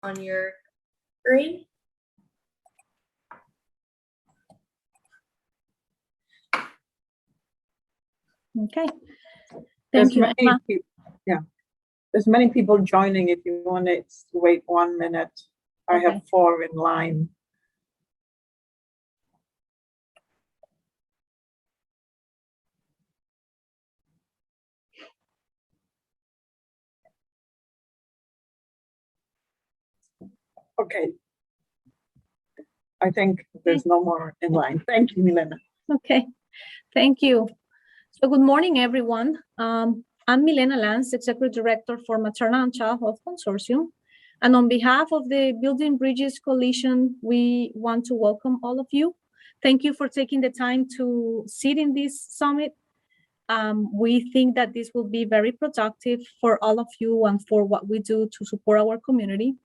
on your screen. Okay. Thank you, Emma. There's many people joining. If you want to wait 1 minute, I have 4 in line. Okay. I think there's no more in line. Thank you, Milena. Okay, thank you. So good morning, everyone. I'm Milena Lance, Executive Director for Maternal and Child Health Consortium. And on behalf of the Building Bridges Coalition, we want to welcome all of you. Thank you for taking the time to sit in this summit. We think that this will be very productive for all of you and for what we do to support our community.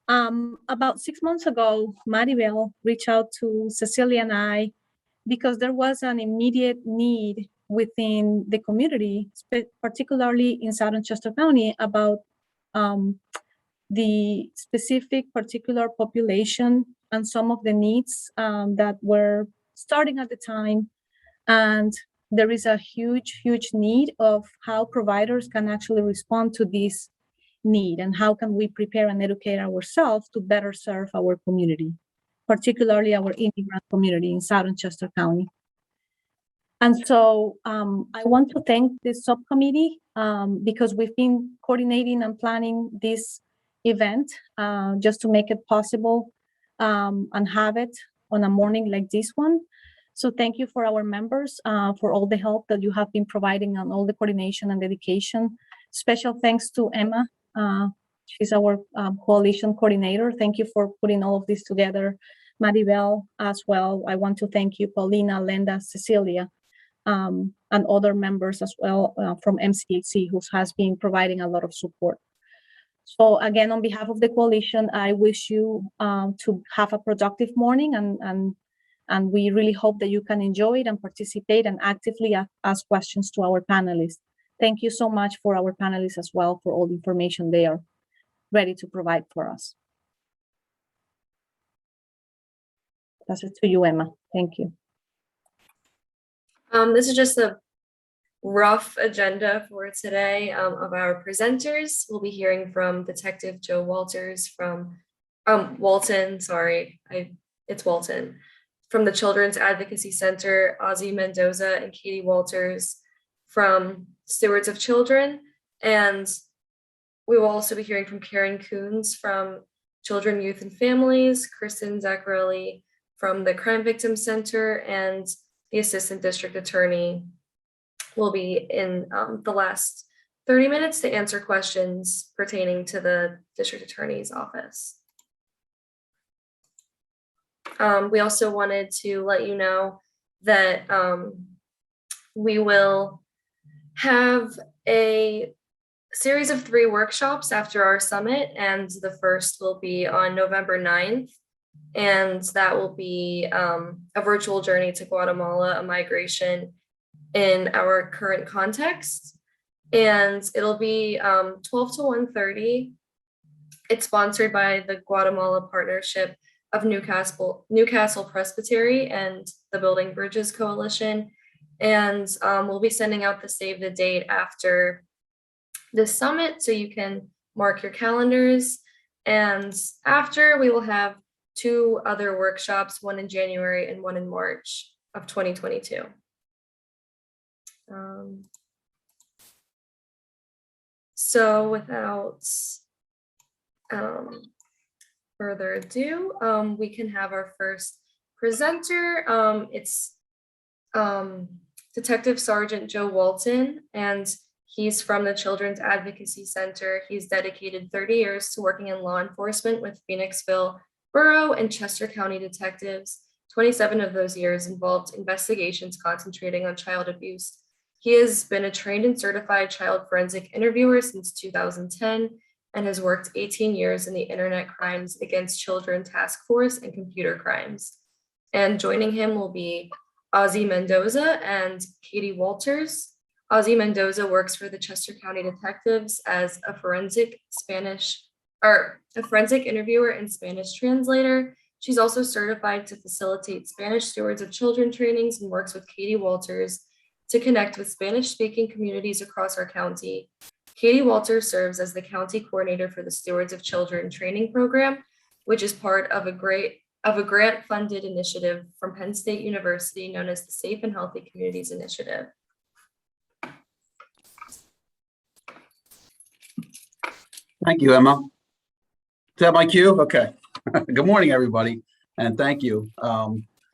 About 6 months ago, Maribel reached out to Cecilia and I because there was an immediate need within the community, particularly in Southern Chester County, about the specific particular population and some of the needs that were starting at the time. And there is a huge, huge need of how providers can actually respond to this need and how can we prepare and educate ourselves to better serve our community, particularly our immigrant community in Southern Chester County. And so I want to thank this subcommittee because we've been coordinating and planning this event just to make it possible and have it on a morning like this one. So thank you for our members for all the help that you have been providing and all the coordination and dedication. Special thanks to Emma. She's our coalition coordinator. Thank you for putting all of this together. Maribel as well. I want to thank you, Paulina, Lenda, Cecilia, and other members as well from MCHC, who has been providing a lot of support. So again, on behalf of the coalition, I wish you to have a productive morning, and we really hope that you can enjoy it and participate and actively ask questions to our panelists. Thank you so much for our panelists as well for all the information they are ready to provide for us. Pass it to you, Emma. Thank you. This is just a rough agenda for today of our presenters. We'll be hearing from Detective Joe Walters from Walton, it's Walton. From the Children's Advocacy Center, Ozzie Mendoza and Katie Walters from Stewards of Children. And we will also be hearing from Karen Coons from Children, Youth and Families, Kristen Zaccarelli from the Crime Victim Center, and the Assistant District Attorney will be in the last 30 minutes to answer questions pertaining to the District Attorney's office. We also wanted to let you know that we will have a series of 3 workshops after our summit, and the first will be on November 9th. And that will be a virtual journey to Guatemala, a migration in our current context. And it'll be 12 to 1:30. It's sponsored by the Guatemala Partnership of Newcastle Presbytery and the Building Bridges Coalition. And we'll be sending out the save the date after this summit, so you can mark your calendars. And after, we will have 2 other workshops, one in January and one in March of 2022. So without further ado, we can have our first presenter. It's Detective Sergeant Joe Walton, and he's from the Children's Advocacy Center. He's dedicated 30 years to working in law enforcement with Phoenixville Borough and Chester County detectives. 27 of those years involved investigations concentrating on child abuse. He has been a trained and certified child forensic interviewer since 2010 and has worked 18 years in the Internet Crimes Against Children Task Force and computer crimes. And joining him will be Ozzie Mendoza and Katie Walters. Ozzie Mendoza works for the Chester County Detectives as a forensic Spanish or a forensic interviewer and Spanish translator. She's also certified to facilitate Spanish stewards of children trainings and works with Katie Walters to connect with Spanish-speaking communities across our county. Katie Walters serves as the county coordinator for the Stewards of Children training program, which is part of a grant-funded initiative from Penn State University known as the Safe and Healthy Communities Initiative. Thank you, Emma. Is that my cue? Okay. Good morning, everybody, and thank you.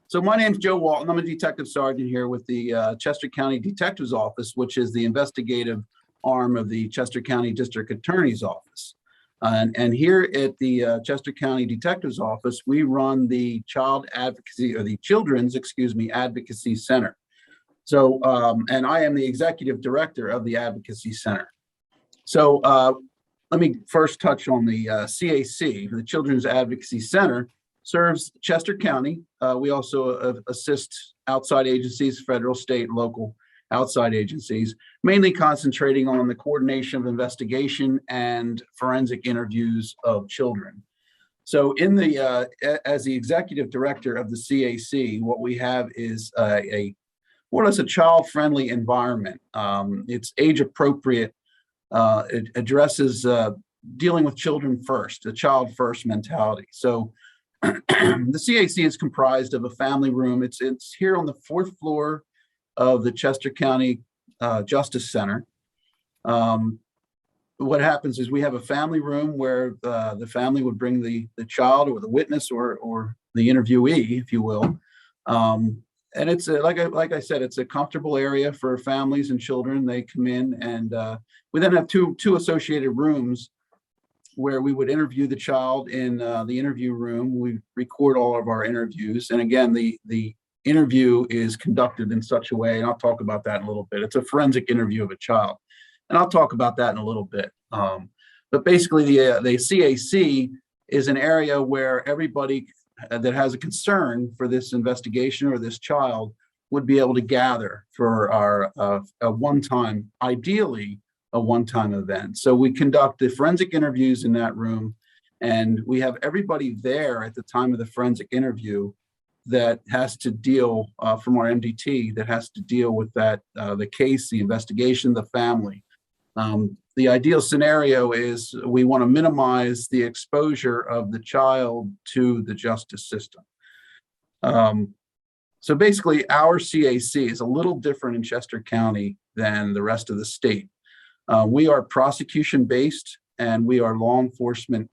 So my name's Joe Walton. I'm a detective sergeant here with the Chester County Detective's Office, which is the investigative arm of the Chester County District Attorney's Office. And here at the Chester County Detective's Office, we run the Child Advocacy, or the Children's, Advocacy Center. So, and I am the executive director of the Advocacy Center. So let me first touch on the CAC, the Children's Advocacy Center serves Chester County. We also assist outside agencies, federal, state, local outside agencies, mainly concentrating on the coordination of investigation and forensic interviews of children. So in the, as the executive director of the CAC, what we have is more or less a child-friendly environment. It's age-appropriate. It addresses dealing with children first, a child-first mentality. So the CAC is comprised of a family room. It's here on the 4th floor of the Chester County Justice Center. What happens is we have a family room where the family would bring the child or the witness or the interviewee, if you will. And it's like I said, it's a comfortable area for families and children. They come in, and we then have two associated rooms where we would interview the child in the interview room. We record all of our interviews, and again, the interview is conducted in such a way, and I'll talk about that in a little bit. It's a forensic interview of a child, and I'll talk about that in a little bit. But basically, the CAC is an area where everybody that has a concern for this investigation or this child would be able to gather for our a one-time, ideally a one-time event. So we conduct the forensic interviews in that room, and we have everybody there at the time of the forensic interview that has to deal from our MDT that has to deal with that, the case, the investigation, the family. The ideal scenario is we want to minimize the exposure of the child to the justice system. So basically, our CAC is a little different in Chester County than the rest of the state. We are prosecution-based, and we are law enforcement.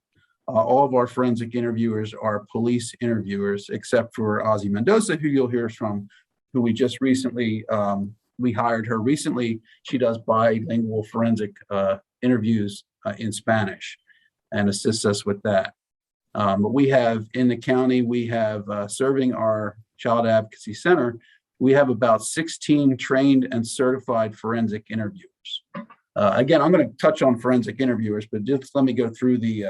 All of our forensic interviewers are police interviewers, except for Ozzy Mendoza, who you'll hear from, who we just recently, we hired her recently. She does bilingual forensic interviews in Spanish and assists us with that. But we have in the county, we have serving our Child Advocacy Center, we have about 16 trained and certified forensic interviewers. Again, I'm going to touch on forensic interviewers, but just let me go through the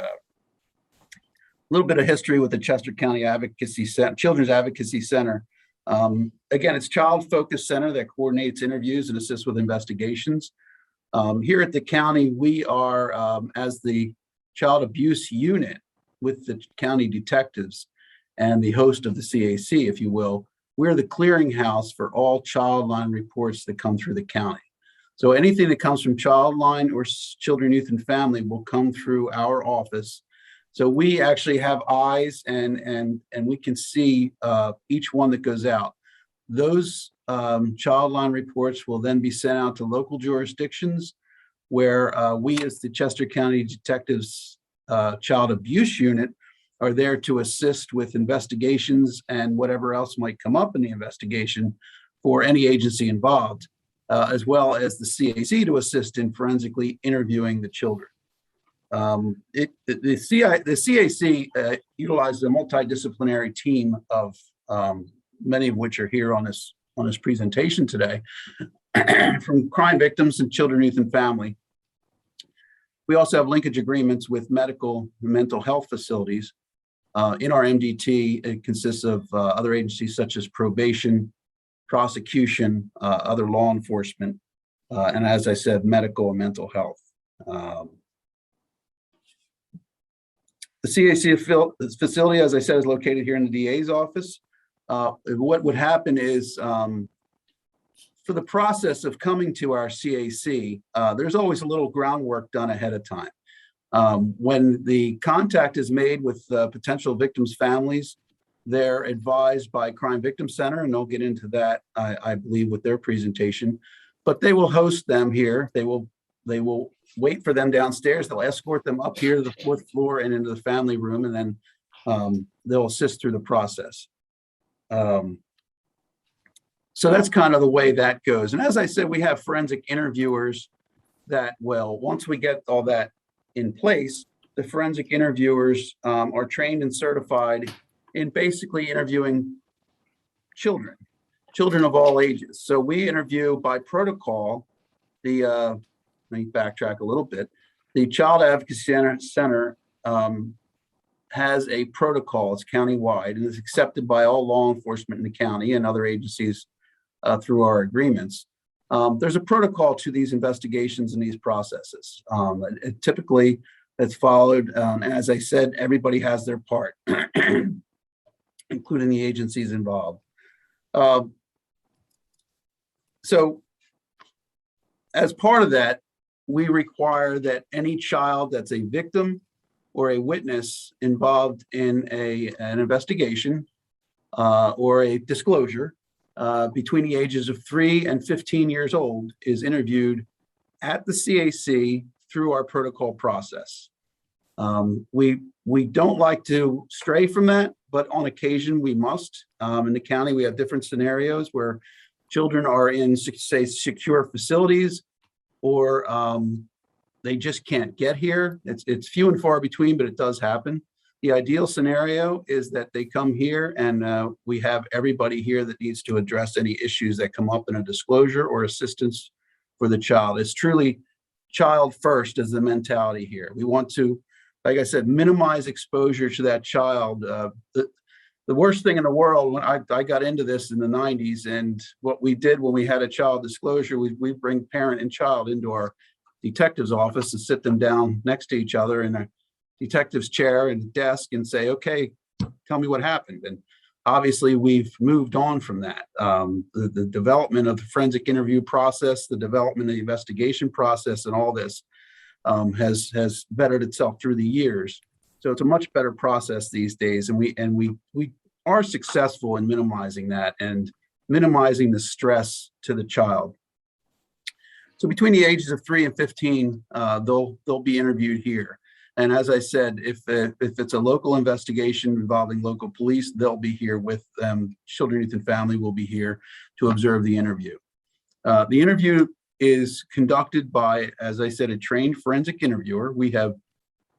little bit of history with the Chester County Advocacy Center, Children's Advocacy Center. Again, it's a child-focused center that coordinates interviews and assists with investigations. Here at the county, we are, as the child abuse unit with the county detectives and the host of the CAC, if you will, we're the clearinghouse for all child line reports that come through the county. So anything that comes from child line or children, youth, and family will come through our office. So we actually have eyes and we can see each one that goes out. Those child line reports will then be sent out to local jurisdictions where we as the Chester County Detectives Child Abuse Unit are there to assist with investigations and whatever else might come up in the investigation for any agency involved, as well as the CAC to assist in forensically interviewing the children. The CAC utilizes a multidisciplinary team of many of which are here on this presentation today, from crime victims and children, youth, and family. We also have linkage agreements with medical and mental health facilities. In our MDT, it consists of other agencies such as probation, prosecution, other law enforcement, and as I said, medical and mental health. The CAC facility, as I said, is located here in the DA's office. What would happen is, for the process of coming to our CAC, there's always a little groundwork done ahead of time. When the contact is made with potential victims' families, they're advised by Crime Victim Center, and they'll get into that, I believe, with their presentation. But they will host them here. They will wait for them downstairs. They'll escort them up here to the 4th floor and into the family room, and then they'll assist through the process. So that's kind of the way that goes. And as I said, we have forensic interviewers that, well, once we get all that in place, the forensic interviewers are trained and certified in basically interviewing children of all ages. So we interview by protocol. Let me backtrack a little bit. The Child Advocacy Center has a protocol. It's countywide and is accepted by all law enforcement in the county and other agencies through our agreements. There's a protocol to these investigations and these processes. Typically, that's followed. As I said, everybody has their part, including the agencies involved. So as part of that, we require that any child that's a victim or a witness involved in an investigation or a disclosure between the ages of 3 and 15 years old is interviewed at the CAC through our protocol process. We don't like to stray from that, but on occasion we must. In the county, we have different scenarios where children are in, say, secure facilities, or they just can't get here. It's few and far between, but it does happen. The ideal scenario is that they come here and we have everybody here that needs to address any issues that come up in a disclosure or assistance for the child. It's truly child first is the mentality here. We want to, like I said, minimize exposure to that child. The worst thing in the world, when I got into this in the 90s, and what we did when we had a child disclosure, we bring parent and child into our detective's office and sit them down next to each other in a detective's chair and desk and say, okay, tell me what happened. And obviously we've moved on from that. The development of the forensic interview process, the development of the investigation process, and all this has bettered itself through the years. So it's a much better process these days, and we are successful in minimizing that and minimizing the stress to the child. So between the ages of 3 and 15, they'll be interviewed here. And as I said, if it's a local investigation involving local police, they'll be here with them. Children, Youth, and Family will be here to observe the interview. The interview is conducted by, as I said, a trained forensic interviewer. We have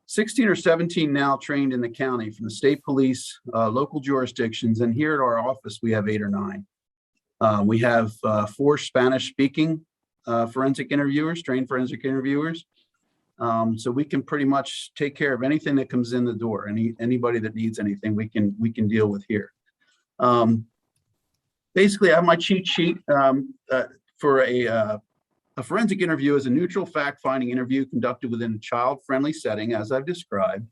16 or 17 now trained in the county from the state police, local jurisdictions, and here at our office, we have 8 or 9. We have 4 Spanish-speaking forensic interviewers, trained forensic interviewers. So we can pretty much take care of anything that comes in the door. Anybody that needs anything, we can deal with here. Basically, I have my cheat sheet for a forensic interview is a neutral fact-finding interview conducted within a child-friendly setting, as I've described.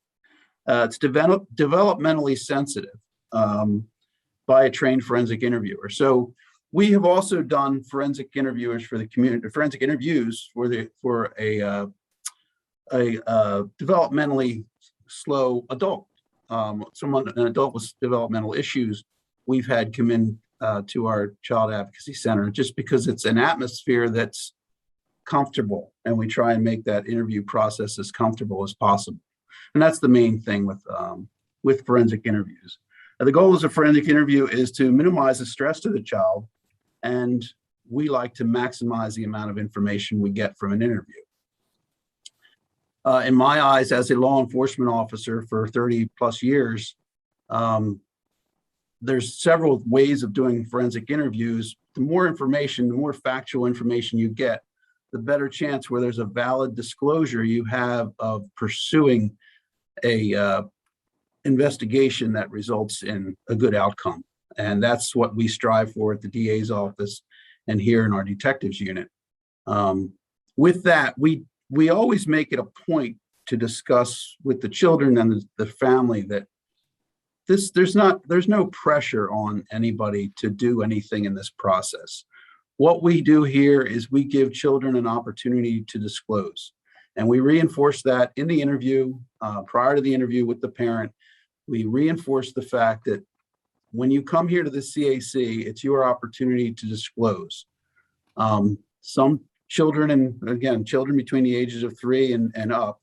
It's developmentally sensitive by a trained forensic interviewer. So we have also done forensic interviewers for the community, forensic interviews for a developmentally slow adult, an adult with developmental issues. We've had come in to our Child Advocacy Center just because it's an atmosphere that's comfortable, and we try and make that interview process as comfortable as possible. And that's the main thing with forensic interviews. The goal of a forensic interview is to minimize the stress to the child, and we like to maximize the amount of information we get from an interview. In my eyes, as a law enforcement officer for 30 plus years, there's several ways of doing forensic interviews. The more information, the more factual information you get, the better chance where there's a valid disclosure you have of pursuing a investigation that results in a good outcome. And that's what we strive for at the DA's office and here in our detectives unit. With that, we always make it a point to discuss with the children and the family that there's no pressure on anybody to do anything in this process. What we do here is we give children an opportunity to disclose, and we reinforce that in the interview, prior to the interview with the parent. We reinforce the fact that when you come here to the CAC, it's your opportunity to disclose. Some children, and again, children between the ages of 3 and up,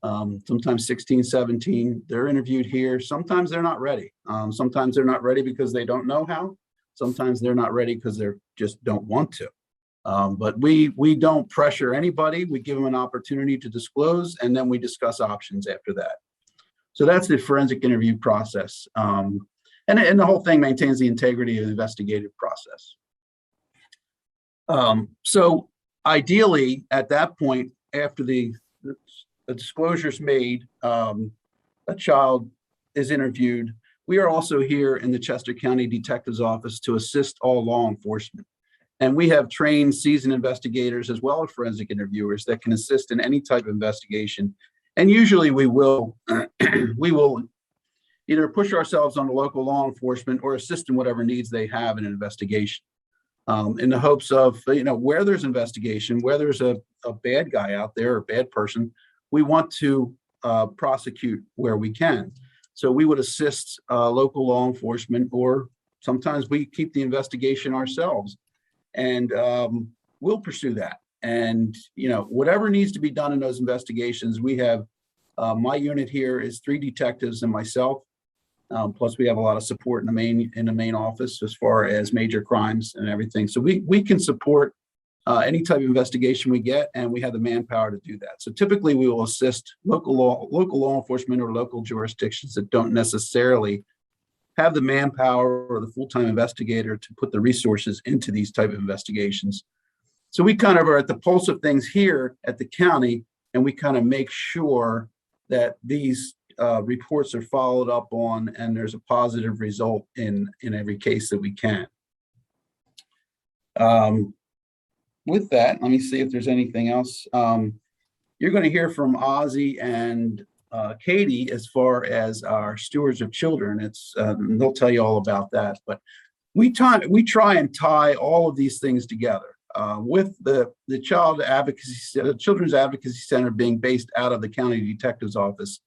sometimes 16, 17, they're interviewed here. Sometimes they're not ready. Sometimes they're not ready because they don't know how. Sometimes they're not ready because they just don't want to. But we don't pressure anybody. We give them an opportunity to disclose, and then we discuss options after that. So that's the forensic interview process. And the whole thing maintains the integrity of the investigative process. So ideally, at that point, after the disclosure is made, a child is interviewed. We are also here in the Chester County Detective's Office to assist all law enforcement. And we have trained, seasoned investigators as well as forensic interviewers that can assist in any type of investigation. And usually we will either push ourselves on the local law enforcement or assist in whatever needs they have in an investigation. In the hopes of, where there's investigation, where there's a bad guy out there or a bad person, we want to prosecute where we can. So we would assist local law enforcement, or sometimes we keep the investigation ourselves, and we'll pursue that. And, whatever needs to be done in those investigations, we have, my unit here is 3 detectives and myself. Plus we have a lot of support in the main office as far as major crimes and everything. So we can support any type of investigation we get, and we have the manpower to do that. So typically we will assist local law enforcement or local jurisdictions that don't necessarily have the manpower or the full-time investigator to put the resources into these type of investigations. So we kind of are at the pulse of things here at the county, and we kind of make sure that these reports are followed up on, and there's a positive result in every case that we can. With that, let me see if there's anything else. You're going to hear from Ozzy and Katie as far as our stewards of children. They'll tell you all about that. But we try and tie all of these things together. With the Children's Advocacy Center being based out of the County Detective's Office,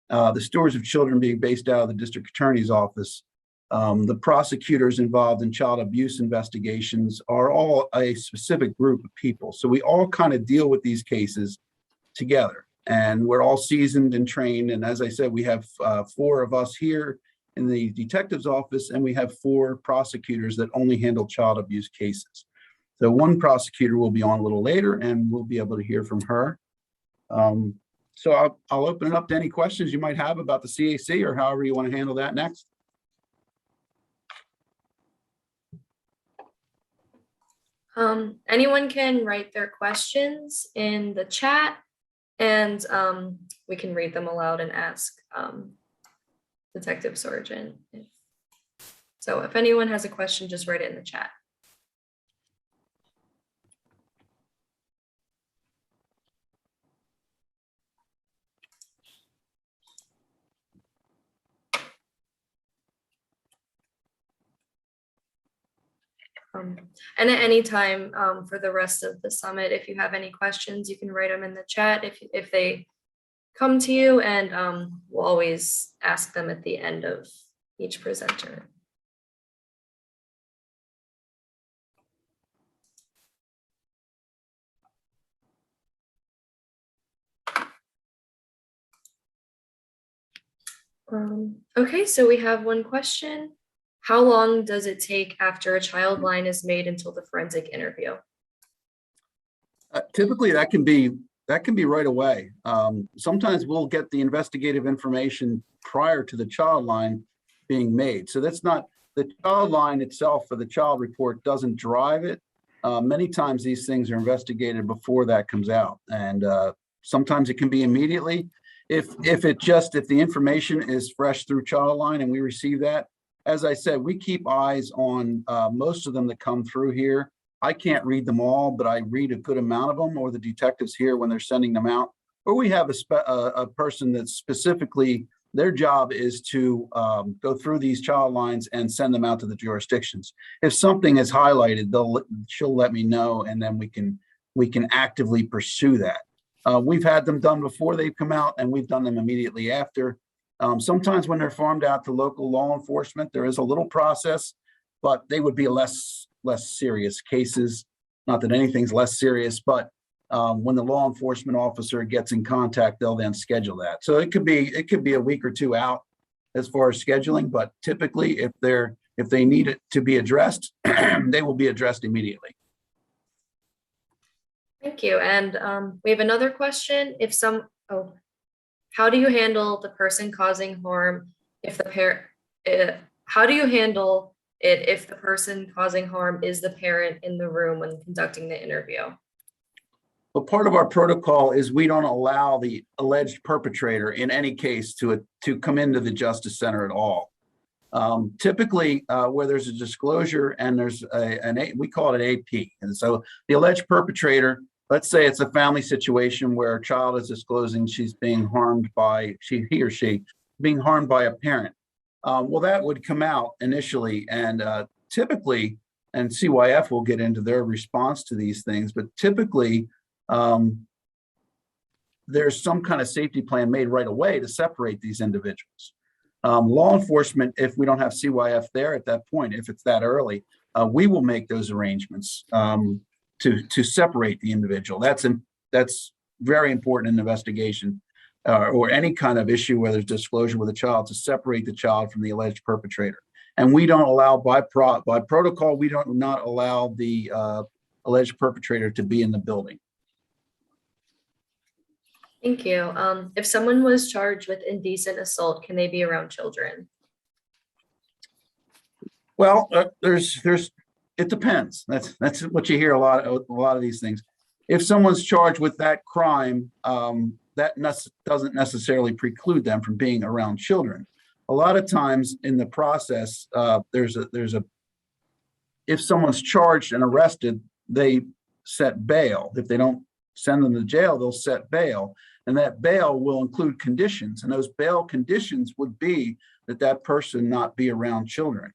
the stewards of children being based out of the District Attorney's Office, the prosecutors involved in child abuse investigations are all a specific group of people. So we all kind of deal with these cases together, and we're all seasoned and trained. And as I said, we have 4 of us here in the detective's office, and we have 4 prosecutors that only handle child abuse cases. So one prosecutor will be on a little later, and we'll be able to hear from her. So I'll open it up to any questions you might have about the CAC, or however you want to handle that next. Anyone can write their questions in the chat, and we can read them aloud and ask Detective Sergeant. So if anyone has a question, just write it in the chat. And at any time for the rest of the summit, if you have any questions, you can write them in the chat if they come to you, and we'll always ask them at the end of each presenter. Okay, so we have one question. How long does it take after a child line is made until the forensic interview? Typically, that can be right away. Sometimes we'll get the investigative information prior to the child line being made. So that's not the child line itself, for the child report doesn't drive it. Many times these things are investigated before that comes out, and sometimes it can be immediately. If the information is fresh through child line and we receive that, as I said, we keep eyes on most of them that come through here. I can't read them all, but I read a good amount of them, or the detectives here when they're sending them out. or we have a person that's specifically, their job is to go through these child lines and send them out to the jurisdictions. If something is highlighted, she'll let me know, and then we can actively pursue that. We've had them done before they've come out, and we've done them immediately after. Sometimes when they're farmed out to local law enforcement, there is a little process, but they would be less serious cases. Not that anything's less serious, but when the law enforcement officer gets in contact, they'll then schedule that. So it could be a week or two out as far as scheduling, but typically if they need it to be addressed, they will be addressed immediately. Thank you. And we have another question. How do you handle the person causing harm if the parent? How do you handle it if the person causing harm is the parent in the room when conducting the interview? Well, part of our protocol is we don't allow the alleged perpetrator in any case to come into the Justice Center at all. Typically, where there's a disclosure and there's we call it an AP. And so the alleged perpetrator, let's say it's a family situation where a child is disclosing she's being harmed by, he or she being harmed by a parent. Well, that would come out initially, and typically, and CYF will get into their response to these things, but typically, there's some kind of safety plan made right away to separate these individuals. Law enforcement, if we don't have CYF there at that point, if it's that early, we will make those arrangements to separate the individual. That's very important in an investigation or any kind of issue where there's disclosure with a child, to separate the child from the alleged perpetrator. And we don't allow, by protocol, we don't not allow the alleged perpetrator to be in the building. Thank you. If someone was charged with indecent assault, can they be around children? Well, it depends. That's what you hear a lot of these things. If someone's charged with that crime, that doesn't necessarily preclude them from being around children. A lot of times in the process, if someone's charged and arrested, they set bail. If they don't send them to jail, they'll set bail. And that bail will include conditions. And those bail conditions would be that person not be around children.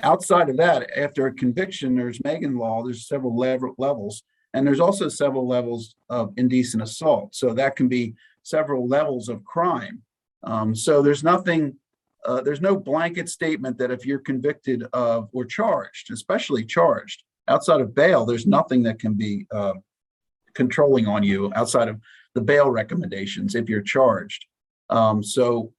Outside of that, after a conviction, there's Megan law, there's several levels, and there's also several levels of indecent assault. So that can be several levels of crime. So there's no blanket statement that if you're convicted of or charged, especially charged, outside of bail, there's nothing that can be controlling on you outside of the bail recommendations if you're charged. So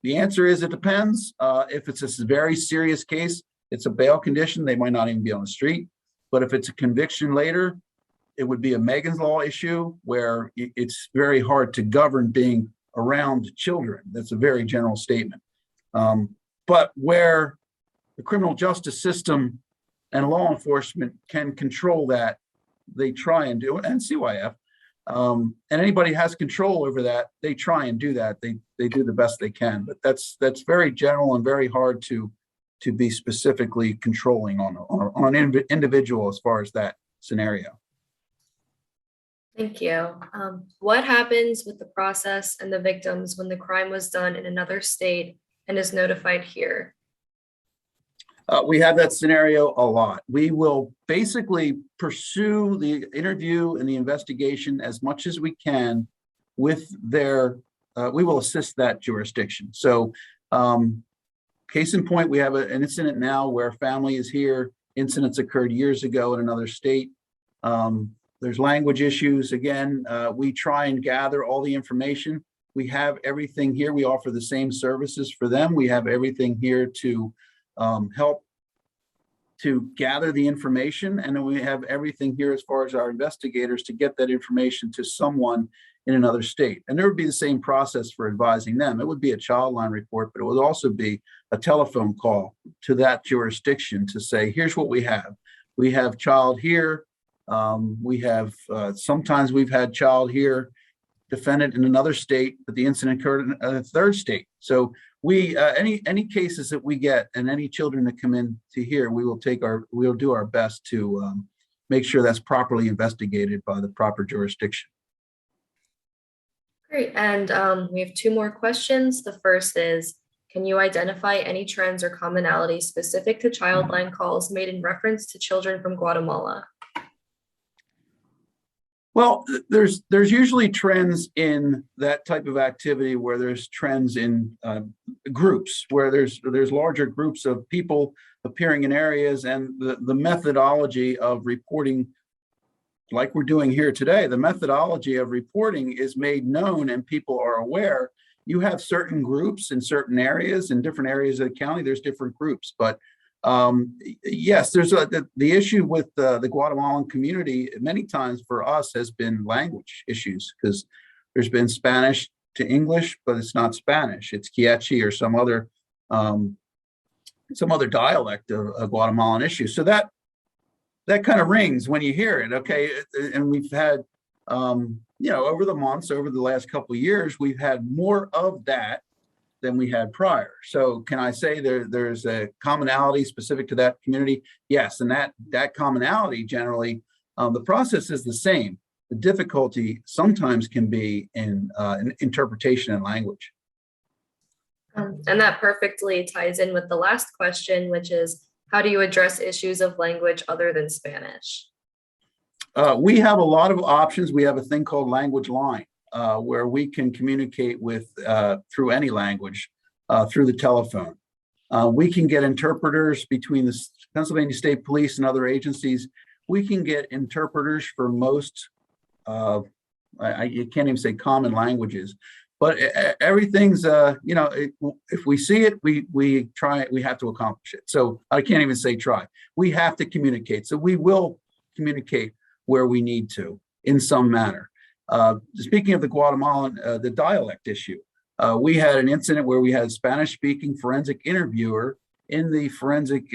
the answer is it depends. If it's a very serious case, it's a bail condition, they might not even be on the street. But if it's a conviction later, it would be a Megan's law issue where it's very hard to govern being around children. That's a very general statement. But where the criminal justice system and law enforcement can control that, they try and do it, and CYF, and anybody has control over that, they try and do that. They do the best they can, but that's very general and very hard to be specifically controlling on an individual as far as that scenario. Thank you. What happens with the process and the victims when the crime was done in another state and is notified here? We have that scenario a lot. We will basically pursue the interview and the investigation as much as we can with we will assist that jurisdiction. So case in point, we have an incident now where family is here. Incidents occurred years ago in another state. There's language issues. Again, we try and gather all the information. We have everything here. We offer the same services for them. We have everything here to help to gather the information. And then we have everything here as far as our investigators to get that information to someone in another state. And there would be the same process for advising them. It would be a child line report, but it would also be a telephone call to that jurisdiction to say, here's what we have. We have child here. We have, sometimes we've had child here, defendant in another state, but the incident occurred in a third state. So we, any cases that we get and any children that come in to here, we'll do our best to make sure that's properly investigated by the proper jurisdiction. Great. And we have two more questions. The first is, can you identify any trends or commonalities specific to childline calls made in reference to children from Guatemala? Well, there's usually trends in that type of activity where there's trends in groups, where there's larger groups of people appearing in areas, and the methodology of reporting, like we're doing here today, the methodology of reporting is made known and people are aware. You have certain groups in certain areas, in different areas of the county, there's different groups, but yes, there's the issue with the Guatemalan community many times for us has been language issues, because there's been Spanish to English, but it's not Spanish. It's Quiche or some other dialect of Guatemalan issue. So that kind of rings when you hear it. Okay, and we've had over the months, over the last couple of years, we've had more of that than we had prior. So can I say there's a commonality specific to that community? Yes, and that commonality generally, the process is the same. The difficulty sometimes can be in interpretation and language. And that perfectly ties in with the last question, which is, how do you address issues of language other than Spanish? We have a lot of options. We have a thing called Language Line, where we can communicate with through any language through the telephone. We can get interpreters between the Pennsylvania State Police and other agencies. We can get interpreters for most, you can't even say common languages, but everything's, if we see it, we try it, we have to accomplish it. So I can't even say try. We have to communicate. So we will communicate where we need to in some manner. Speaking of the Guatemalan, the dialect issue, we had an incident where we had a Spanish-speaking forensic interviewer in the forensic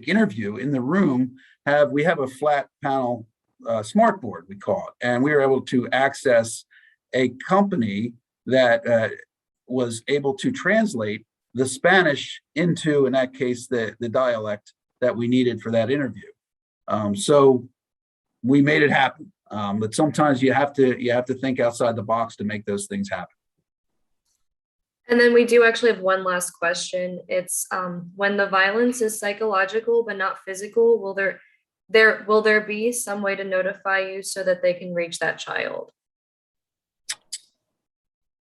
interview in the room. We have a flat panel smartboard, we call it, and we were able to access a company that was able to translate the Spanish into, in that case, the dialect that we needed for that interview. So we made it happen. But sometimes you have to think outside the box to make those things happen. And then we do actually have one last question. It's when the violence is psychological but not physical, will there be some way to notify you so that they can reach that child?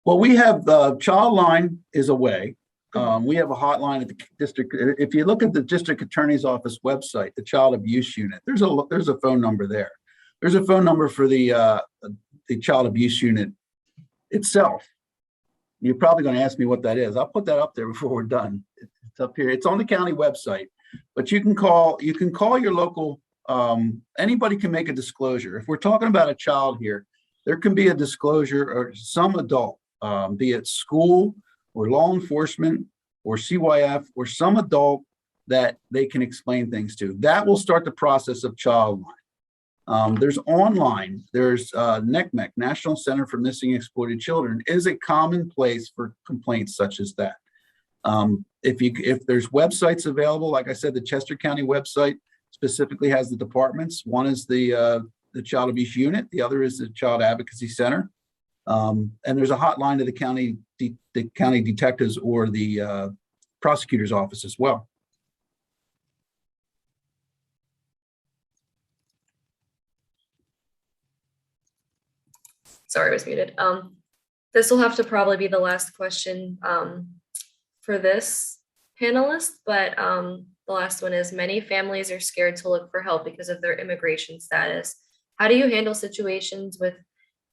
Well, we have the child line is a way. We have a hotline at the district. If you look at the district attorney's office website, the child abuse unit, there's a phone number there. There's a phone number for the child abuse unit itself. You're probably going to ask me what that is. I'll put that up there before we're done. It's up here. It's on the county website, but you can call your local, anybody can make a disclosure. If we're talking about a child here, there can be a disclosure or some adult, be it school or law enforcement or CYF or some adult that they can explain things to. That will start the process of child line. There's online, there's NCMEC, National Center for Missing and Exploited Children, is a common place for complaints such as that. If there's websites available, like I said, the Chester County website specifically has the departments. One is the Child Abuse Unit, the other is the Child Advocacy Center. And there's a hotline to the county detectives or the prosecutor's office as well. Sorry, I was muted. This will have to probably be the last question for this panelist, but the last one is, many families are scared to look for help because of their immigration status. How do you handle situations with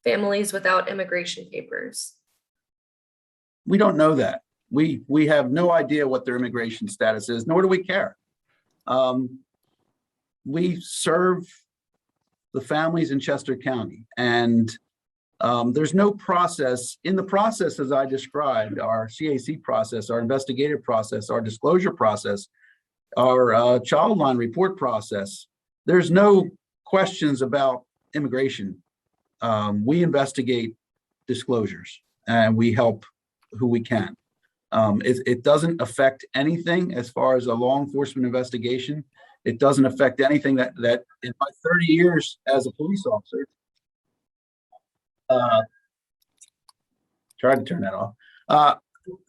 families without immigration papers? We don't know that. We have no idea what their immigration status is, nor do we care. We serve the families in Chester County, and there's no process. In the process, as I described, our CAC process, our investigative process, our disclosure process, our child line report process, there's no questions about immigration. We investigate disclosures and we help who we can. It doesn't affect anything as far as a law enforcement investigation. It doesn't affect anything that in my 30 years as a police officer, Uh, Try to turn that off.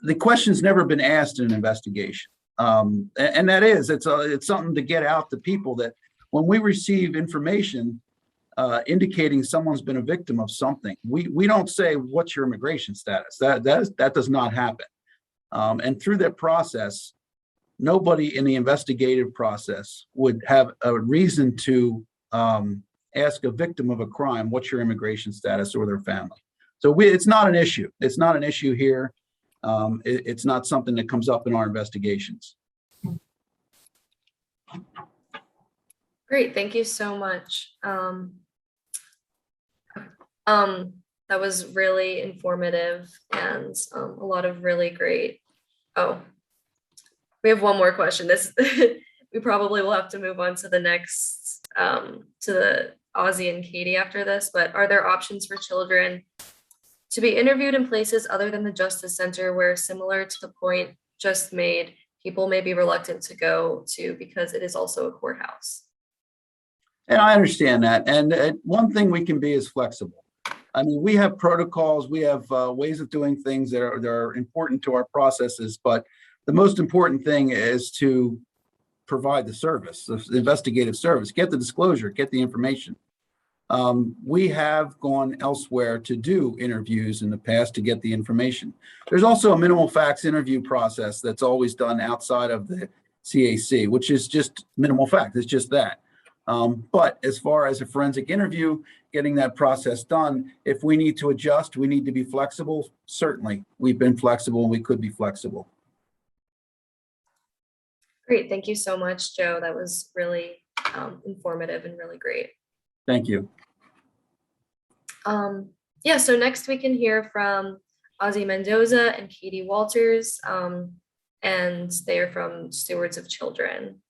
The question's never been asked in an investigation. And that is, it's something to get out to people that when we receive information indicating someone's been a victim of something, we don't say, what's your immigration status? That does not happen. And through that process, nobody in the investigative process would have a reason to ask a victim of a crime, what's your immigration status, or their family. So it's not an issue. It's not an issue here. It's not something that comes up in our investigations. Great, thank you so much. That was really informative and a lot of really great. Oh, we have one more question. This we probably will have to move on to the next to the Ozzy and Katie after this, but are there options for children to be interviewed in places other than the Justice Center where, similar to the point just made, people may be reluctant to go to because it is also a courthouse? And I understand that. And one thing we can be is flexible. I mean, we have protocols, we have ways of doing things that are important to our processes, but the most important thing is to provide the service, the investigative service, get the disclosure, get the information. We have gone elsewhere to do interviews in the past to get the information. There's also a minimal facts interview process that's always done outside of the CAC, which is just minimal fact. It's just that. But as far as a forensic interview, getting that process done, if we need to adjust, we need to be flexible. Certainly, we've been flexible and we could be flexible. Great, thank you so much, Joe. That was really informative and really great. Thank you. Yeah, so next we can hear from Ozzy Mendoza and Katie Walters, and they are from Stewards of Children.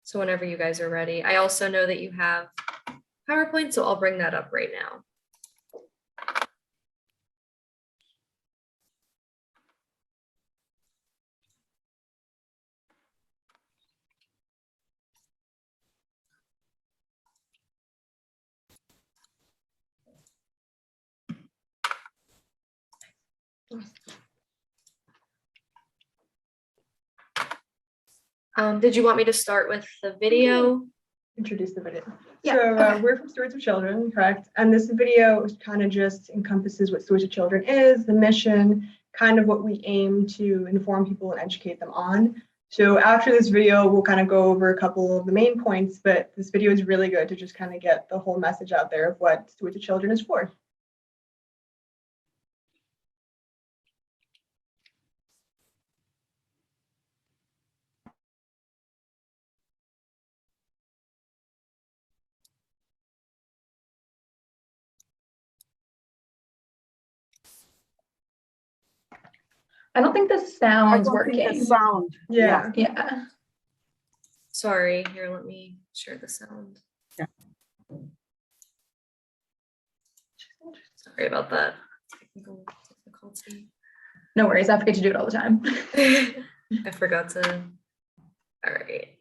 So whenever you guys are ready. I also know that you have PowerPoint, so I'll bring that up right now. Did you want me to start with the video? Introduce the video. Yeah, So okay. we're from Stewards of Children, correct? And this video kind of just encompasses what Stewards of Children is, the mission, kind of what we aim to inform people and educate them on. So after this video, we'll kind of go over a couple of the main points, but this video is really good to just kind of get the whole message out there of what Stewards of Children is for. I don't think the sound's working. The sound. Yeah. Yeah. Sorry, here, let me share the sound. Yeah. Sorry about that. Technical difficulty. No worries. I forget to do it all the time. I forgot to. All right.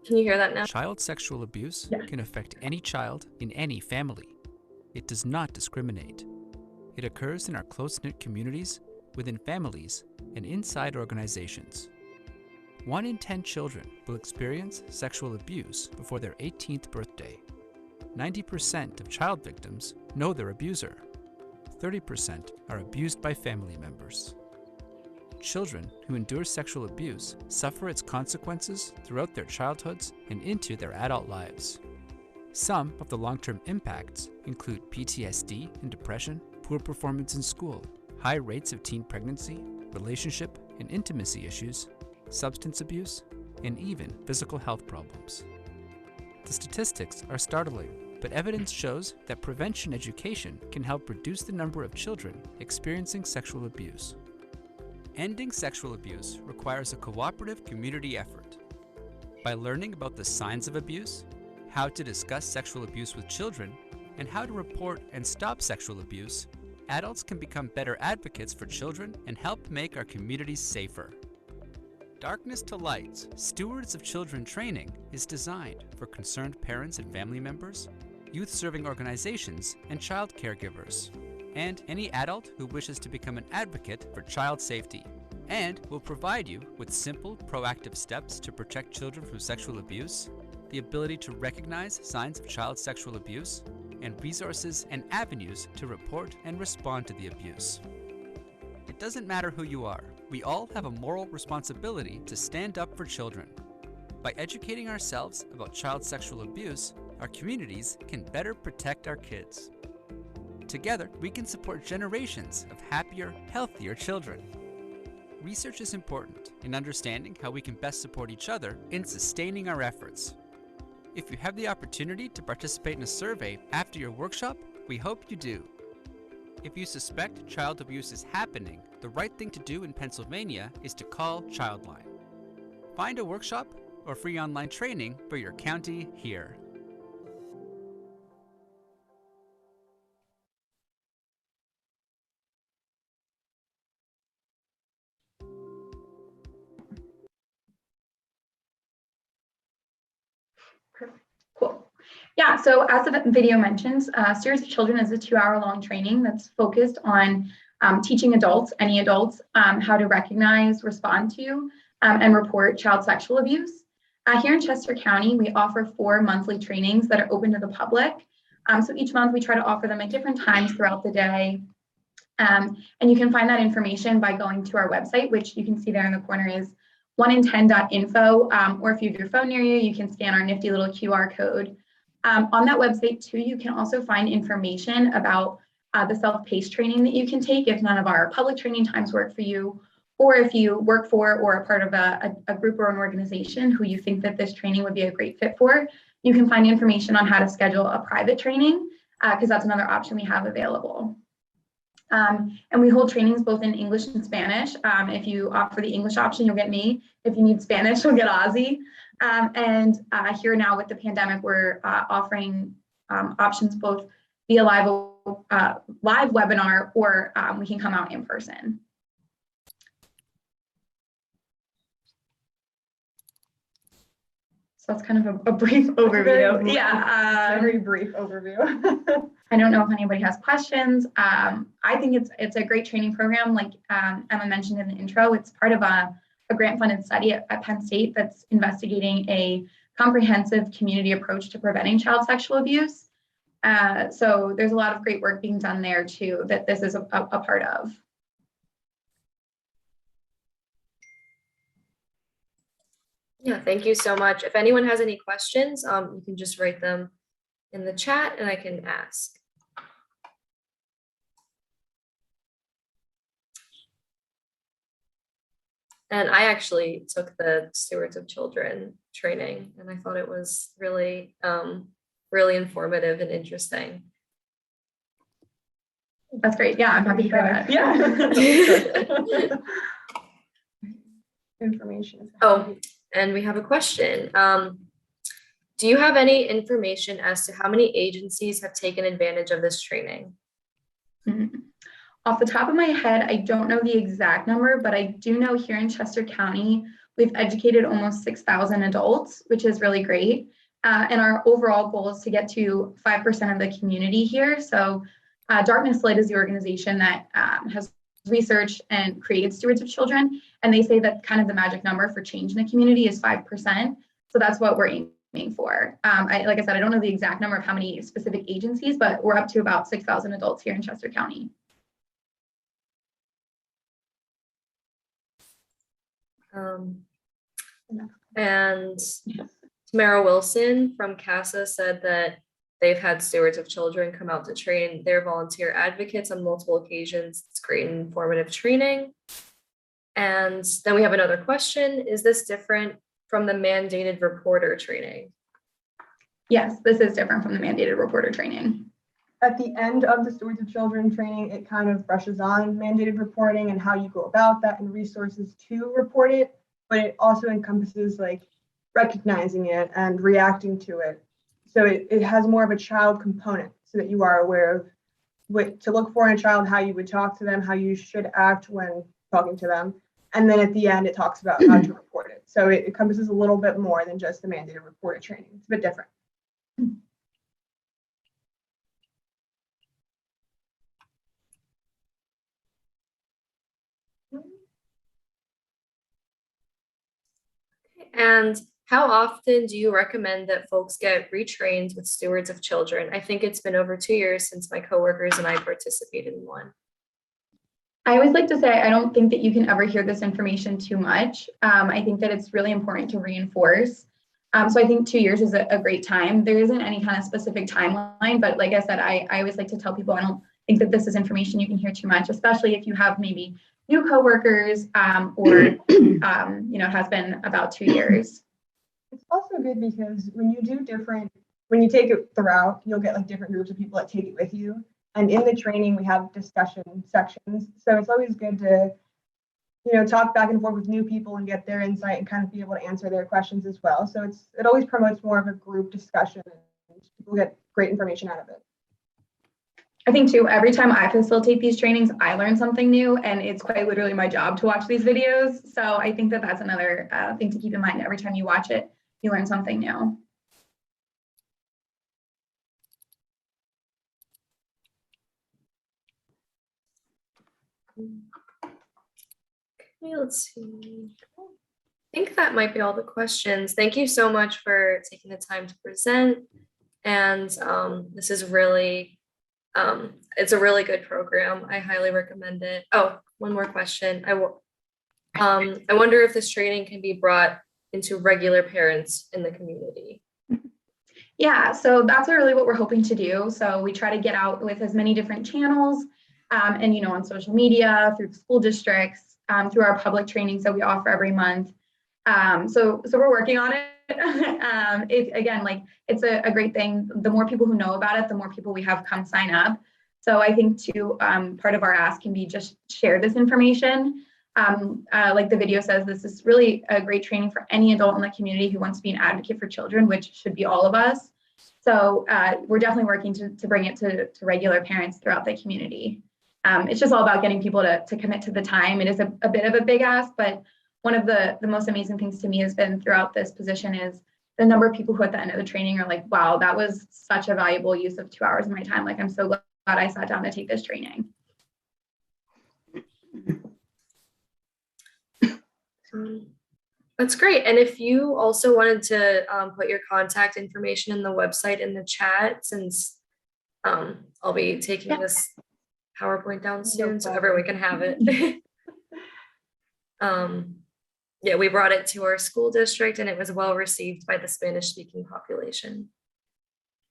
Can you hear that now? Child sexual abuse Yeah. can affect any child in any family. It does not discriminate. It occurs in our close-knit communities, within families, and inside organizations. 1 in 10 children will experience sexual abuse before their 18th birthday. 90% of child victims know their abuser. 30% are abused by family members. Children who endure sexual abuse suffer its consequences throughout their childhoods and into their adult lives. Some of the long-term impacts include PTSD and depression, poor performance in school, high rates of teen pregnancy, relationship and intimacy issues, substance abuse, and even physical health problems. The statistics are startling, but evidence shows that prevention education can help reduce the number of children experiencing sexual abuse. Ending sexual abuse requires a cooperative community effort. By learning about the signs of abuse, how to discuss sexual abuse with children, and how to report and stop sexual abuse, adults can become better advocates for children and help make our communities safer. Darkness to Lights, Stewards of Children training is designed for concerned parents and family members, youth-serving organizations, and child caregivers, and any adult who wishes to become an advocate for child safety, and will provide you with simple, proactive steps to protect children from sexual abuse, the ability to recognize signs of child sexual abuse, and resources and avenues to report and respond to the abuse. It doesn't matter who you are, we all have a moral responsibility to stand up for children. By educating ourselves about child sexual abuse, our communities can better protect our kids. Together, we can support generations of happier, healthier children. Research is important in understanding how we can best support each other in sustaining our efforts. If you have the opportunity to participate in a survey after your workshop, we hope you do. If you suspect child abuse is happening, the right thing to do in Pennsylvania is to call Childline. Find a workshop or free online training for your county here. Cool. Yeah, so as the video mentions, Stewards of Children is a 2-hour-long training that's focused on teaching adults, any adults, how to recognize, respond to, and report child sexual abuse. Here in Chester County, we offer 4 monthly trainings that are open to the public. So each month we try to offer them at different times throughout the day. And you can find that information by going to our website, which you can see there in the corner is 1in10.info, or if you have your phone near you, you can scan our nifty little QR code. On that website too, you can also find information about the self-paced training that you can take if none of our public training times work for you, or if you work for or are part of a group or an organization who you think that this training would be a great fit for, you can find information on how to schedule a private training, because that's another option we have available. And we hold trainings both in English and Spanish. If you opt for the English option, you'll get me. If you need Spanish, you'll get Ozzy. And here now with the pandemic, we're offering options both via live webinar, or we can come out in person. So that's kind of a brief overview. Very brief overview. I don't know if anybody has questions. I think it's a great training program. Like Emma mentioned in the intro, it's part of a grant-funded study at Penn State that's investigating a comprehensive community approach to preventing child sexual abuse. So there's a lot of great work being done there too, that this is a part of. Yeah, thank you so much. If anyone has any questions, you can just write them in the chat and I can ask. And I actually took the Stewards of Children training and I thought it was really, really informative and interesting. That's great. Yeah, I'm happy to hear that. Yeah. Information. Oh, and we have a question. Do you have any information as to how many agencies have taken advantage of this training? Mm-hmm. Off the top of my head, I don't know the exact number, but I do know here in Chester County, we've educated almost 6,000 adults, which is really great. And our overall goal is to get to 5% of the community here. So Darkness Light is the organization that has researched and created Stewards of Children. And they say that kind of the magic number for change in the community is 5%. So that's what we're aiming for. Like I said, I don't know the exact number of how many specific agencies, but we're up to about 6,000 adults here in Chester County. And Tamara Wilson from CASA said that they've had Stewards of Children come out to train their volunteer advocates on multiple occasions. It's great and informative training. And then we have another question. Is this different from the mandated reporter training? Yes, this is different from the mandated reporter training. At the end of the Stewards of Children training, it kind of brushes on mandated reporting and how you go about that and resources to report it, but it also encompasses like recognizing it and reacting to it. So it has more of a child component so that you are aware of what to look for in a child, how you would talk to them, how you should act when talking to them. And then at the end, it talks about how to report So it encompasses a little bit more than just the mandated reporter training. It's a bit different. And how often do you recommend that folks get retrained with stewards of children? I think it's been over 2 years since my coworkers and I participated in one. I always like to say, I don't think that you can ever hear this information too much. I think that it's really important to reinforce. So I think 2 years is a great time. There isn't any kind of specific timeline, but like I said, I always like to tell people, I don't think that this is information you can hear too much, especially if you have maybe new coworkers or, it has been about 2 years. It's also good because when you take it throughout, you'll get like different groups of people that take it with you. And in the training, we have discussion sections. So it's always good to, talk back and forth with new people and get their insight and kind of be able to answer their questions as well. So it always promotes more of a group discussion and people get great information out of it. I think too, every time I facilitate these trainings, I learn something new, and it's quite literally my job to watch these videos. So I think that that's another thing to keep in mind. Every time you watch it, you learn something new. Okay, let's see. I think that might be all the questions. Thank you so much for taking the time to present. And this is really, it's a really good program. I highly recommend it. Oh, one more question. I wonder if this training can be brought into regular parents in the community. Yeah, so that's really what we're hoping to do. So we try to get out with as many different channels and, on social media, through the school districts, through our public trainings that we offer every month. So we're working on it. It's a great thing. The more people who know about it, the more people we have come sign up. So I think too, part of our ask can be just share this information. Like the video says, this is really a great training for any adult in the community who wants to be an advocate for children, which should be all of us. So we're definitely working to bring it to regular parents throughout the community. It's just all about getting people to commit to the time. It is a bit of a big ask, but one of the most amazing things to me has been throughout this position is the number of people who at the end of the training are like, wow, that was such a valuable use of 2 hours of my time. Like, I'm so glad I sat down to take this training. That's great. And if you also wanted to put your contact information in the website in the chat, since I'll be taking this PowerPoint down soon, so everyone can have it. Yeah, we brought it to our school district and it was well received by the Spanish speaking population.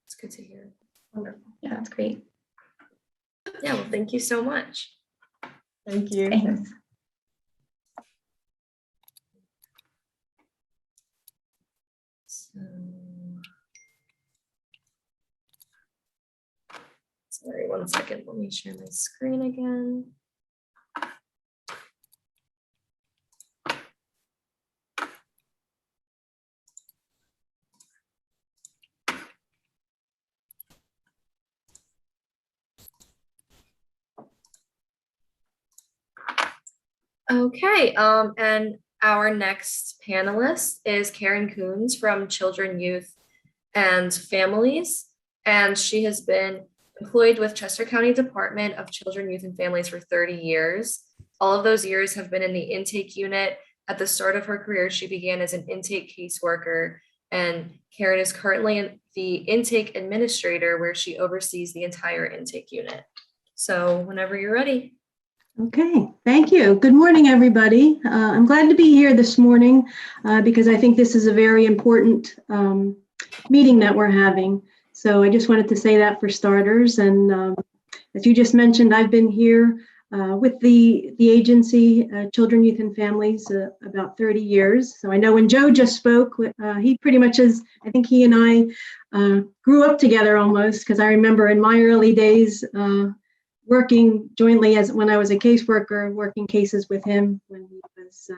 It's good to hear. Wonderful. Yeah, that's great. Yeah, well, thank you so much. Thank you. Thanks. So, sorry, 1 second. Let me share my screen again. Okay, and our next panelist is Karen Coons from Children, Youth, and Families, and she has been employed with Chester County Department of Children, Youth, and Families for 30 years. All of those years have been in the intake unit. At the start of her career, she began as an intake caseworker, and Karen is currently the intake administrator, where she oversees the entire intake unit. So whenever you're ready. Okay, thank you. Good morning, everybody. I'm glad to be here this morning because I think this is a very important meeting that we're having. So I just wanted to say that for starters. And as you just mentioned, I've been here with the agency, Children, Youth, and Families, about 30 years. So I know when Joe just spoke, he pretty much is, I think he and I grew up together almost, because I remember in my early days, working jointly as when I was a caseworker, working cases with him when he was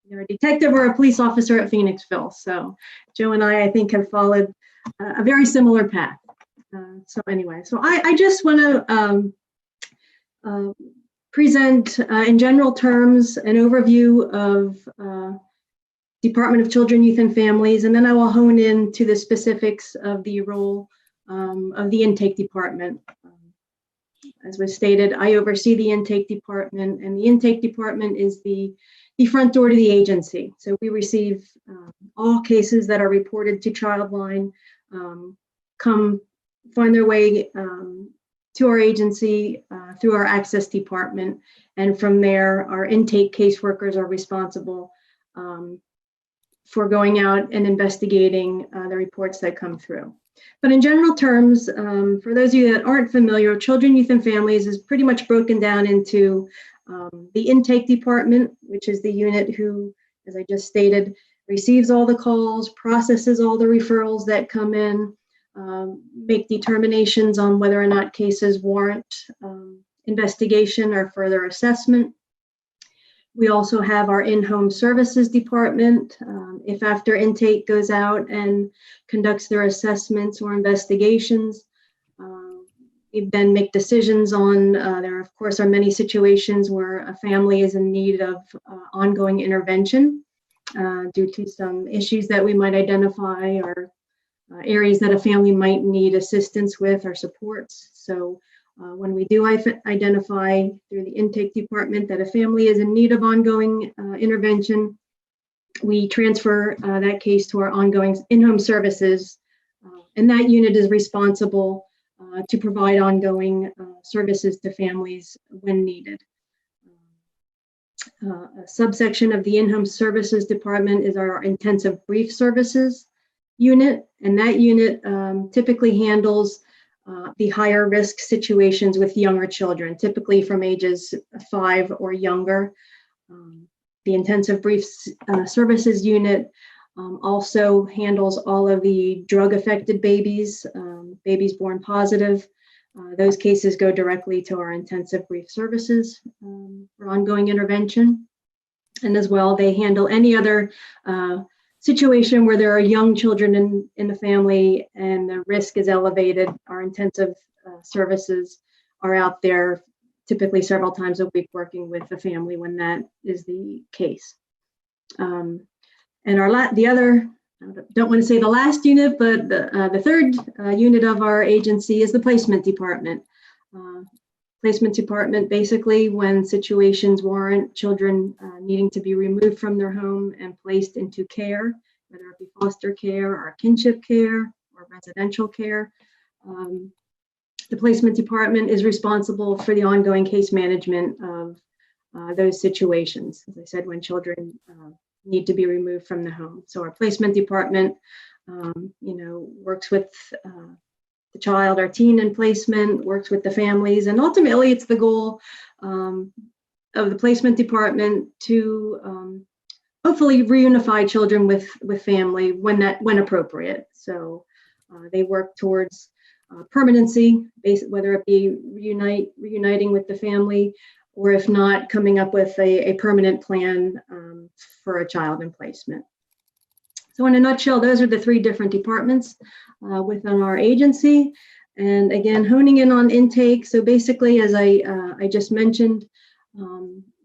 either a detective or a police officer at Phoenixville. So Joe and I think, have followed a very similar path. So anyway, so I just want to present in general terms an overview of Department of Children, Youth, and Families, and then I will hone in to the specifics of the role of the intake department. As was stated, I oversee the intake department, and the intake department is the front door to the agency. So we receive all cases that are reported to Childline, come find their way to our agency through our access department. And from there, our intake caseworkers are responsible for going out and investigating the reports that come through. But in general terms, for those of you that aren't familiar, Children, Youth, and Families is pretty much broken down into the intake department, which is the unit who, as I just stated, receives all the calls, processes all the referrals that come in, make determinations on whether or not cases warrant investigation or further assessment. We also have our in-home services department. If after intake goes out and conducts their assessments or investigations, we then make decisions on, there of course are many situations where a family is in need of ongoing intervention due to some issues that we might identify or areas that a family might need assistance with or supports. So when we do identify through the intake department that a family is in need of ongoing intervention, we transfer that case to our ongoing in-home services, and that unit is responsible to provide ongoing services to families when needed. A subsection of the in-home services department is our intensive brief services unit, and that unit typically handles the higher risk situations with younger children, typically from ages 5 or younger. The intensive brief services unit also handles all of the drug affected babies, babies born positive. Those cases go directly to our intensive brief services for ongoing intervention. And as well, they handle any other situation where there are young children in the family and the risk is elevated. Our intensive services are out there typically several times a week working with the family when that is the case. And the other, I don't want to say the last unit, but the third unit of our agency is the placement department. Placement department, basically when situations warrant children needing to be removed from their home and placed into care, whether it be foster care or kinship care or residential care. The placement department is responsible for the ongoing case management of those situations. As I said, when children need to be removed from the home. So our placement department, works with the child or teen in placement, works with the families, and ultimately it's the goal of the placement department to hopefully reunify children with family when appropriate. So they work towards permanency, whether it be reuniting with the family, or if not, coming up with a permanent plan for a child in placement. So in a nutshell, those are the 3 different departments within our agency. And again, honing in on intake. So basically, as I just mentioned,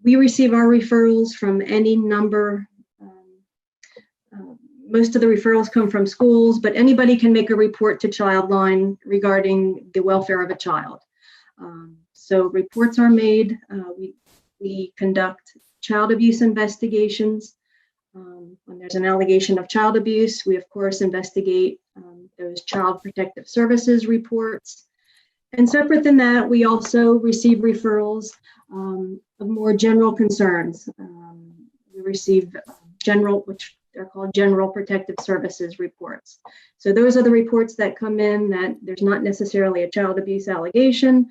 we receive our referrals from any number. Most of the referrals come from schools, but anybody can make a report to Childline regarding the welfare of a child. So reports are made. We conduct child abuse investigations. When there's an allegation of child abuse, we of course investigate those Child Protective Services reports. And separate than that, we also receive referrals of more general concerns. We receive which they're called General Protective Services reports. So those are the reports that come in that there's not necessarily a child abuse allegation,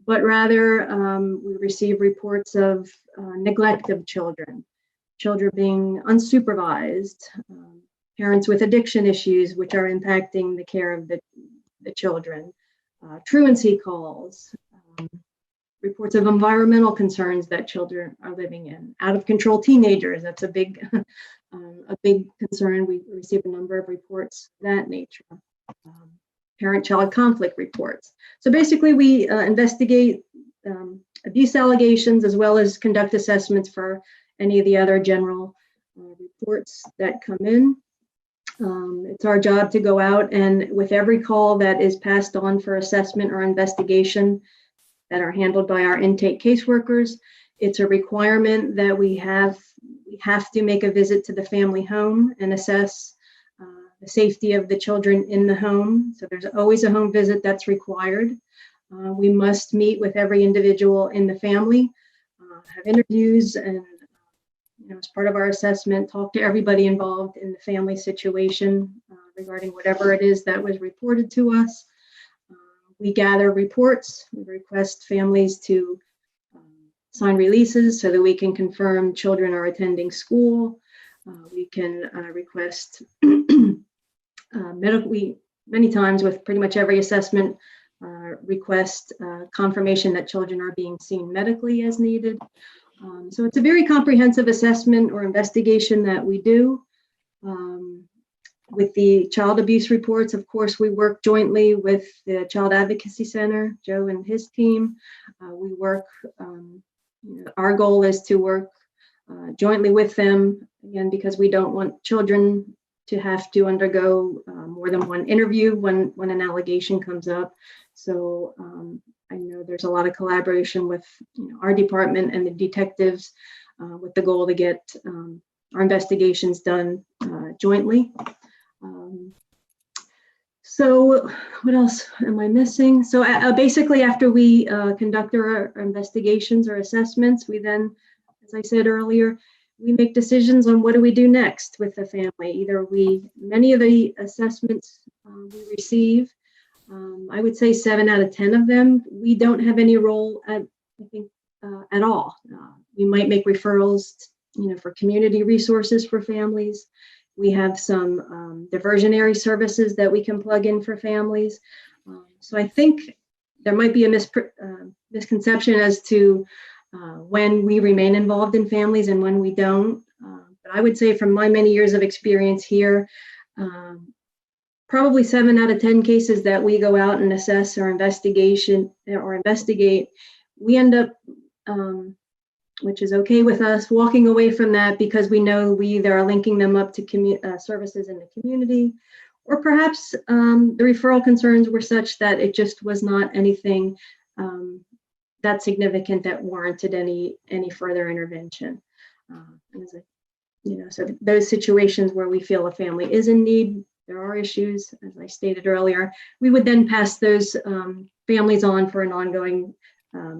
but rather we receive reports of neglect of children being unsupervised, parents with addiction issues, which are impacting the care of the children, truancy calls, reports of environmental concerns that children are living in, out of control teenagers. That's a big concern. We receive a number of reports of that nature. Parent-child conflict reports. So basically, we investigate abuse allegations as well as conduct assessments for any of the other general reports that come in. It's our job to go out and with every call that is passed on for assessment or investigation that are handled by our intake caseworkers, it's a requirement that we have to make a visit to the family home and assess the safety of the children in the home. So there's always a home visit that's required. We must meet with every individual in the family, have interviews, and as part of our assessment, talk to everybody involved in the family situation regarding whatever it is that was reported to us. We gather reports. We request families to sign releases so that we can confirm children are attending school. We can request we many times with pretty much every assessment request confirmation that children are being seen medically as needed. So it's a very comprehensive assessment or investigation that we do. With the child abuse reports, of course, we work jointly with the Child Advocacy Center, Joe and his team. We work, our goal is to work jointly with them, again, because we don't want children to have to undergo more than one interview when an allegation comes up. So I know there's a lot of collaboration with our department and the detectives with the goal to get our investigations done jointly. So what else am I missing? So basically after we conduct our investigations or assessments, we then, as I said earlier, we make decisions on what do we do next with the family. Either many of the assessments we receive, I would say 7 out of 10 of them, we don't have any role at all. We might make referrals, for community resources for families. We have some diversionary services that we can plug in for families. So I think there might be a misconception as to when we remain involved in families and when we don't. But I would say from my many years of experience here, probably 7 out of 10 cases that we go out and assess or investigate, we end up, which is okay with us, walking away from that because we know we either are linking them up to services in the community, or perhaps the referral concerns were such that it just was not anything that significant that warranted any further intervention. So those situations where we feel a family is in need, there are issues, as I stated earlier, we would then pass those families on for an ongoing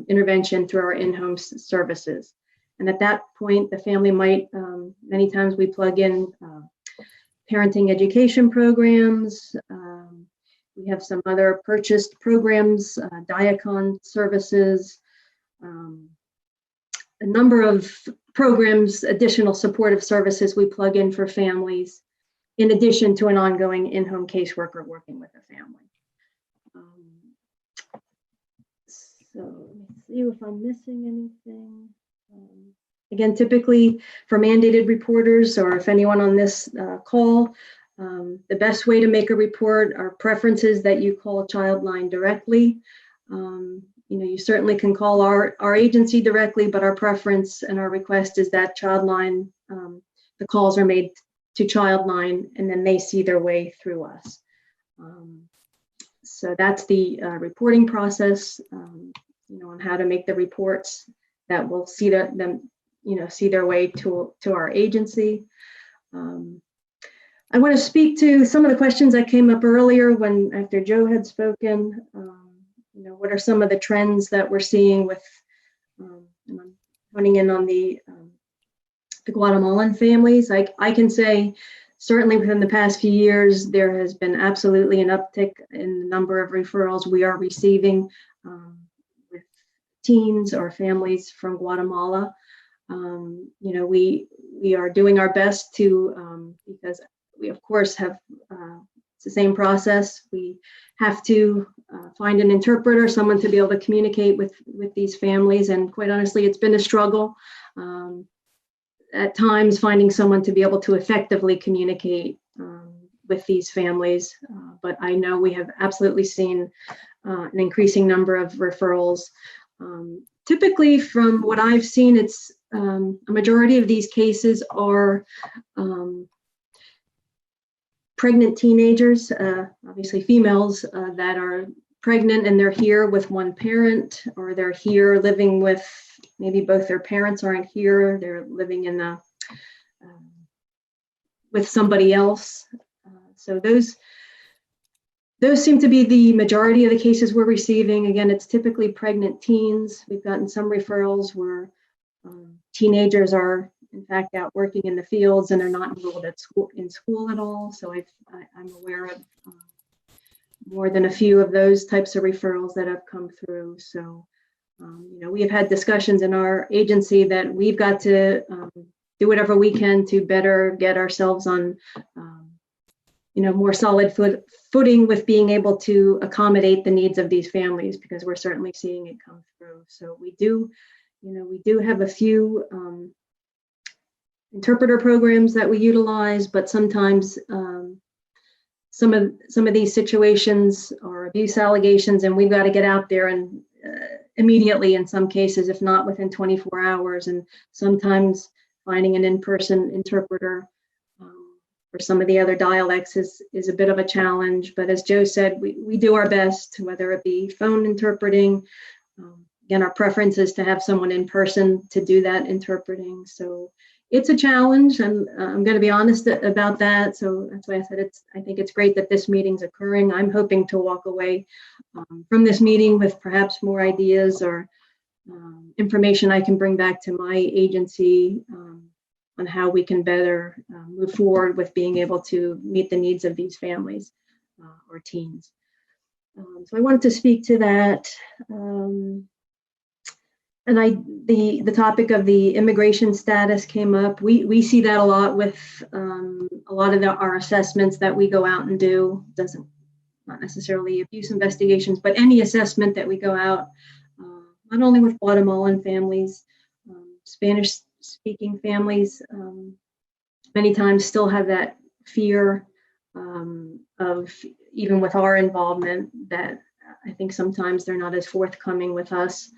intervention through our in-home services. And at that point, the family might, many times we plug in parenting education programs. We have some other purchased programs, Diacon services, a number of programs, additional supportive services we plug in for families, in addition to an ongoing in-home caseworker working with the family. So let me see if I'm missing anything. Again, typically for mandated reporters, or if anyone on this call, the best way to make a report, our preference is that you call Childline directly. You certainly can call our agency directly, but our preference and our request is that Childline, the calls are made to Childline and then they see their way through us. So that's the reporting process, on how to make the reports that will see them, see their way to our agency. I want to speak to some of the questions that came up earlier after Joe had spoken. What are some of the trends that we're seeing with, and I'm honing in on the Guatemalan families. I can say certainly within the past few years, there has been absolutely an uptick in the number of referrals we are receiving with teens or families from Guatemala. We are doing our best to, because we of course have, it's the same process. We have to find an interpreter, someone to be able to communicate with these families. And quite honestly, it's been a struggle. At times, finding someone to be able to effectively communicate with these families. But I know we have absolutely seen an increasing number of referrals. Typically, from what I've seen, it's a majority of these cases are pregnant teenagers, obviously females that are pregnant and they're here with one parent, or they're here living with maybe both their parents aren't here, they're living in a with somebody else. So those seem to be the majority of the cases we're receiving. Again, it's typically pregnant teens. We've gotten some referrals where teenagers are in fact out working in the fields and are not enrolled at school at all. So I'm aware of more than a few of those types of referrals that have come through. So we have had discussions in our agency that we've got to do whatever we can to better get ourselves on more solid footing with being able to accommodate the needs of these families, because we're certainly seeing it come through. So we do have a few interpreter programs that we utilize, but sometimes some of these situations are abuse allegations, and we've got to get out there and immediately in some cases, if not within 24 hours. And sometimes finding an in-person interpreter for some of the other dialects is a bit of a challenge. But as Joe said, we do our best, whether it be phone interpreting. Again, our preference is to have someone in person to do that interpreting. So it's a challenge, and I'm going to be honest about that. So that's why I said I think it's great that this meeting's occurring. I'm hoping to walk away from this meeting with perhaps more ideas or information I can bring back to my agency on how we can better move forward with being able to meet the needs of these families or teens. So I wanted to speak to that. And the topic of the immigration status came up. We see that a lot with a lot of our assessments that we go out and do. Not necessarily abuse investigations, but any assessment that we go out, not only with Guatemalan families, Spanish-speaking families, many times still have that fear of, even with our involvement, that I think sometimes they're not as forthcoming with us.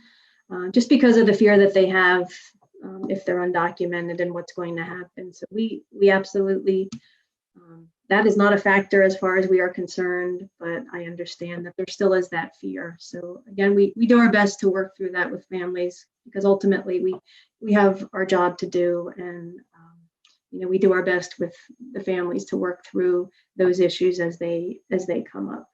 Just because of the fear that they have if they're undocumented and what's going to happen. So we absolutely, that is not a factor as far as we are concerned, but I understand that there still is that fear. So again, we do our best to work through that with families, because ultimately we have our job to do, and we do our best with the families to work through those issues as they come up.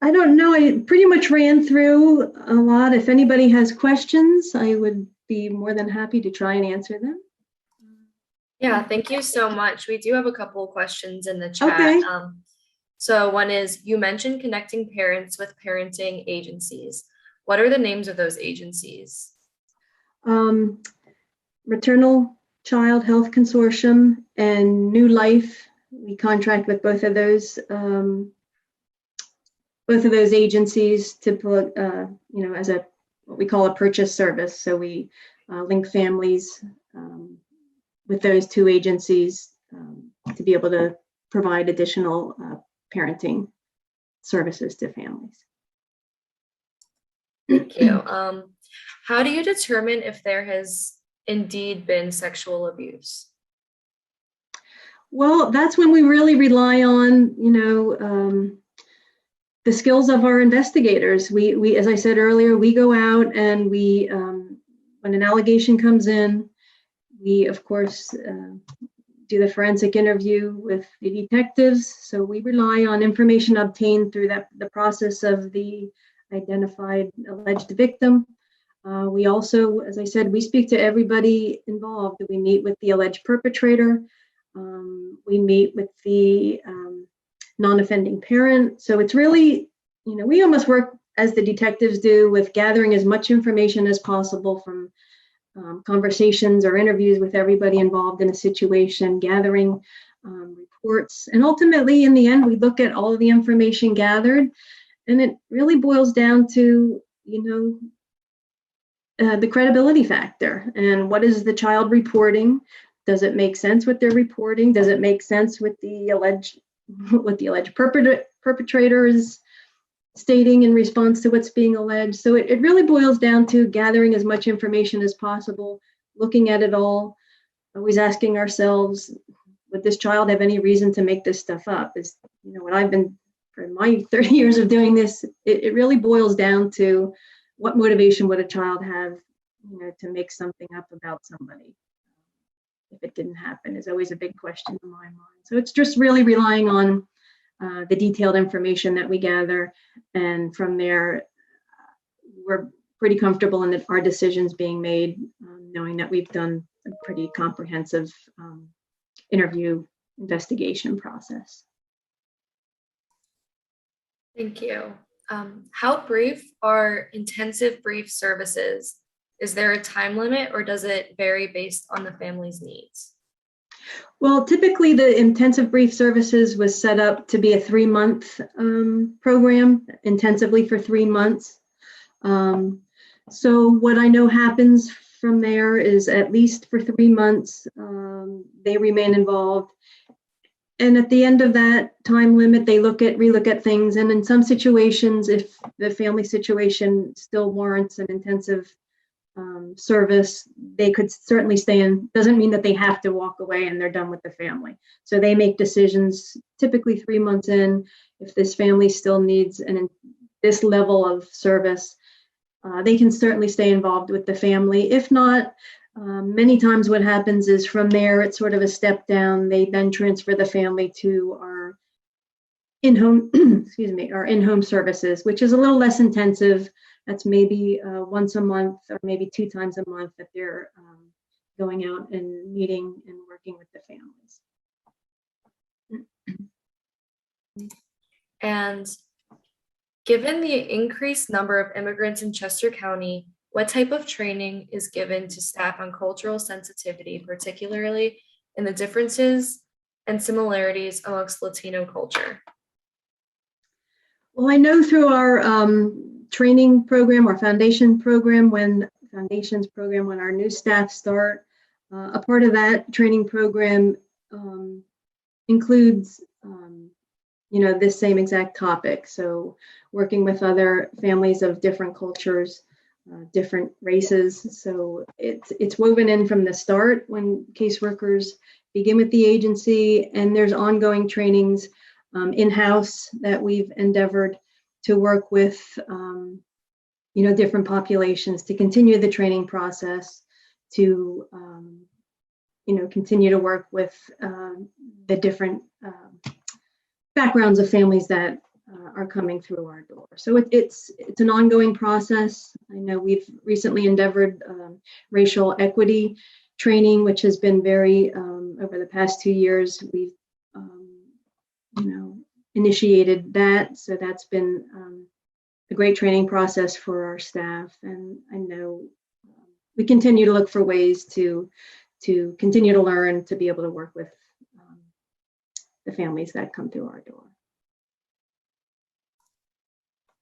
I don't know, I pretty much ran through a lot. If anybody has questions, I would be more than happy to try and answer them. Yeah, thank you so much. We do have a couple of questions in the chat. Okay. So one is, you mentioned connecting parents with parenting agencies. What are the names of those agencies? Maternal Child Health Consortium and New Life. We contract with both of those agencies to put, as what we call a purchase service. So we link families with those two agencies to be able to provide additional parenting services to families. Thank you. How do you determine if there has indeed been sexual abuse? Well, that's when we really rely on, the skills of our investigators. We, as I said earlier, we go out and we, when an allegation comes in, we of course do the forensic interview with the detectives. So we rely on information obtained through the process of the identified alleged victim. We also, as I said, we speak to everybody involved. We meet with the alleged perpetrator. We meet with the non-offending parent. So it's really, we almost work as the detectives do with gathering as much information as possible from conversations or interviews with everybody involved in a situation, gathering reports. And ultimately, in the end, we look at all of the information gathered, and it really boils down to, the credibility factor. And what is the child reporting? Does it make sense what they're reporting? Does it make sense with the alleged perpetrator is stating in response to what's being alleged. So it really boils down to gathering as much information as possible, looking at it all, always asking ourselves, would this child have any reason to make this stuff up? Is, you know, what I've been, for my 30 years of doing this, it really boils down to what motivation would a child have, you know, to make something up about somebody. If it didn't happen is always a big question in my mind. So it's just really relying on the detailed information that we gather. And from there, we're pretty comfortable in our decisions being made, knowing that we've done a pretty comprehensive interview investigation process. Thank you. How brief are intensive brief services? Is there a time limit or does it vary based on the family's needs? Well, typically the intensive brief services was set up to be a 3-month program, intensively for 3 months. So what I know happens from there is at least for 3 months, they remain involved. And at the end of that time limit, they relook at things. And in some situations, if the family situation still warrants an intensive service, they could certainly stay in. Doesn't mean that they have to walk away and they're done with the family. So they make decisions typically 3 months in. If this family still needs this level of service, they can certainly stay involved with the family. If not, many times what happens is from there, it's sort of a step down. They then transfer the family to our in-home, excuse me, our in-home services, which is a little less intensive. That's maybe once a month or maybe 2 times a month that they're going out and meeting and working with the families. And given the increased number of immigrants in Chester County, what type of training is given to staff on cultural sensitivity, particularly in the differences and similarities amongst Latino culture? Well, I know through our training program, our foundations program, when our new staff start, a part of that training program includes, you know, this same exact topic. So working with other families of different cultures, different races. So it's woven in from the start when caseworkers begin with the agency, and there's ongoing trainings in-house that we've endeavored to work with, you know, different populations to continue the training process, to, you know, continue to work with the different backgrounds of families that are coming through our door. So it's an ongoing process. I know we've recently endeavored racial equity training, which has been very, over the past 2 years, we've, you know, initiated that. So that's been a great training process for our staff. And I know we continue to look for ways to continue to learn, to be able to work with the families that come through our door.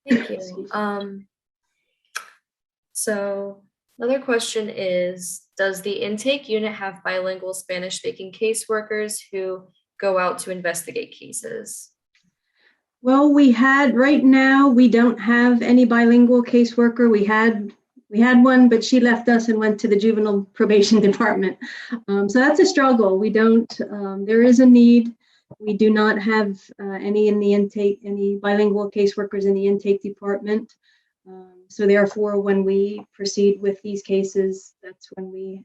Thank you. So another question is, does the intake unit have bilingual Spanish-speaking caseworkers who go out to investigate cases? Well, right now, we don't have any bilingual caseworker. We had one, but she left us and went to the juvenile probation department. So that's a struggle. We don't, there is a need. We do not have any bilingual caseworkers in the intake department. So therefore, when we proceed with these cases, that's when we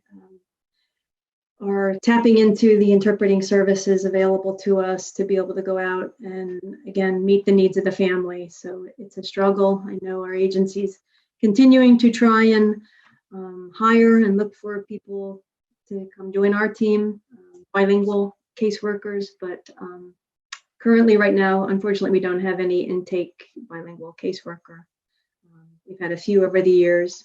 are tapping into the interpreting services available to us to be able to go out and, again, meet the needs of the family. So it's a struggle. I know our agency's continuing to try and hire and look for people to come join our team, bilingual caseworkers, but currently right now, unfortunately, we don't have any intake bilingual caseworker. We've had a few over the years,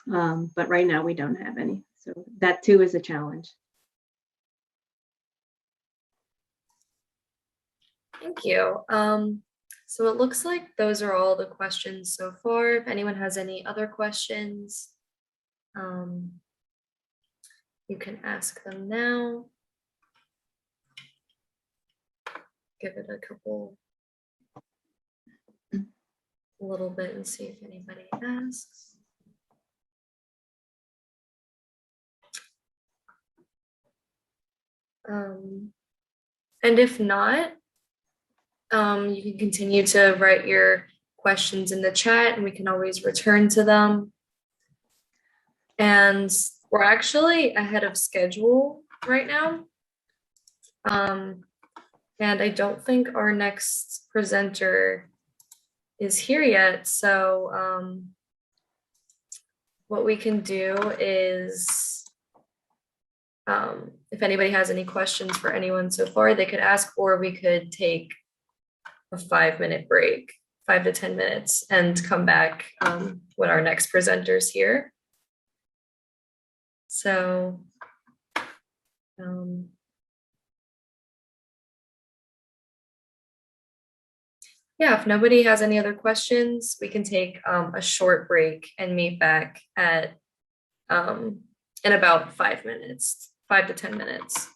but right now we don't have any. So that too is a challenge. Thank you. So it looks like those are all the questions so far. If anyone has any other questions, you can ask them now. Give it a couple little bit and see if anybody asks. And if not, you can continue to write your questions in the chat and we can always return to them. And we're actually ahead of schedule right now. And I don't think our next presenter is here yet. So what we can do is, if anybody has any questions for anyone so far, they could ask, or we could take a 5-minute break, 5 to 10 minutes, and come back when our next presenter's here. So, yeah, if nobody has any other questions, we can take a short break and meet back at in about 5 minutes, 5 to 10 minutes.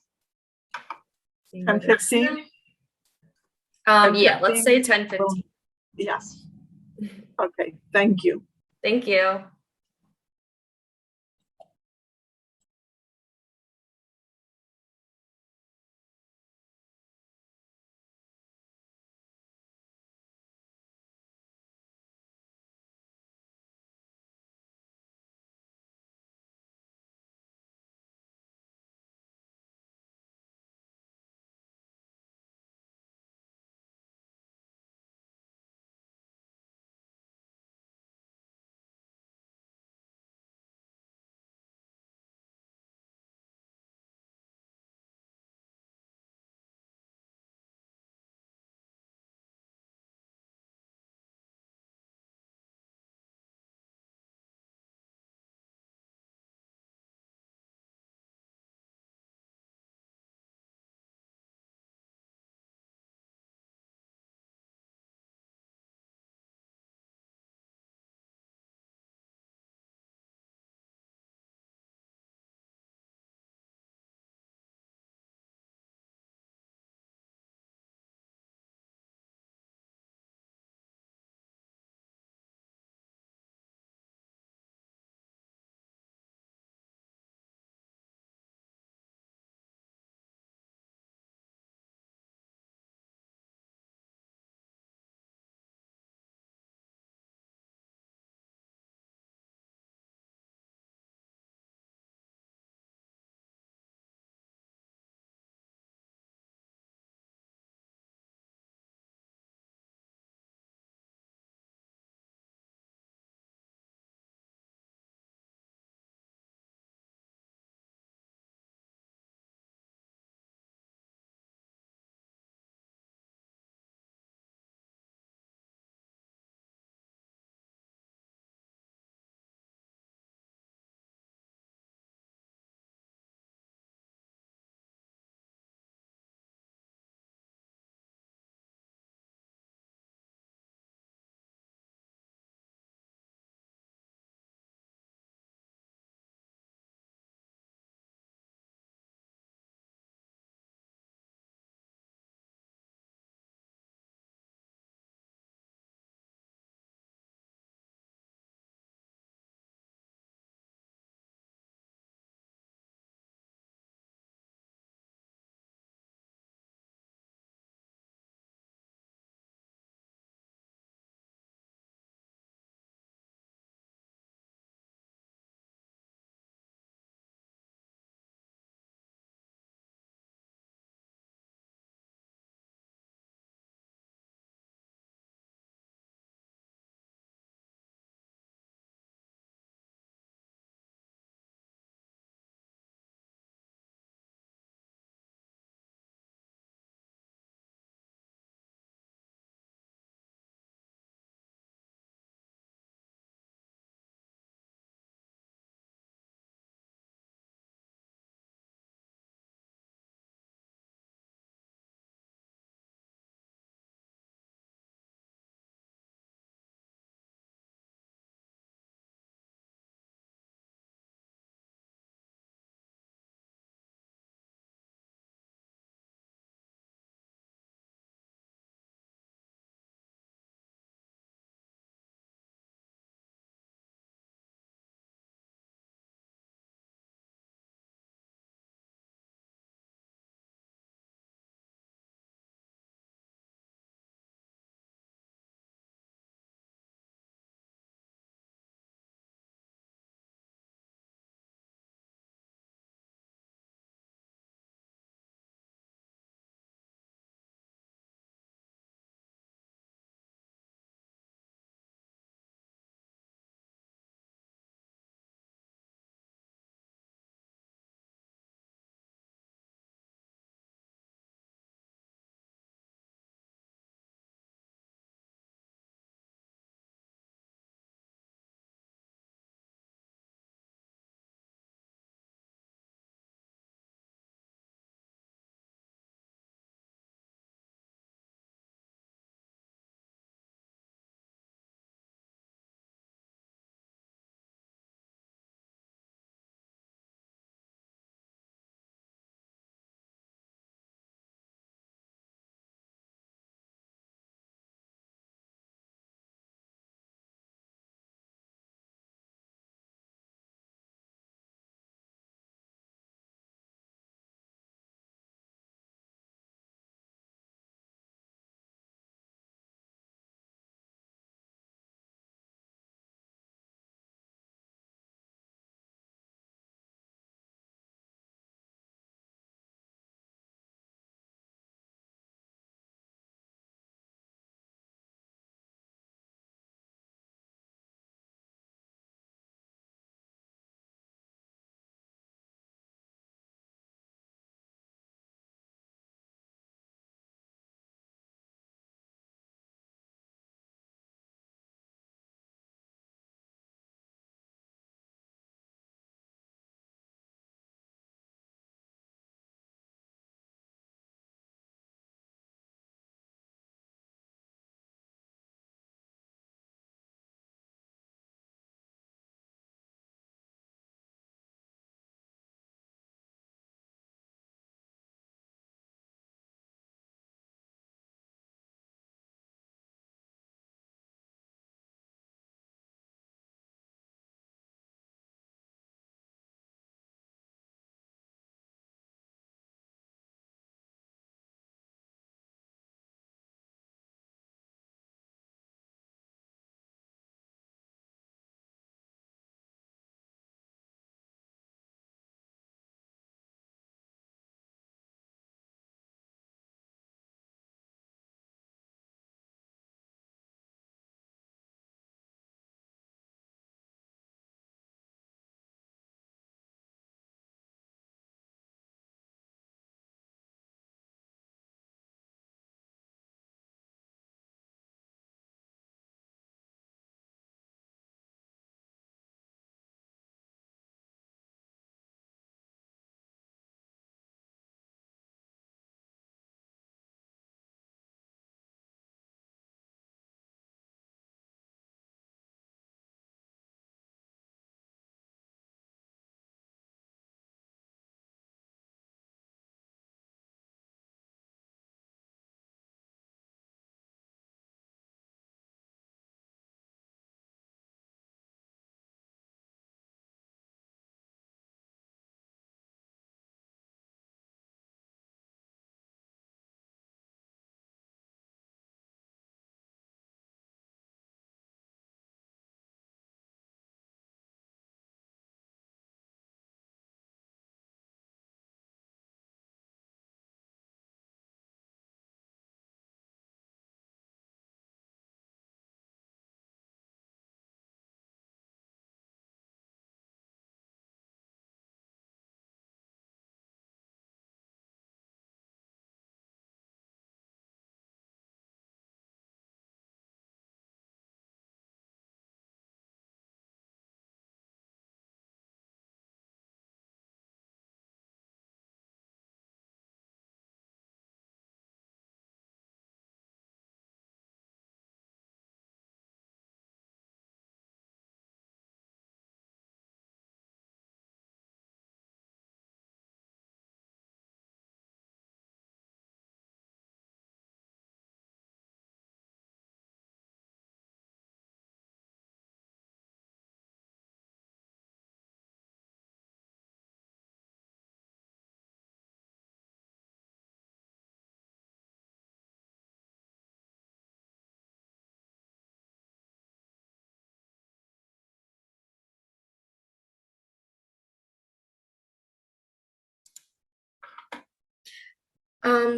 10:15? Yeah, let's say 10:15. Yes. Okay, thank you. Thank you.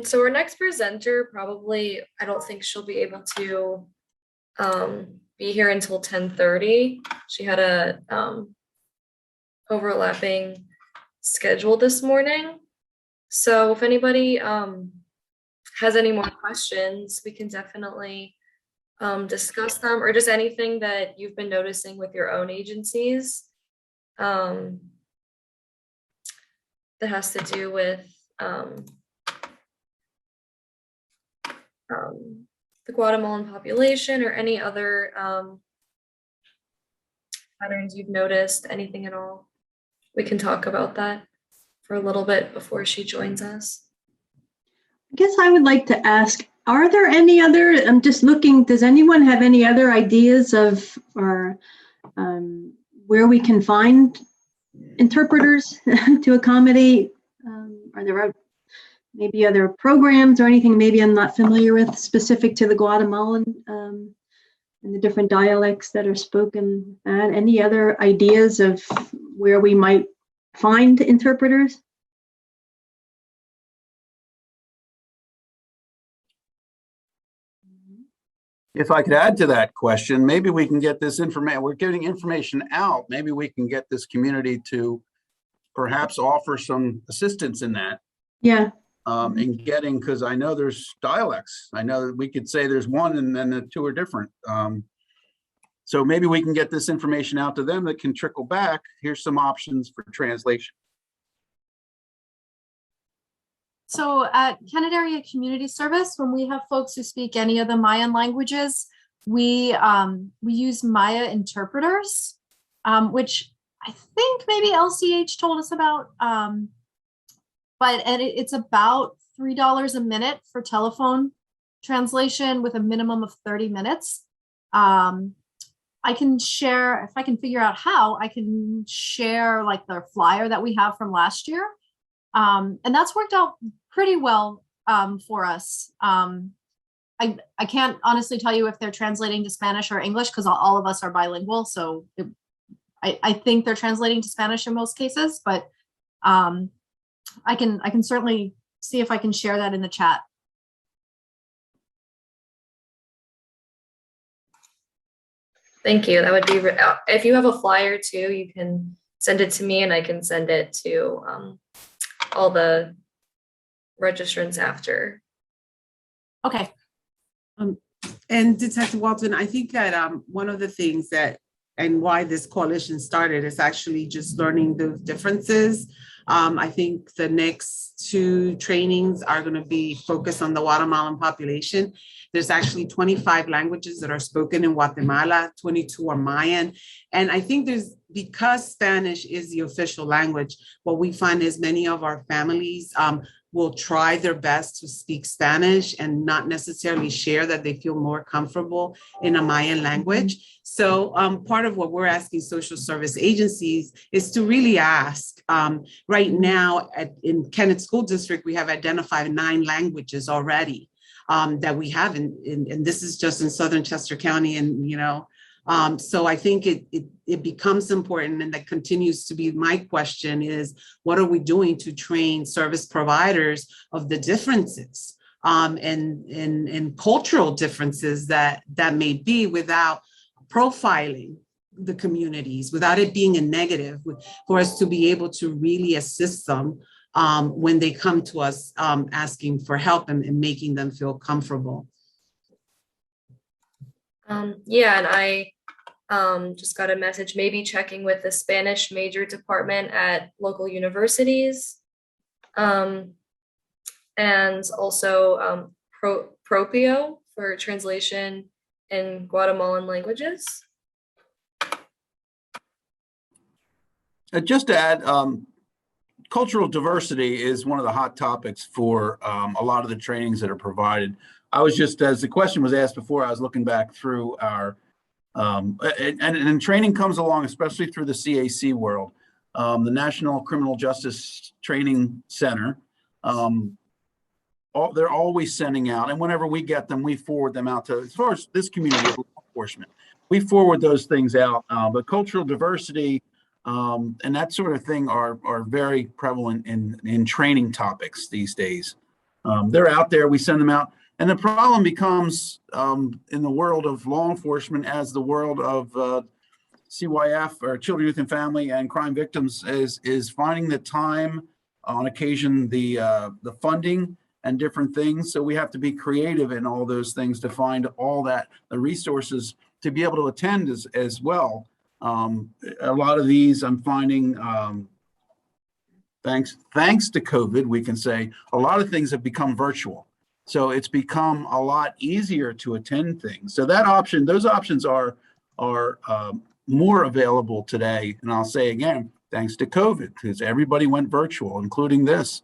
So our next presenter probably, I don't think she'll be able to be here until 10:30. She had a overlapping schedule this morning. So if anybody has any more questions, we can definitely discuss them, or just anything that you've been noticing with your own agencies that has to do with the Guatemalan population, or any other patterns you've noticed, anything at all. We can talk about that for a little bit before she joins us. I guess I would like to ask, are there any other, I'm just looking, does anyone have any other ideas of, or where we can find interpreters to accommodate? Are there maybe other programs or anything maybe I'm not familiar with specific to the Guatemalan and the different dialects that are spoken? Any other ideas of where we might find interpreters? If I could add to that question, maybe we can get this information. We're getting information out. Maybe we can get this community to perhaps offer some assistance in that. Yeah. In getting, because I know there's dialects. I know that we could say there's one and then the two are different. So maybe we can get this information out to them that can trickle back. Here's some options for translation. So at Canaderia Community Service, when we have folks who speak any of the Mayan languages, we use Maya interpreters, which I think maybe LCH told us about. And it's about $3 a minute for telephone translation with a minimum of 30 minutes. I can share, if I can figure out how, I can share like the flyer that we have from last year. And that's worked out pretty well for us. I can't honestly tell you if they're translating to Spanish or English, because all of us are bilingual. So I think they're translating to Spanish in most cases, but I can certainly see if I can share that in the chat. Thank you. That would be, if you have a flyer too, you can send it to me and I can send it to all the registrants after. Okay. And Detective Walton, I think that one of the things that, and why this coalition started, is actually just learning the differences. I think the next two trainings are going to be focused on the Guatemalan population. There's actually 25 languages that are spoken in Guatemala, 22 are Mayan. And I think because Spanish is the official language, what we find is many of our families will try their best to speak Spanish and not necessarily share that they feel more comfortable in a Mayan language. So part of what we're asking social service agencies is to really ask. Right now in Kennett School District, we have identified 9 languages already that we have, and this is just in Southern Chester County, and so I think it becomes important, and that continues to be my question is, what are we doing to train service providers of the differences and cultural differences that may be, without profiling the communities, without it being a negative, for us to be able to really assist them when they come to us asking for help and making them feel comfortable. Yeah, and I just got a message, maybe checking with the Spanish major department at local universities, and also Propio for translation in Guatemalan languages. Just to add, cultural diversity is one of the hot topics for a lot of the trainings that are provided. I was just, as the question was asked before, I was looking back through our, and training comes along, especially through the CAC world, the National Criminal Justice Training Center. They're always sending out, and whenever we get them, we forward them out to, as far as this community of law enforcement, we forward those things out. But cultural diversity and that sort of thing are very prevalent in training topics these days. They're out there, we send them out. And the problem becomes in the world of law enforcement, as the world of CYF, or Children, Youth and Family, and crime victims, is finding the time, on occasion the funding and different things. So we have to be creative in all those things to find all that, the resources to be able to attend as well. A lot of these I'm finding, thanks to COVID, we can say a lot of things have become virtual. So it's become a lot easier to attend things. So those options are more available today. And I'll say again, thanks to COVID, because everybody went virtual, including this.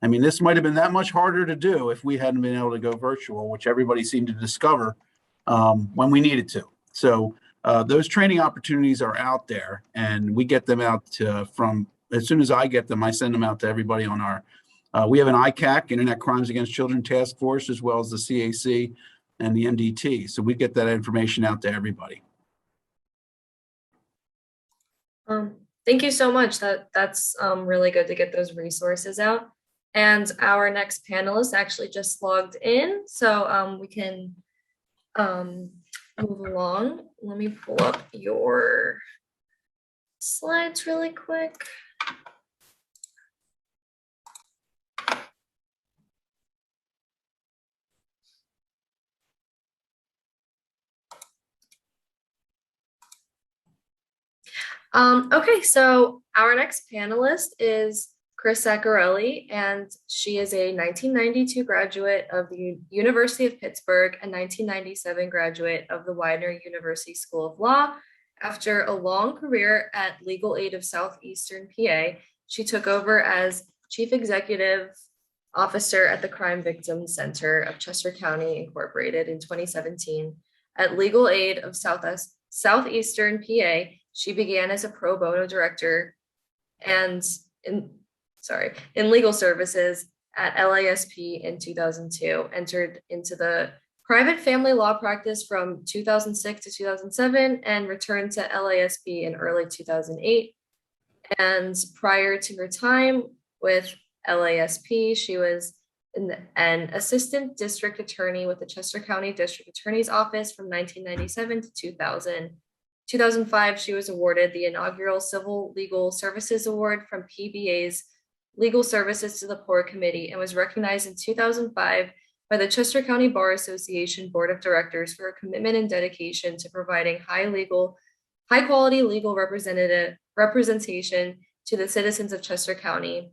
I mean, this might have been that much harder to do if we hadn't been able to go virtual, which everybody seemed to discover when we needed to. So those training opportunities are out there, and we get them out from, as soon as I get them, I send them out to everybody on our, we have an ICAC, Internet Crimes Against Children Task Force, as well as the CAC and the MDT. So we get that information out to everybody. Thank you so much. That's really good to get those resources out. And our next panelist actually just logged in, so we can move along. Let me pull up your slides really quick. Okay, so our next panelist is Chris Zaccarelli, and she is a 1992 graduate of the University of Pittsburgh and 1997 graduate of the Widener University School of Law. After a long career at Legal Aid of Southeastern PA, she took over as Chief Executive Officer at the Crime Victims Center of Chester County Incorporated in 2017. At Legal Aid of Southeastern PA, she began as a pro bono director and in legal services at LASP in 2002, entered into the private family law practice from 2006 to 2007, and returned to LASP in early 2008. And prior to her time with LASP, she was an assistant district attorney with the Chester County District Attorney's Office from 1997 to 2000. 2005, she was awarded the inaugural Civil Legal Services Award from PBA's Legal Services to the Poor Committee, and was recognized in 2005 by the Chester County Bar Association Board of Directors for her commitment and dedication to providing high quality legal representation to the citizens of Chester County.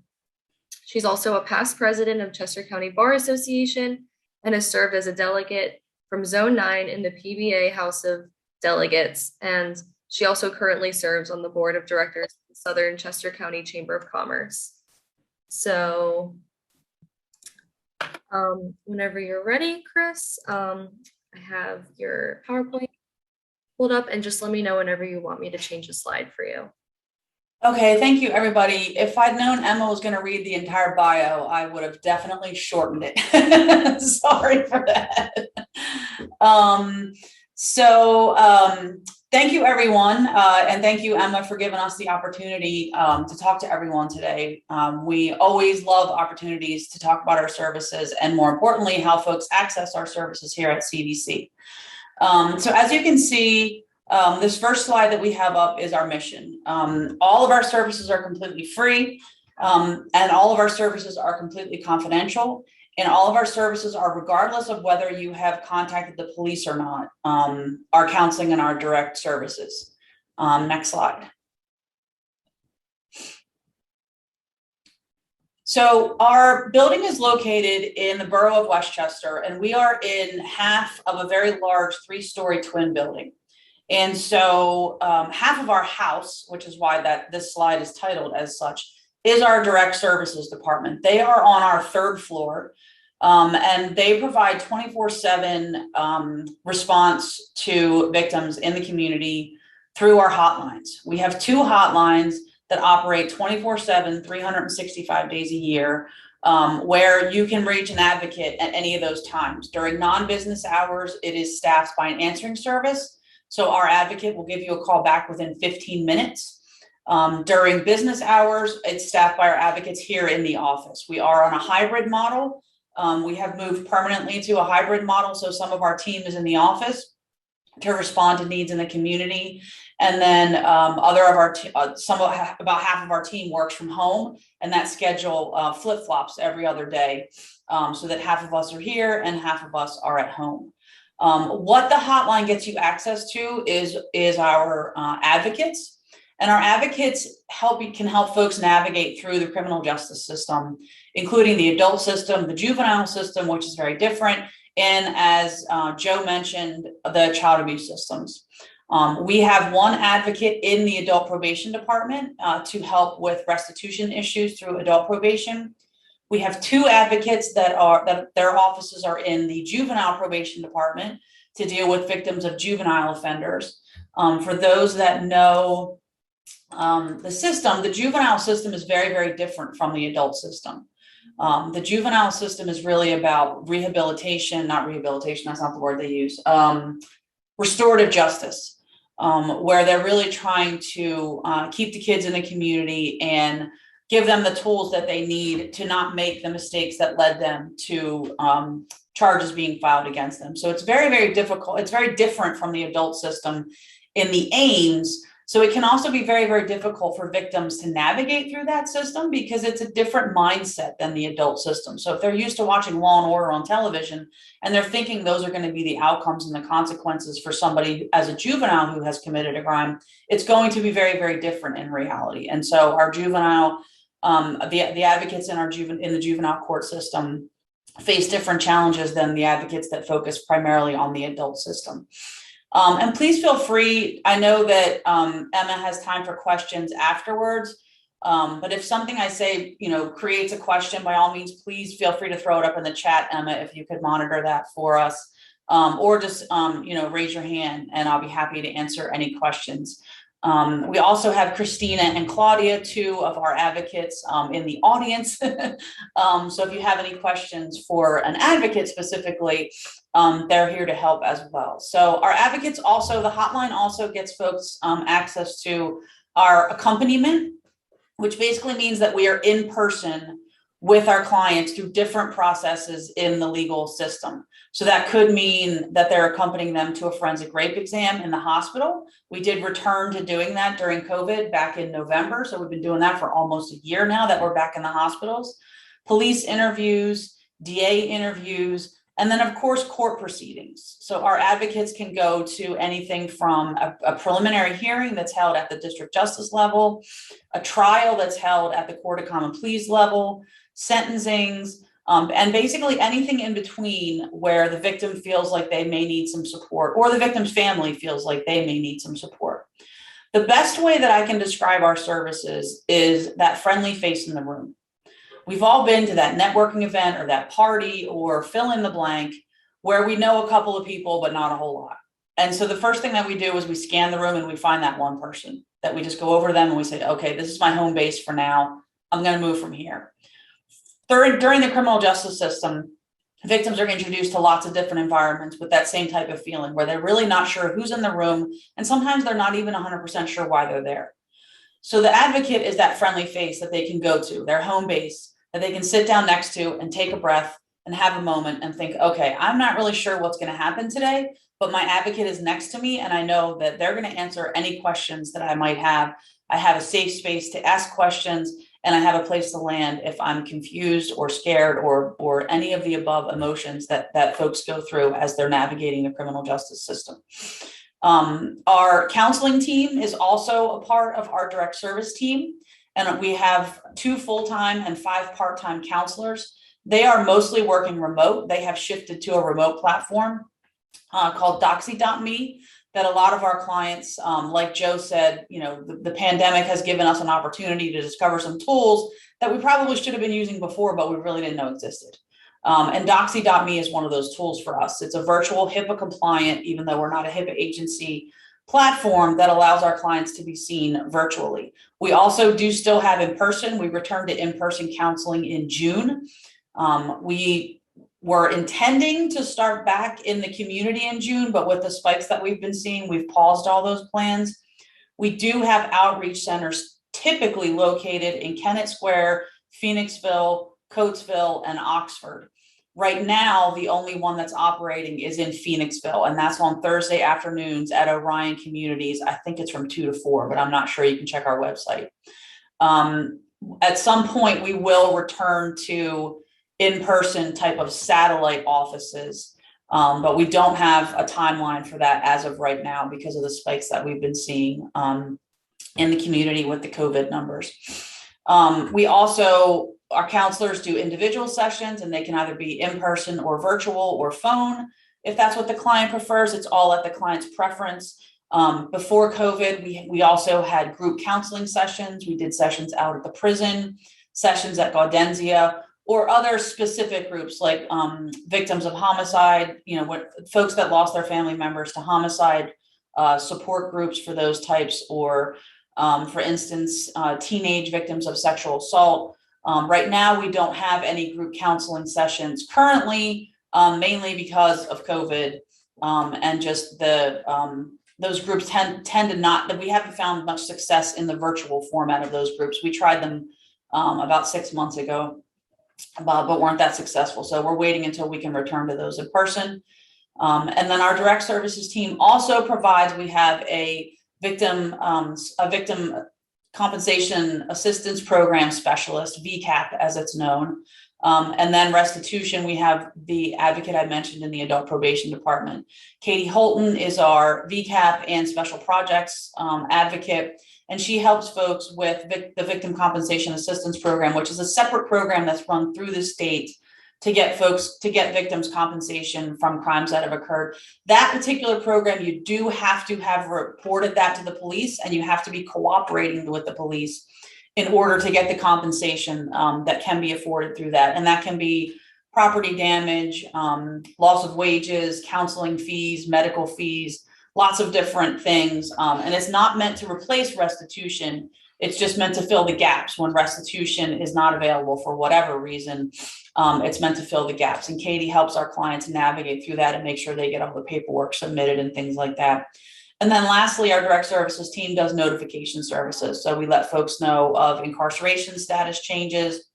She's also a past president of Chester County Bar Association and has served as a delegate from Zone 9 in the PBA House of Delegates, and she also currently serves on the board of directors of the Southern Chester County Chamber of Commerce. So whenever you're ready, Chris, I have your PowerPoint pulled up, and just let me know whenever you want me to change a slide for you. Okay, thank you, everybody. If I'd known Emma was going to read the entire bio, I would have definitely shortened it. Sorry for that. Thank you, everyone. And thank you, Emma, for giving us the opportunity to talk to everyone today. We always love opportunities to talk about our services and, more importantly, how folks access our services here at CDC. So as you can see, this first slide that we have up is our mission. All of our services are completely free, and all of our services are completely confidential. And all of our services are, regardless of whether you have contacted the police or not, our counseling and our direct services. Next slide. So our building is located in the borough of Westchester, and we are in half of a very large 3-story twin building. And so half of our house, which is why this slide is titled as such, is our direct services department. They are on our 3rd floor. And they provide 24/7 response to victims in the community through our hotlines. We have 2 hotlines that operate 24/7, 365 days a year, where you can reach an advocate at any of those times. During non-business hours, it is staffed by an answering service. So our advocate will give you a call back within 15 minutes. During business hours, it's staffed by our advocates here in the office. We are on a hybrid model. We have moved permanently to a hybrid model. So some of our team is in the office to respond to needs in the community. And then about half of our team works from home, and that schedule flip-flops every other day, so that half of us are here and half of us are at home. What the hotline gets you access to is our advocates, and our advocates can help folks navigate through the criminal justice system, including the adult system, the juvenile system, which is very different, and as Joe mentioned, the child abuse systems. We have one advocate in the adult probation department to help with restitution issues through adult probation. We have two advocates that their offices are in the juvenile probation department to deal with victims of juvenile offenders. For those that know the system, the juvenile system is very, very different from the adult system. The juvenile system is really about rehabilitation, not rehabilitation, that's not the word they use, restorative justice. Where they're really trying to keep the kids in the community and give them the tools that they need to not make the mistakes that led them to charges being filed against them. So it's very, very difficult. It's very different from the adult system in the aims. So it can also be very, very difficult for victims to navigate through that system because it's a different mindset than the adult system. So if they're used to watching Law and Order on television and they're thinking those are going to be the outcomes and the consequences for somebody as a juvenile who has committed a crime, it's going to be very, very different in reality. And so our juvenile, the advocates in the juvenile court system face different challenges than the advocates that focus primarily on the adult system. And please feel free. I know that Emma has time for questions afterwards, but if something I say, creates a question, by all means, please feel free to throw it up in the chat, Emma, if you could monitor that for us, or just, raise your hand and I'll be happy to answer any questions. We also have Christina and Claudia, two of our advocates in the audience. So if you have any questions for an advocate specifically, they're here to help as well. So our advocates also, the hotline also gets folks access to our accompaniment, which basically means that we are in person with our clients through different processes in the legal system. So that could mean that they're accompanying them to a forensic rape exam in the hospital. We did return to doing that during COVID back in November. So we've been doing that for almost a year now that we're back in the hospitals. Police interviews, DA interviews, and then of course, court proceedings. So our advocates can go to anything from a preliminary hearing that's held at the district justice level, a trial that's held at the court of common pleas level, sentencings, and basically anything in between where the victim feels like they may need some support or the victim's family feels like they may need some support. The best way that I can describe our services is that friendly face in the room. We've all been to that networking event or that party or fill in the blank where we know a couple of people, but not a whole lot. And so the first thing that we do is we scan the room and we find that one person that we just go over to them and we say, okay, this is my home base for now. I'm going to move from here. During the criminal justice system, victims are introduced to lots of different environments with that same type of feeling where they're really not sure who's in the room. And sometimes they're not even 100% sure why they're there. So the advocate is that friendly face that they can go to, their home base, that they can sit down next to and take a breath and have a moment and think, okay, I'm not really sure what's going to happen today, but my advocate is next to me and I know that they're going to answer any questions that I might have. I have a safe space to ask questions and I have a place to land if I'm confused or scared or any of the above emotions that folks go through as they're navigating the criminal justice system. Our counseling team is also a part of our direct service team. And we have 2 full-time and 5 part-time counselors. They are mostly working remote. They have shifted to a remote platform called Doxy.me that a lot of our clients, like Joe said, the pandemic has given us an opportunity to discover some tools that we probably should have been using before, but we really didn't know existed. And Doxy.me is one of those tools for us. It's a virtual HIPAA compliant, even though we're not a HIPAA agency, platform that allows our clients to be seen virtually. We also do still have in-person. We returned to in-person counseling in June. We were intending to start back in the community in June, but with the spikes that we've been seeing, we've paused all those plans. We do have outreach centers typically located in Kennett Square, Phoenixville, Coatesville, and Oxford. Right now, the only one that's operating is in Phoenixville, and that's on Thursday afternoons at Orion Communities. I think it's from 2 to 4, but I'm not sure. You can check our website. At some point, we will return to in-person type of satellite offices, but we don't have a timeline for that as of right now because of the spikes that we've been seeing in the community with the COVID numbers. Our counselors do individual sessions, and they can either be in person or virtual or phone. If that's what the client prefers, it's all at the client's preference. Before COVID, we also had group counseling sessions. We did sessions out at the prison, sessions at Gaudenzia, or other specific groups like victims of homicide, folks that lost their family members to homicide, support groups for those types, or for instance, teenage victims of sexual assault. Right now, we don't have any group counseling sessions currently, mainly because of COVID and just those groups tend to not, that we haven't found much success in the virtual format of those groups. We tried them about 6 months ago, but weren't that successful. So we're waiting until we can return to those in person. And then our direct services team also provides, we have a victim compensation assistance program specialist, VCAP as it's known. And then restitution, we have the advocate I mentioned in the adult probation department. Katie Holton is our VCAP and special projects advocate, and she helps folks with the victim compensation assistance program, which is a separate program that's run through the state to get victims compensation from crimes that have occurred. That particular program, you do have to have reported that to the police, and you have to be cooperating with the police in order to get the compensation that can be afforded through that. And that can be property damage, loss of wages, counseling fees, medical fees, lots of different things. And it's not meant to replace restitution. It's just meant to fill the gaps when restitution is not available for whatever reason. It's meant to fill the gaps. And Katie helps our clients navigate through that and make sure they get all the paperwork submitted and things like that. And then lastly, our direct services team does notification services. So we let folks know of incarceration status changes.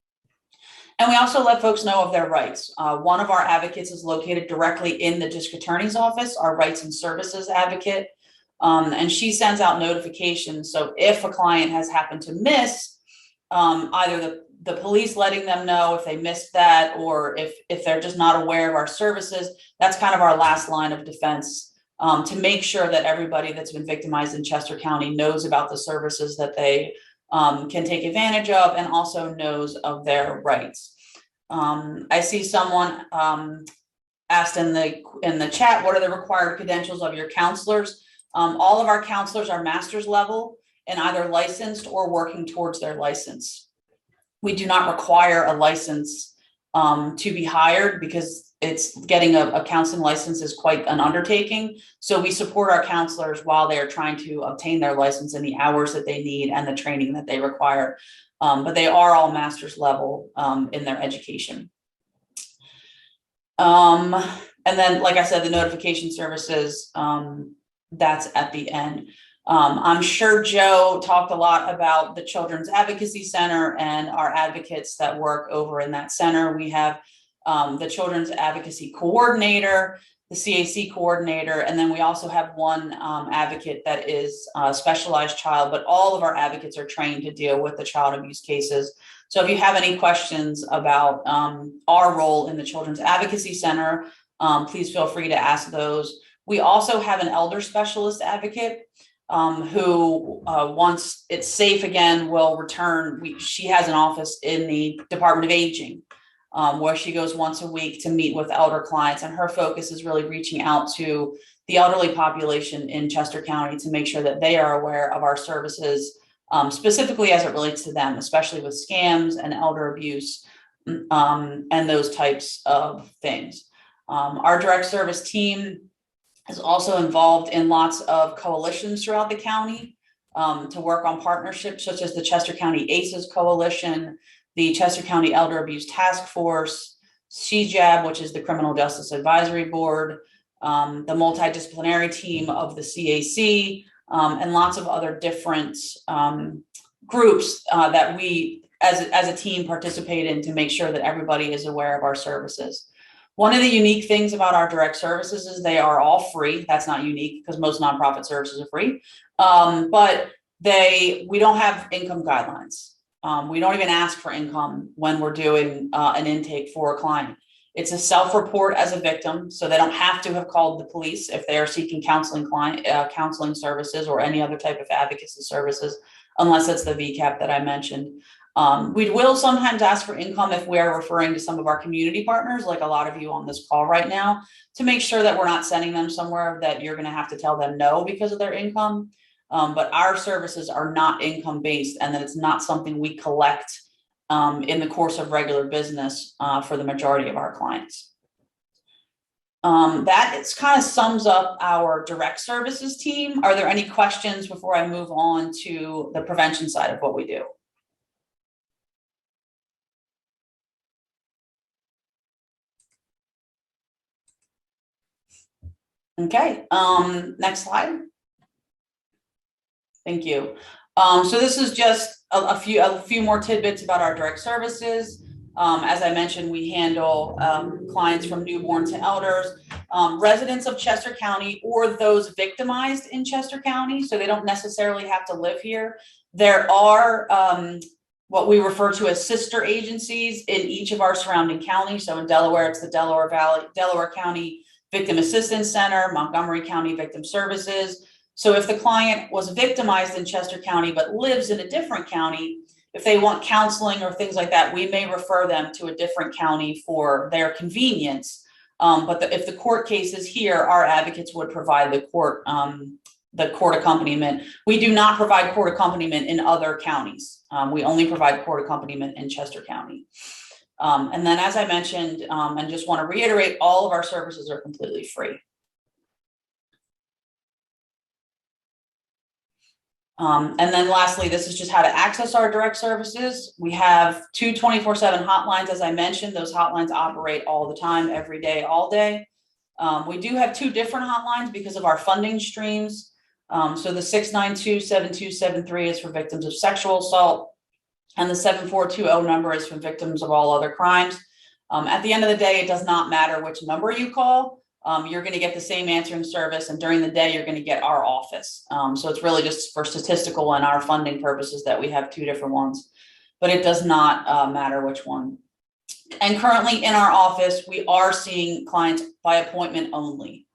And we also let folks know of their rights. One of our advocates is located directly in the district attorney's office, our rights and services advocate. And she sends out notifications. So if a client has happened to miss either the police letting them know if they missed that, or if they're just not aware of our services, that's kind of our last line of defense. To make sure that everybody that's been victimized in Chester County knows about the services that they can take advantage of, and also knows of their rights. I see someone asked in the chat, what are the required credentials of your counselors? All of our counselors are master's level and either licensed or working towards their license. We do not require a license to be hired, because it's getting a counseling license is quite an undertaking. So we support our counselors while they are trying to obtain their license in the hours that they need and the training that they require. But they are all master's level in their education. And then, like I said, the notification services, that's at the end. I'm sure Joe talked a lot about the Children's Advocacy Center and our advocates that work over in that center. We have the Children's Advocacy Coordinator, the CAC Coordinator, and then we also have one advocate that is a specialized child, but all of our advocates are trained to deal with the child abuse cases. So if you have any questions about our role in the Children's Advocacy Center, please feel free to ask those. We also have an elder specialist advocate who, once it's safe again, will return. She has an office in the Department of Aging, where she goes once a week to meet with elder clients. And her focus is really reaching out to the elderly population in Chester County to make sure that they are aware of our services, specifically as it relates to them, especially with scams and elder abuse and those types of things. Our direct service team is also involved in lots of coalitions throughout the county to work on partnerships, such as the Chester County ACEs Coalition, the Chester County Elder Abuse Task Force, CJAB, which is the Criminal Justice Advisory Board, the multidisciplinary team of the CAC, and lots of other different groups that we as a team participate in to make sure that everybody is aware of our services. One of the unique things about our direct services is they are all free. That's not unique because most nonprofit services are free. But we don't have income guidelines. We don't even ask for income when we're doing an intake for a client. It's a self-report as a victim, so they don't have to have called the police if they are seeking counseling services or any other type of advocacy services, unless it's the VCAP that I mentioned. We will sometimes ask for income if we are referring to some of our community partners, like a lot of you on this call right now, to make sure that we're not sending them somewhere that you're going to have to tell them no because of their income. But our services are not income-based, and that it's not something we collect in the course of regular business for the majority of our clients. That kind of sums up our direct services team. Are there any questions before I move on to the prevention side of what we do? Okay, next slide. Thank you. So this is just a few more tidbits about our direct services. As I mentioned, we handle clients from newborn to elders, residents of Chester County or those victimized in Chester County, so they don't necessarily have to live here. There are what we refer to as sister agencies in each of our surrounding counties. So in Delaware, it's the Delaware County Victim Assistance Center, Montgomery County Victim Services. So if the client was victimized in Chester County but lives in a different county, if they want counseling or things like that, we may refer them to a different county for their convenience. But if the court case is here, our advocates would provide the court accompaniment. We do not provide court accompaniment in other counties. We only provide court accompaniment in Chester County. And then, as I mentioned, and just want to reiterate, all of our services are completely free. And then lastly, this is just how to access our direct services. We have two 24/7 hotlines. As I mentioned, those hotlines operate all the time, every day, all day. We do have two different hotlines because of our funding streams. So the 692-7273 is for victims of sexual assault, and the 7420 number is for victims of all other crimes. At the end of the day, it does not matter which number you call. You're going to get the same answering service, and during the day, you're going to get our office. So it's really just for statistical and our funding purposes that we have two different ones, but it does not matter which one. And currently in our office, we are seeing clients by appointment only.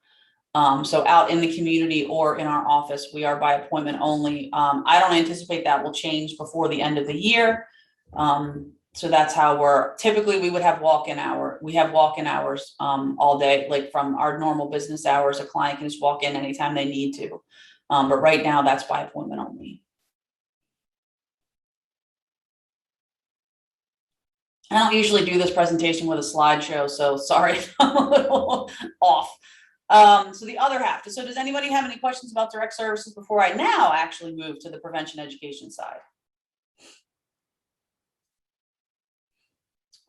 So out in the community or in our office, we are by appointment only. I don't anticipate that will change before the end of the year. So that's how we would have walk-in hour. We have walk-in hours all day, like from our normal business hours. A client can just walk in anytime they need to. But right now that's by appointment only. I don't usually do this presentation with a slideshow, so sorry, I'm a little off. So the other half. So does anybody have any questions about direct services before I now actually move to the prevention education side?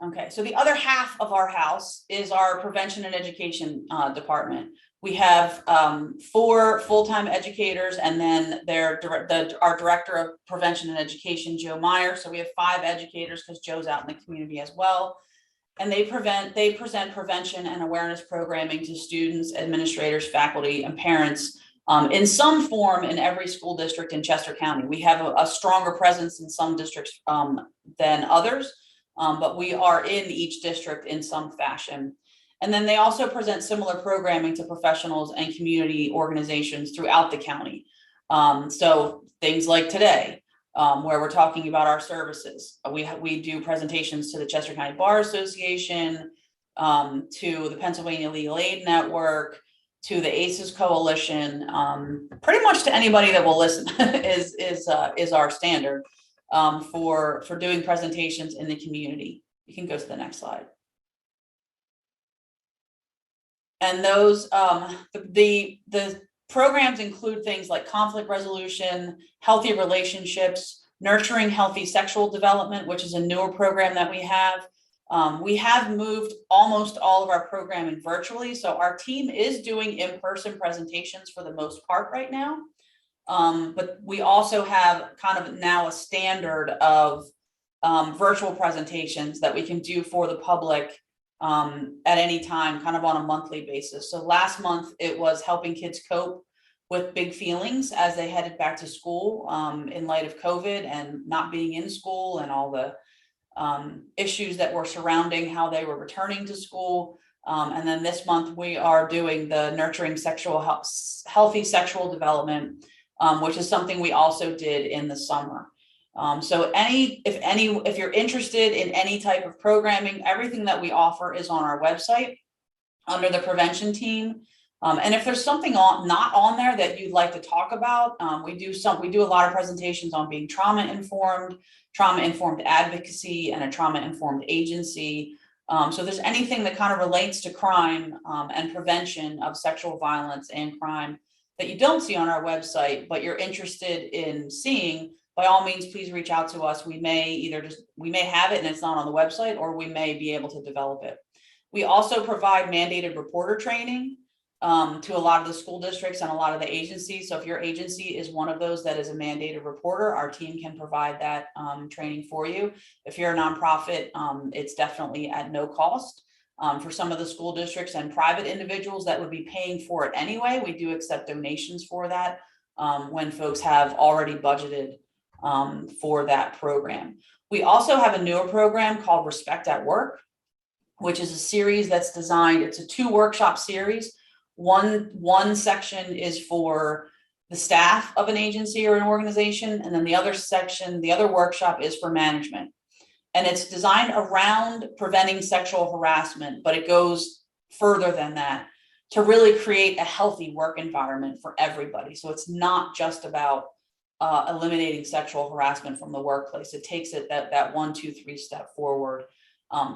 Okay, so the other half of our house is our prevention and education department. We have 4 full-time educators, and then our director of prevention and education, Joe Meyer. So we have 5 educators because Joe's out in the community as well. And they present prevention and awareness programming to students, administrators, faculty, and parents in some form in every school district in Chester County. We have a stronger presence in some districts than others, but we are in each district in some fashion. And then they also present similar programming to professionals and community organizations throughout the county. So things like today, where we're talking about our services. We do presentations to the Chester County Bar Association, to the Pennsylvania Legal Aid Network, to the ACES Coalition, pretty much to anybody that will listen is our standard for doing presentations in the community. You can go to the next slide. And those, the programs include things like conflict resolution, healthy relationships, nurturing healthy sexual development, which is a newer program that we have. We have moved almost all of our programming virtually. So our team is doing in-person presentations for the most part right now. But we also have kind of now a standard of virtual presentations that we can do for the public at any time, kind of on a monthly basis. So last month it was helping kids cope with big feelings as they headed back to school in light of COVID and not being in school and all the issues that were surrounding how they were returning to school. And then this month we are doing the nurturing healthy sexual development, which is something we also did in the summer. So if you're interested in any type of programming, everything that we offer is on our website under the prevention team. And if there's something not on there that you'd like to talk about, we do a lot of presentations on being trauma-informed advocacy, and a trauma-informed agency. So if there's anything that kind of relates to crime and prevention of sexual violence and crime that you don't see on our website, but you're interested in seeing, by all means, please reach out to us. We may have it and it's not on the website, or we may be able to develop it. We also provide mandated reporter training to a lot of the school districts and a lot of the agencies. So if your agency is one of those that is a mandated reporter, our team can provide that training for you. If you're a nonprofit, it's definitely at no cost. For some of the school districts and private individuals that would be paying for it anyway, we do accept donations for that when folks have already budgeted for that program. We also have a newer program called Respect at Work, which is a series that's designed, it's a 2-workshop series. One section is for the staff of an agency or an organization, and then the other workshop is for management. And it's designed around preventing sexual harassment, but it goes further than that to really create a healthy work environment for everybody. So it's not just about eliminating sexual harassment from the workplace. It takes it that 1, 2, 3 step forward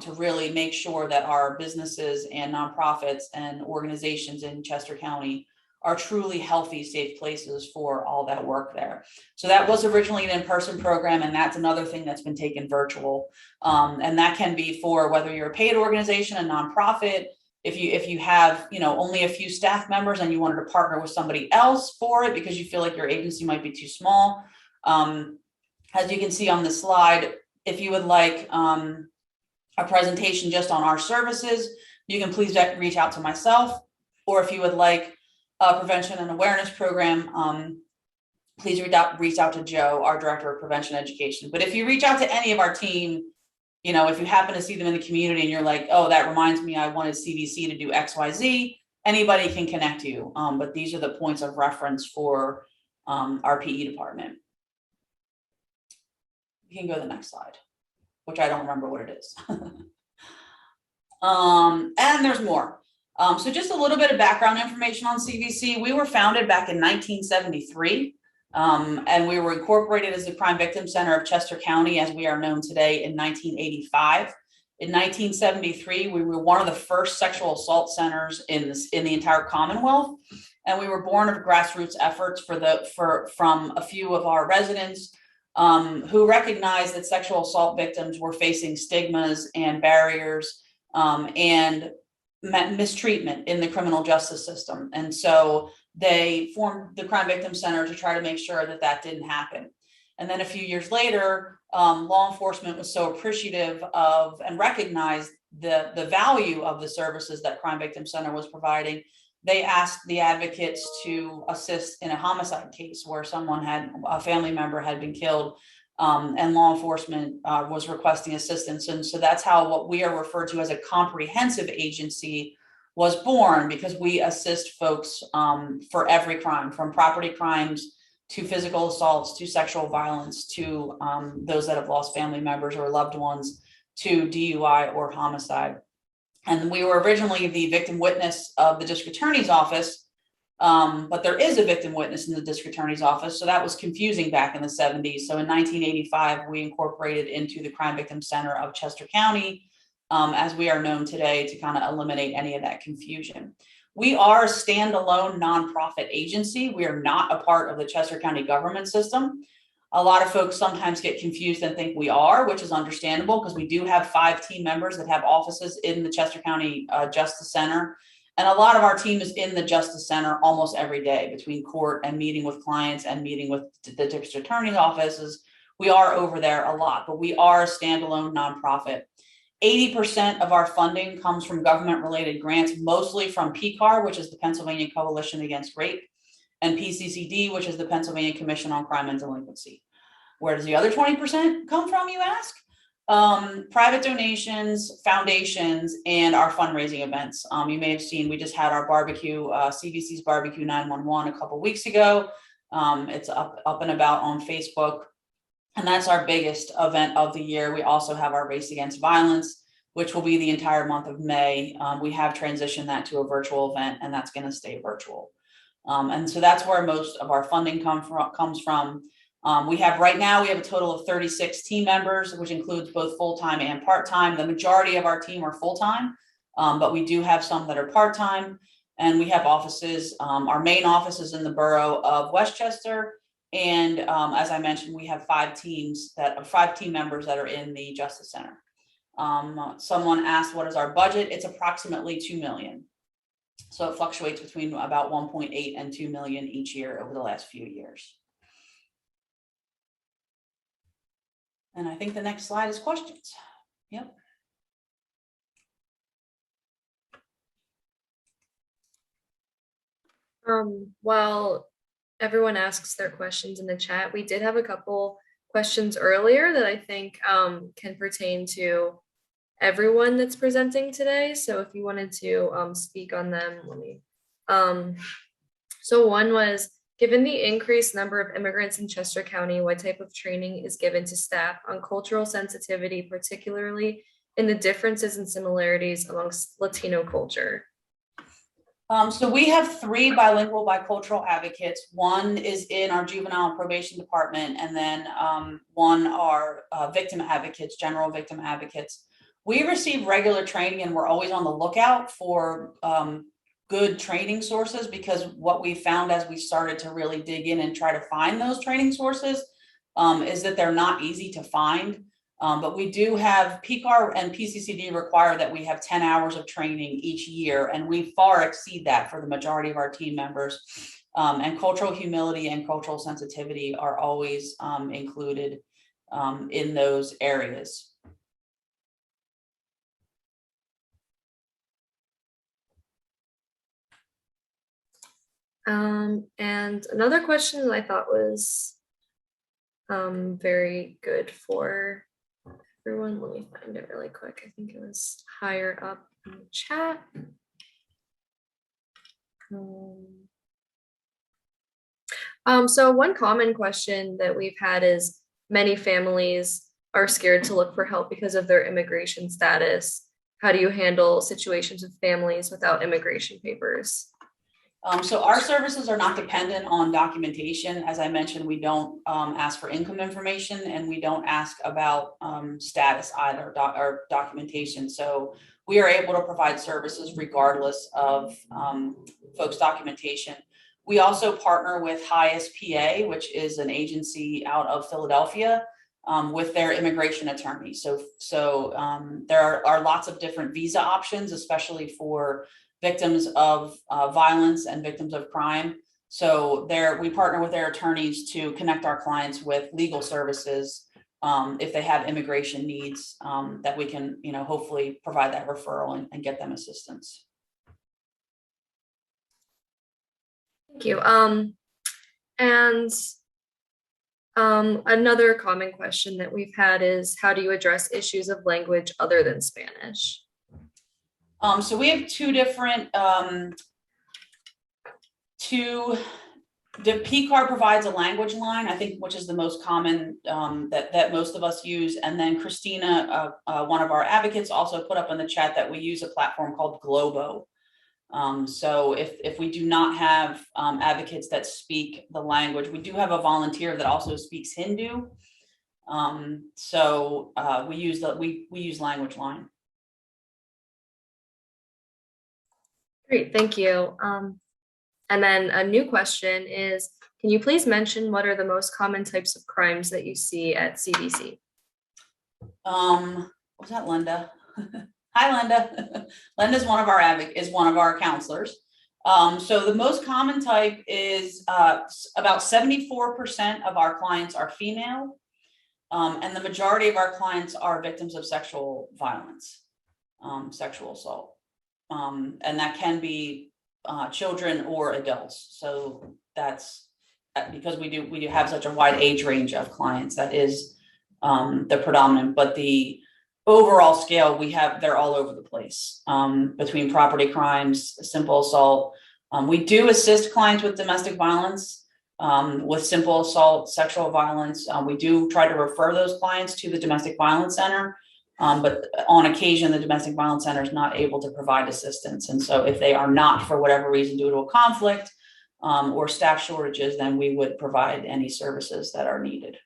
to really make sure that our businesses and nonprofits and organizations in Chester County are truly healthy, safe places for all that work there. So that was originally an in-person program, and that's another thing that's been taken virtual. And that can be for whether you're a paid organization, a nonprofit, if you have only a few staff members and you wanted to partner with somebody else for it because you feel like your agency might be too small. As you can see on the slide, if you would like a presentation just on our services, you can please reach out to myself, or if you would like a prevention and awareness program, please reach out to Joe, our Director of Prevention Education. But if you reach out to any of our team, if you happen to see them in the community and you're like, oh, that reminds me, I wanted CVC to do XYZ, anybody can connect you. But these are the points of reference for our PE department. You can go to the next slide, which I don't remember what it is. And there's more. So just a little bit of background information on CVC. We were founded back in 1973, and we were incorporated as the Crime Victim Center of Chester County as we are known today in 1985. In 1973, we were one of the first sexual assault centers in the entire Commonwealth, and we were born of grassroots efforts from a few of our residents who recognized that sexual assault victims were facing stigmas and barriers and mistreatment in the criminal justice system. And so they formed the Crime Victim Center to try to make sure that that didn't happen. And then a few years later, law enforcement was so appreciative of and recognized the value of the services that Crime Victim Center was providing. They asked the advocates to assist in a homicide case where a family member had been killed, and law enforcement was requesting assistance. And so that's how what we are referred to as a comprehensive agency was born, because we assist folks for every crime, from property crimes to physical assaults, to sexual violence, to those that have lost family members or loved ones, to DUI or homicide. And we were originally the victim witness of the district attorney's office, but there is a victim witness in the district attorney's office. So that was confusing back in the 70s. So in 1985, we incorporated into the Crime Victim Center of Chester County, as we are known today, to kind of eliminate any of that confusion. We are a standalone nonprofit agency. We are not a part of the Chester County government system. A lot of folks sometimes get confused and think we are, which is understandable, because we do have 5 team members that have offices in the Chester County Justice Center. And a lot of our team is in the Justice Center almost every day, between court and meeting with clients and meeting with the district attorney's offices. We are over there a lot, but we are a standalone nonprofit. 80% of our funding comes from government-related grants, mostly from PCAR, which is the Pennsylvania Coalition Against Rape, and PCCD, which is the Pennsylvania Commission on Crime and Delinquency. Where does the other 20% come from, you ask? Private donations, foundations, and our fundraising events. You may have seen, we just had our barbecue, CVC's Barbecue 911 a couple weeks ago. It's up and about on Facebook. And that's our biggest event of the year. We also have our Race Against Violence, which will be the entire month of May. We have transitioned that to a virtual event, and that's going to stay virtual. And so that's where most of our funding comes from. We have a total of 36 team members, which includes both full-time and part-time. The majority of our team are full-time, but we do have some that are part-time. And we have offices, our main office is in the borough of Westchester. And as I mentioned, we have 5 team members that are in the Justice Center. Someone asked, what is our budget? It's approximately $2 million. So it fluctuates between about 1.8 and 2 million each year over the last few years. And I think the next slide is questions. Yep. While everyone asks their questions in the chat, we did have a couple questions earlier that I think can pertain to everyone that's presenting today. So if you wanted to speak on them, let me. So one was, given the increased number of immigrants in Chester County, what type of training is given to staff on cultural sensitivity, particularly in the differences and similarities amongst Latino culture? So we have 3 bilingual bicultural advocates. One is in our juvenile and probation department, and then one are victim advocates, general victim advocates. We receive regular training, and we're always on the lookout for good training sources, because what we found as we started to really dig in and try to find those training sources is that they're not easy to find. But we do have PCAR and PCCD require that we have 10 hours of training each year, and we far exceed that for the majority of our team members. And cultural humility and cultural sensitivity are always included in those areas. And another question that I thought was very good for everyone. Let me find it really quick. I think it was higher up in the chat. So one common question that we've had is, many families are scared to look for help because of their immigration status. How do you handle situations with families without immigration papers? So our services are not dependent on documentation. As I mentioned, we don't ask for income information, and we don't ask about status either, or documentation. So we are able to provide services regardless of folks' documentation. We also partner with Highest PA, which is an agency out of Philadelphia, with their immigration attorney. So there are lots of different visa options, especially for victims of violence and victims of crime. So we partner with their attorneys to connect our clients with legal services if they have immigration needs, that we can, hopefully provide that referral and get them assistance. Thank you. And another common question that we've had is, how do you address issues of language other than Spanish? So we have 2 different, the PCAR provides a language line, I think, which is the most common that most of us use. And then Christina, one of our advocates, also put up in the chat that we use a platform called Globo. So if we do not have advocates that speak the language, we do have a volunteer that also speaks Hindu. So we use language line. Great, thank you. And then a new question is, can you please mention what are the most common types of crimes that you see at CVC? Was that Linda? Hi, Linda. Linda's one of our counselors. So the most common type is about 74% of our clients are female. And the majority of our clients are victims of sexual violence, sexual assault. And that can be children or adults. So that's because we do have such a wide age range of clients. That is the predominant, but the overall scale they're all over the place, between property crimes, simple assault. We do assist clients with domestic violence, with simple assault, sexual violence. We do try to refer those clients to the domestic violence center. But on occasion, the domestic violence center is not able to provide assistance. And so if they are not, for whatever reason, due to a conflict or staff shortages, then we would provide any services that are needed.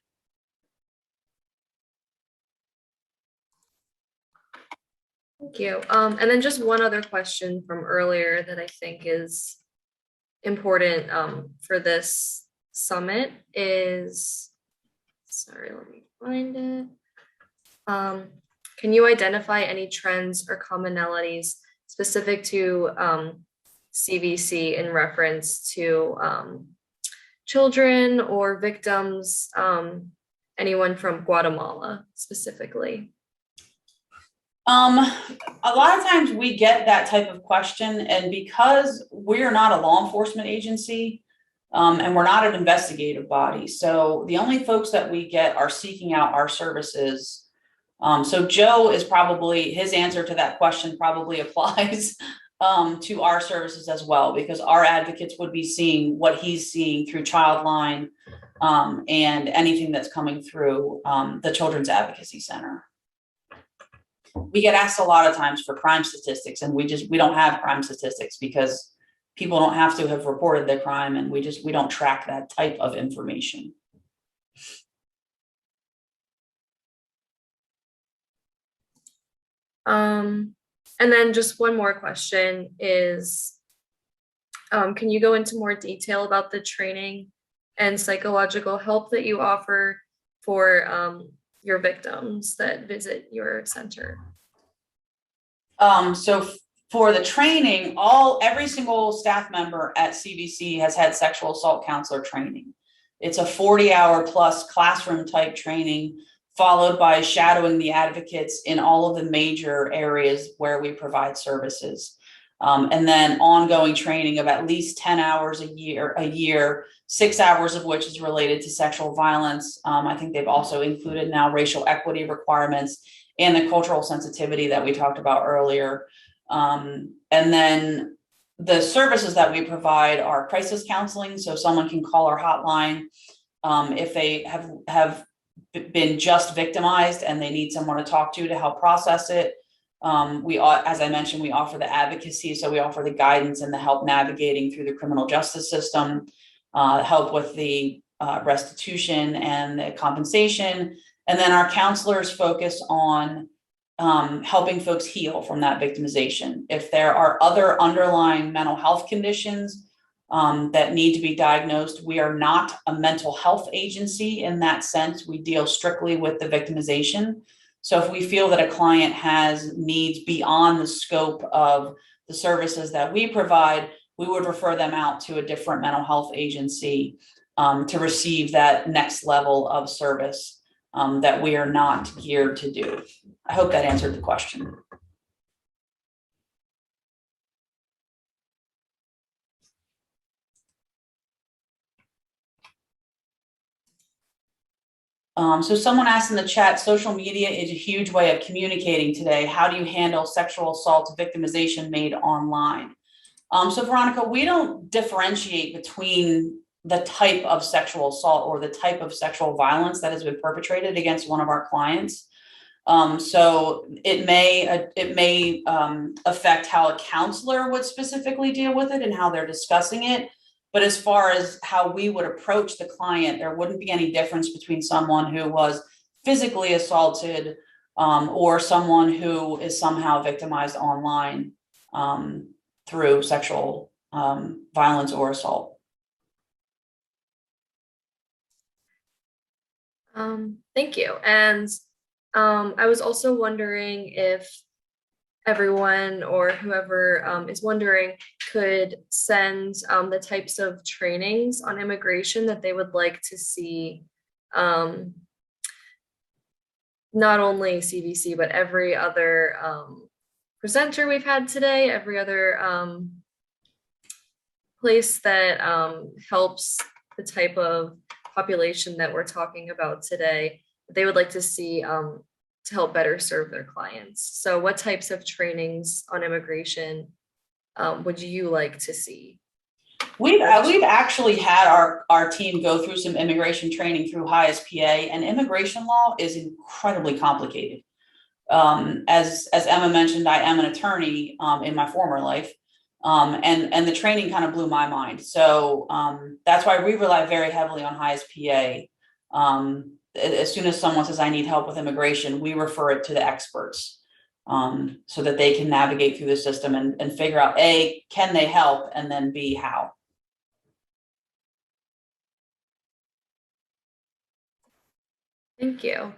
Thank you. And then just one other question from earlier that I think is important for this summit is, sorry, let me find it. Can you identify any trends or commonalities specific to CVC in reference to children or victims, anyone from Guatemala specifically? A lot of times we get that type of question, and because we're not a law enforcement agency, and we're not an investigative body, so the only folks that we get are seeking out our services. So Joe is probably, his answer to that question probably applies to our services as well, because our advocates would be seeing what he's seeing through Childline, and anything that's coming through the Children's Advocacy Center. We get asked a lot of times for crime statistics, and we don't have crime statistics because people don't have to have reported their crime, and we don't track that type of information. And then just one more question is, can you go into more detail about the training and psychological help that you offer for your victims that visit your center? So for the training, every single staff member at CVC has had sexual assault counselor training. It's a 40-hour plus classroom type training, followed by shadowing the advocates in all of the major areas where we provide services. And then ongoing training of at least 10 hours a year, 6 hours of which is related to sexual violence. I think they've also included now racial equity requirements and the cultural sensitivity that we talked about earlier. And then the services that we provide are crisis counseling. So someone can call our hotline if they have been just victimized and they need someone to talk to help process it. As I mentioned, we offer the advocacy. So we offer the guidance and the help navigating through the criminal justice system, help with the restitution and the compensation. And then our counselors focus on helping folks heal from that victimization. If there are other underlying mental health conditions that need to be diagnosed, we are not a mental health agency in that sense. We deal strictly with the victimization. So if we feel that a client has needs beyond the scope of the services that we provide, we would refer them out to a different mental health agency to receive that next level of service that we are not geared to do. I hope that answered the question. So someone asked in the chat, social media is a huge way of communicating today. How do you handle sexual assault victimization made online? So Veronica, we don't differentiate between the type of sexual assault or the type of sexual violence that has been perpetrated against one of our clients. So it may affect how a counselor would specifically deal with it and how they're discussing it. But as far as how we would approach the client, there wouldn't be any difference between someone who was physically assaulted or someone who is somehow victimized online through sexual violence or assault. Thank you. And I was also wondering if everyone or whoever is wondering could send the types of trainings on immigration that they would like to see not only CVC, but every other presenter we've had today, every other place that helps the type of population that we're talking about today, they would like to see to help better serve their clients. So what types of trainings on immigration would you like to see? We've actually had our team go through some immigration training through HISPA, and immigration law is incredibly complicated. As Emma mentioned, I am an attorney in my former life, and the training kind of blew my mind. So that's why we rely very heavily on HISPA. As soon as someone says I need help with immigration, we refer it to the experts. So that they can navigate through the system and figure out A, can they help, and then B, how. Thank you.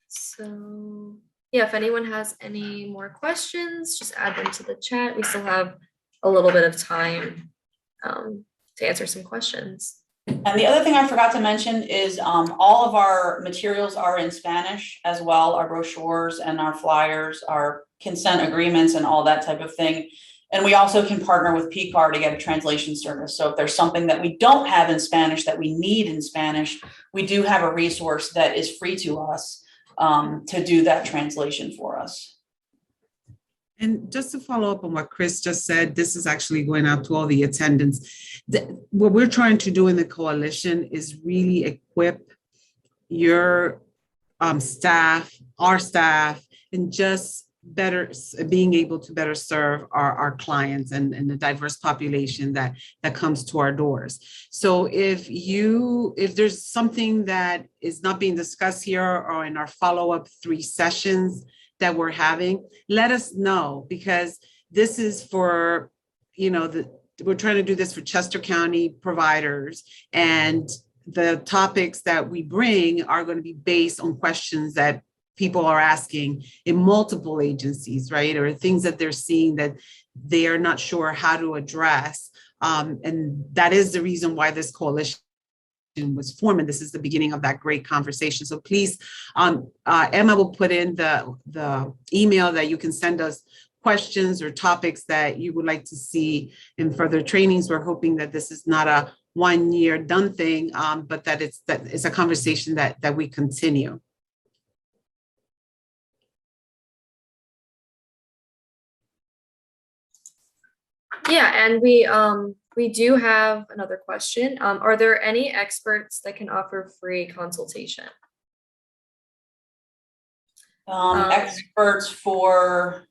So yeah, if anyone has any more questions, just add them to the chat. We still have a little bit of time to answer some questions. And the other thing I forgot to mention is all of our materials are in Spanish as well, our brochures and our flyers, our consent agreements and all that type of thing. And we also can partner with PCAR to get a translation service. So if there's something that we don't have in Spanish that we need in Spanish, we do have a resource that is free to us to do that translation for us. And just to follow up on what Chris just said, this is actually going out to all the attendants. What we're trying to do in the coalition is really equip your staff, our staff, and just better being able to better serve our clients and the diverse population that comes to our doors. So if there's something that is not being discussed here or in our follow-up 3 sessions that we're having, let us know, because this is for, we're trying to do this for Chester County providers, and the topics that we bring are going to be based on questions that people are asking in multiple agencies, right? Or things that they're seeing that they are not sure how to address. And that is the reason why this coalition was formed, and this is the beginning of that great conversation. So please, Emma will put in the email that you can send us questions or topics that you would like to see in further trainings. We're hoping that this is not a one-year done thing, but that it's a conversation that we continue. Yeah, and we do have another question. Are there any experts that can offer free consultation? Experts for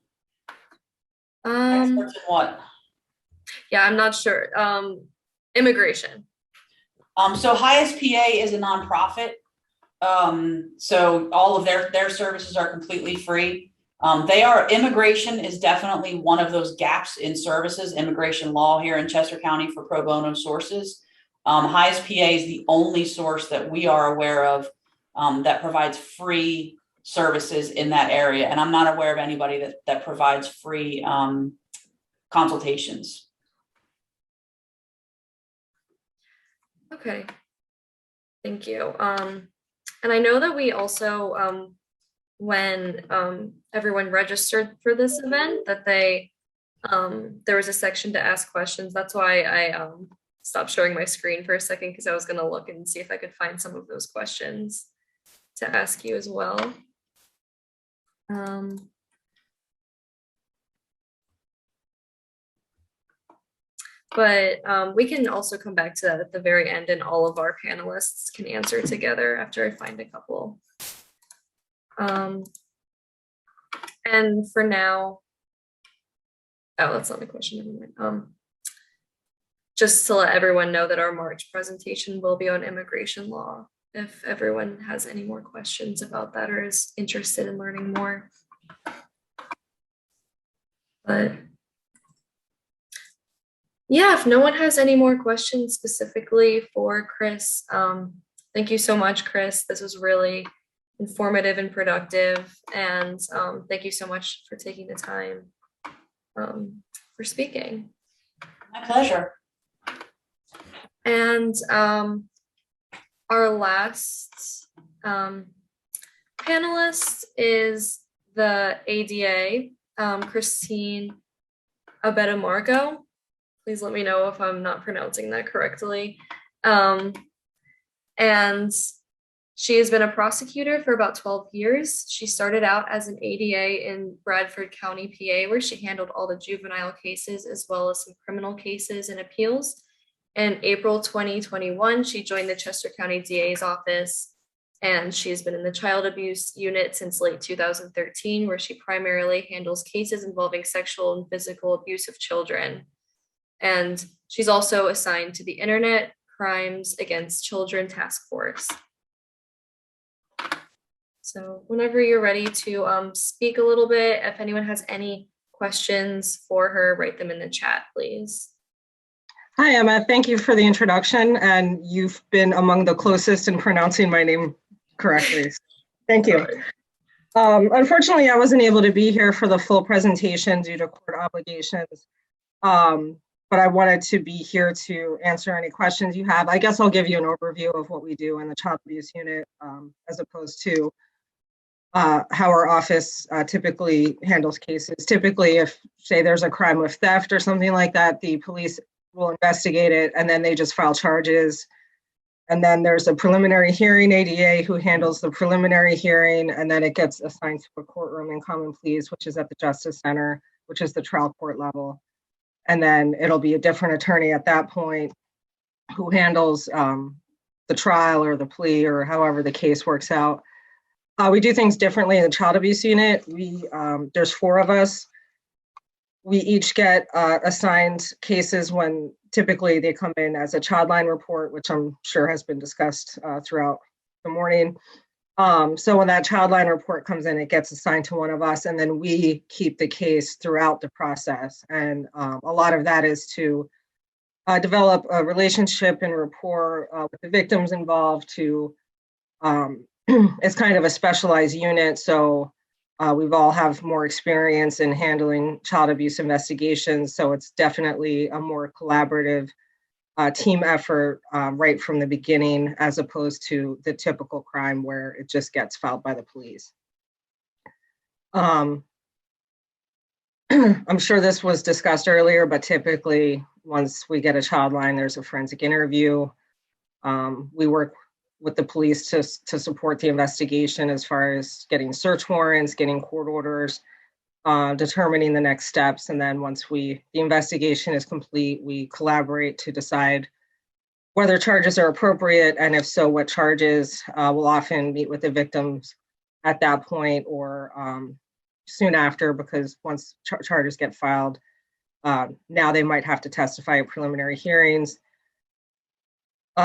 experts in what? Yeah, I'm not sure. Immigration. So HISPA is a nonprofit. So all of their services are completely free. Immigration is definitely one of those gaps in services, immigration law here in Chester County for pro bono sources. HISPA is the only source that we are aware of that provides free services in that area. And I'm not aware of anybody that provides free consultations. Okay, thank you. And I know that we also, when everyone registered for this event, that there was a section to ask questions. That's why I stopped showing my screen for a second, because I was going to look and see if I could find some of those questions to ask you as well. But we can also come back to that at the very end, and all of our panelists can answer together after I find a couple. And for now, oh, that's not a question. Never mind. Just to let everyone know that our March presentation will be on immigration law, if everyone has any more questions about that or is interested in learning more. But yeah, if no one has any more questions specifically for Chris, thank you so much, Chris. This was really informative and productive. And thank you so much for taking the time for speaking. My pleasure. And our last panelist is the ADA, Christine Abetamarco. Please let me know if I'm not pronouncing that correctly. And she has been a prosecutor for about 12 years. She started out as an ADA in Bradford County, PA, where she handled all the juvenile cases as well as some criminal cases and appeals. In April 2021, she joined the Chester County DA's office, and she's been in the child abuse unit since late 2013, where she primarily handles cases involving sexual and physical abuse of children. And she's also assigned to the Internet Crimes Against Children Task Force. So whenever you're ready to speak a little bit, if anyone has any questions for her, write them in the chat, please. Hi, Emma. Thank you for the introduction, and you've been among the closest in pronouncing my name correctly. Thank you. Unfortunately, I wasn't able to be here for the full presentation due to court obligations, but I wanted to be here to answer any questions you have. I guess I'll give you an overview of what we do in the child abuse unit, as opposed to how our office typically handles cases. Typically, if, say, there's a crime of theft or something like that, the police will investigate it, and then they just file charges. And then there's a preliminary hearing ADA who handles the preliminary hearing, and then it gets assigned to a courtroom in common pleas, which is at the Justice Center, which is the trial court level. And then it'll be a different attorney at that point who handles the trial or the plea or however the case works out. We do things differently in the child abuse unit. There's 4 of us. We each get assigned cases when typically they come in as a child line report, which I'm sure has been discussed throughout the morning. So when that child line report comes in, it gets assigned to one of us, and then we keep the case throughout the process. And a lot of that is to develop a relationship and rapport with the victims involved. It's kind of a specialized unit, so we've all have more experience in handling child abuse investigations, so it's definitely a more collaborative team effort right from the beginning, as opposed to the typical crime where it just gets filed by the police. I'm sure this was discussed earlier, but typically once we get a child line, there's a forensic interview. We work with the police to support the investigation as far as getting search warrants, getting court orders, determining the next steps. And then once the investigation is complete, we collaborate to decide whether charges are appropriate, and if so, what charges. We'll often meet with the victims at that point or soon after, because once charges get filed, now they might have to testify at preliminary hearings.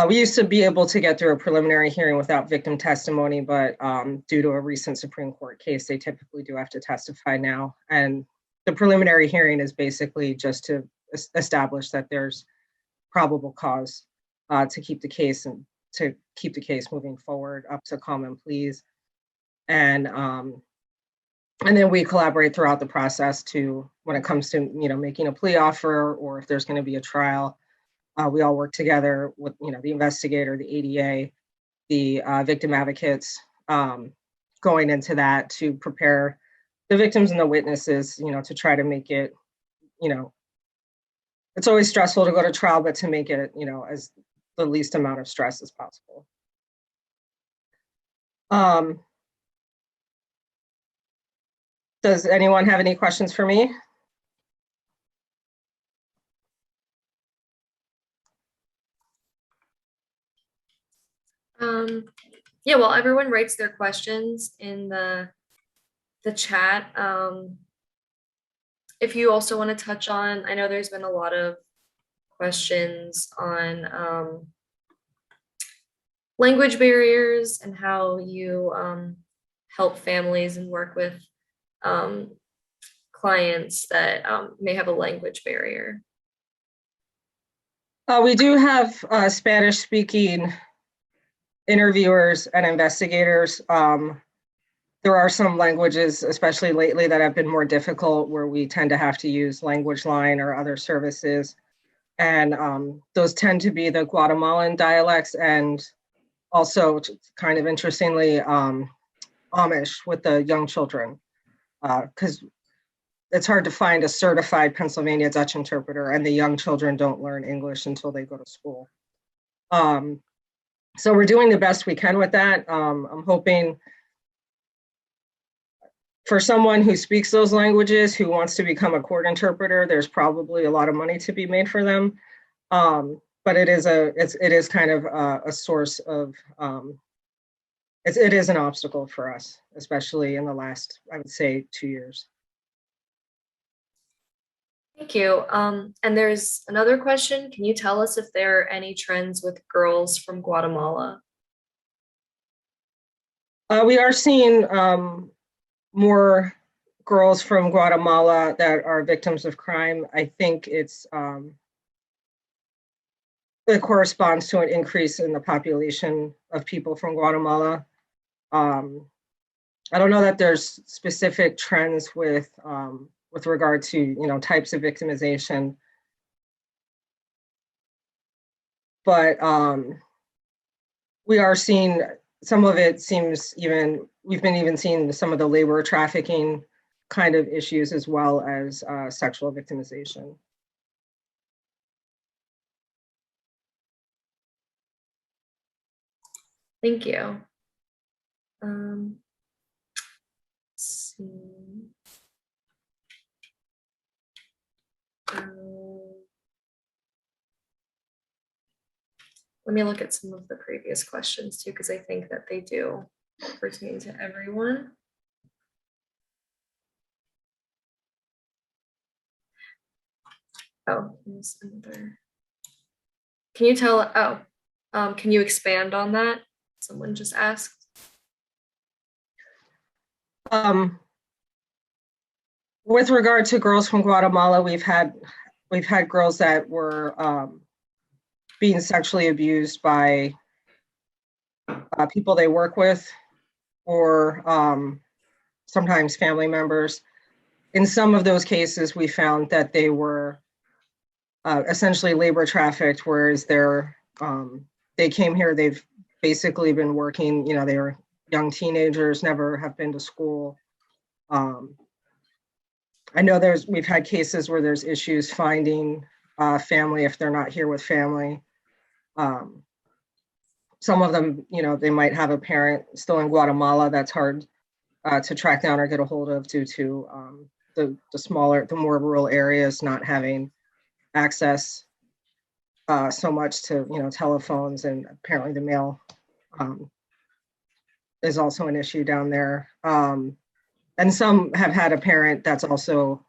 We used to be able to get through a preliminary hearing without victim testimony, but due to a recent Supreme Court case, they typically do have to testify now. And the preliminary hearing is basically just to establish that there's probable cause to keep the case moving forward up to common pleas. And then we collaborate throughout the process when it comes to making a plea offer, or if there's going to be a trial. We all work together with the investigator, the ADA, the victim advocates, going into that to prepare the victims and the witnesses, to try to make it, it's always stressful to go to trial, but to make it, as the least amount of stress as possible. Does anyone have any questions for me? Yeah, while everyone writes their questions in the chat, if you also want to touch on, I know there's been a lot of questions on language barriers and how you help families and work with clients that may have a language barrier. We do have Spanish-speaking interviewers and investigators. There are some languages, especially lately, that have been more difficult, where we tend to have to use language line or other services. And those tend to be the Guatemalan dialects and also kind of interestingly, Amish with the young children, because it's hard to find a certified Pennsylvania Dutch interpreter, and the young children don't learn English until they go to school. So we're doing the best we can with that. I'm hoping for someone who speaks those languages, who wants to become a court interpreter, there's probably a lot of money to be made for them. But it is kind of a source of, it is an obstacle for us, especially in the last, I would say, 2 years. Thank you. And there's another question. Can you tell us if there are any trends with girls from Guatemala? We are seeing more girls from Guatemala that are victims of crime. I think it corresponds to an increase in the population of people from Guatemala. I don't know that there's specific trends with regard to types of victimization, but we are seeing some of it. We've been even seeing some of the labor trafficking kind of issues, as well as sexual victimization. Thank you. Let's see. Let me look at some of the previous questions too, because I think that they do pertain to everyone. Oh, here's another. Can you tell, can you expand on that? Someone just asked. With regard to girls from Guatemala, we've had girls that were being sexually abused by people they work with, or sometimes family members. In some of those cases, we found that they were essentially labor trafficked, whereas they came here, they've basically been working, they were young teenagers, never have been to school. I know we've had cases where there's issues finding family if they're not here with family. Some of them, they might have a parent still in Guatemala that's hard to track down or get a hold of due to the more rural areas not having access so much to telephones, and apparently the mail is also an issue down there. And some have had a parent that's also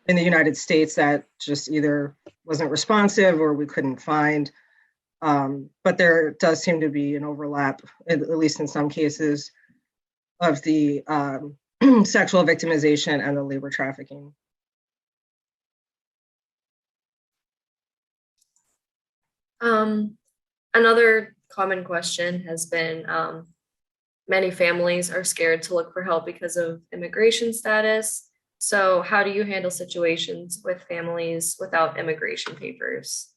in the United States that just either wasn't responsive or we couldn't find. But there does seem to be an overlap, at least in some cases, of the sexual victimization and the labor trafficking. Another common question has been, many families are scared to look for help because of immigration status. So how do you handle situations with families without immigration papers?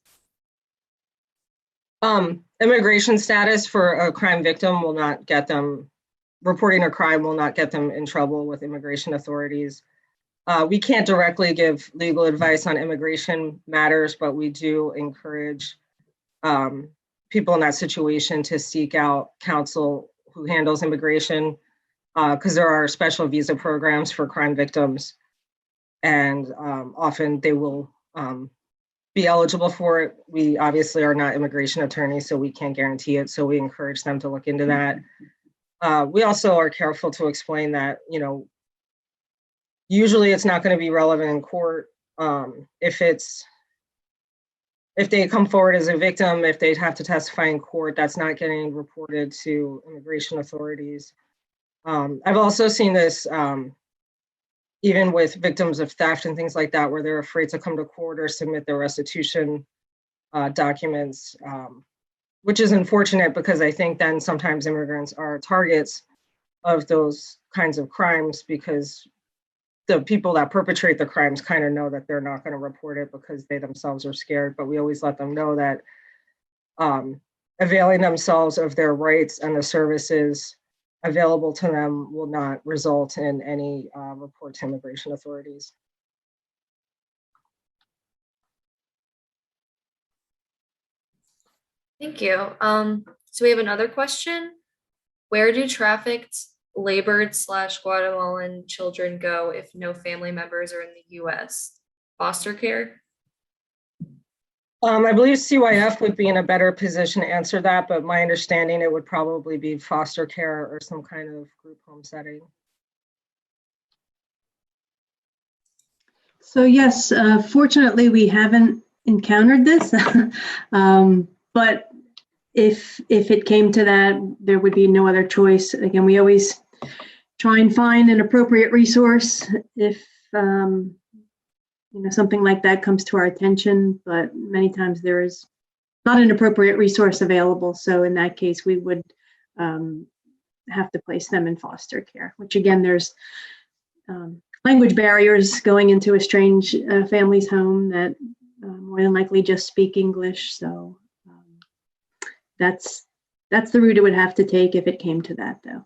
Immigration status for a crime victim will not get them, reporting a crime will not get them in trouble with immigration authorities. We can't directly give legal advice on immigration matters, but we do encourage people in that situation to seek out counsel who handles immigration, because there are special visa programs for crime victims, and often they will be eligible for it. We obviously are not immigration attorneys, so we can't guarantee it, so we encourage them to look into that. We also are careful to explain that, usually it's not going to be relevant in court. If they come forward as a victim, if they have to testify in court, that's not getting reported to immigration authorities. I've also seen this even with victims of theft and things like that, where they're afraid to come to court or submit their restitution documents, which is unfortunate, because I think then sometimes immigrants are targets of those kinds of crimes, because the people that perpetrate the crimes kind of know that they're not going to report it because they themselves are scared. But we always let them know that availing themselves of their rights and the services available to them will not result in any report to immigration authorities. Thank you. So we have another question. Where do trafficked, labored / Guatemalan children go if no family members are in the US? Foster care? I believe CYF would be in a better position to answer that, but my understanding it would probably be foster care or some kind of group home setting. So yes, fortunately, we haven't encountered this, but if it came to that, there would be no other choice. Again, we always try and find an appropriate resource if something like that comes to our attention, but many times there is not an appropriate resource available. So in that case, we would have to place them in foster care, which again, there's language barriers going into a strange family's home that more than likely just speak English. So that's the route it would have to take if it came to that, though.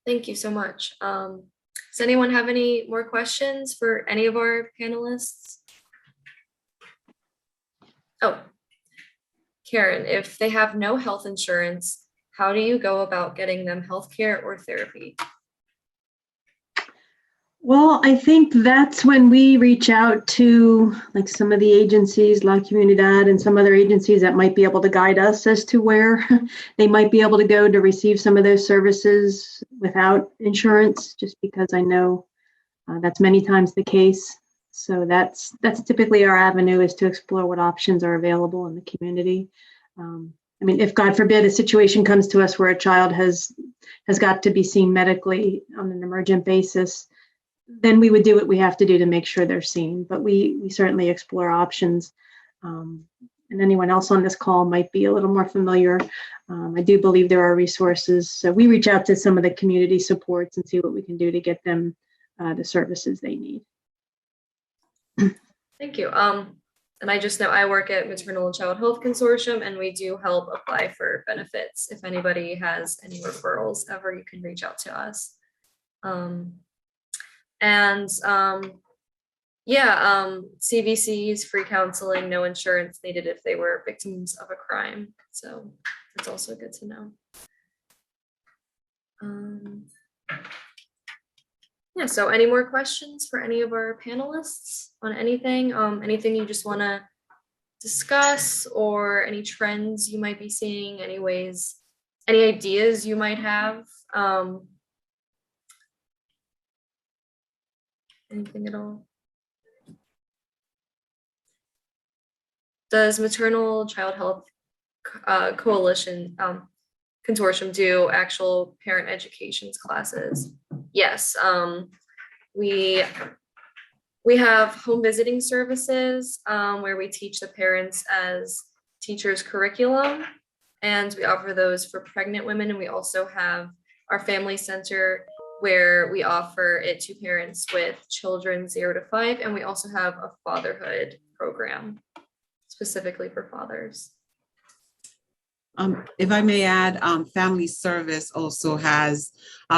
Thank you so much. Does anyone have any more questions for any of our panelists? Oh, Karen, if they have no health insurance, how do you go about getting them healthcare or therapy? Well, I think that's when we reach out to like some of the agencies, La Comunidad and some other agencies that might be able to guide us as to where they might be able to go to receive some of those services without insurance, just because I know that's many times the case. So that's typically our avenue, is to explore what options are available in the community. I mean, if God forbid a situation comes to us where a child has got to be seen medically on an emergent basis, then we would do what we have to do to make sure they're seen. But we certainly explore options. And anyone else on this call might be a little more familiar. I do believe there are resources. So we reach out to some of the community supports and see what we can do to get them the services they need. Thank you. And I just know I work at Maternal and Child Health Consortium, and we do help apply for benefits. If anybody has any referrals ever, you can reach out to us. CVCs, free counseling, no insurance needed if they were victims of a crime. So it's also good to know. Yeah, so any more questions for any of our panelists on anything? Anything you just want to discuss, or any trends you might be seeing, any ideas you might have? Anything at all? Does Maternal Child Health Coalition Consortium do actual parent education classes? Yes. We have home visiting services where we teach the parents as teachers curriculum, and we offer those for pregnant women. And we also have our family center where we offer it to parents with children 0 to 5. And we also have a fatherhood program specifically for fathers. If I may add, Family Service also has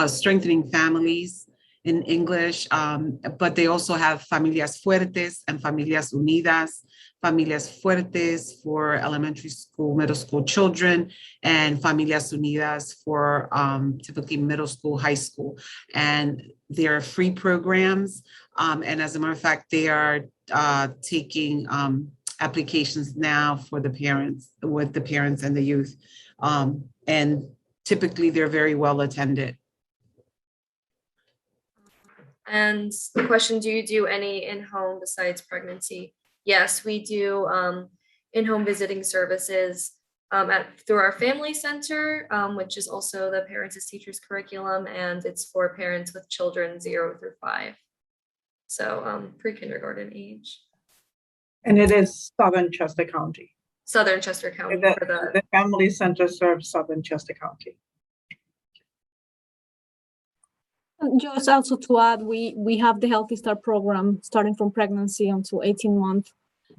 Strengthening Families in English, but they also have Familias Fuertes and Familias Unidas. Familias Fuertes for elementary school, middle school children, and Familias Unidas for typically middle school, high school. And they're free programs. And as a matter of fact, they are taking applications now for the parents, with the parents and the youth. And typically they're very well attended. And the question, do you do any in-home besides pregnancy? Yes, we do in-home visiting services through our family center, which is also the Parents as Teachers curriculum, and it's for parents with children 0 through 5. So pre-kindergarten age. And it is Southern Chester County. Southern Chester County. The family center serves Southern Chester County. Just also to add, we have the Healthy Start program starting from pregnancy until 18 months.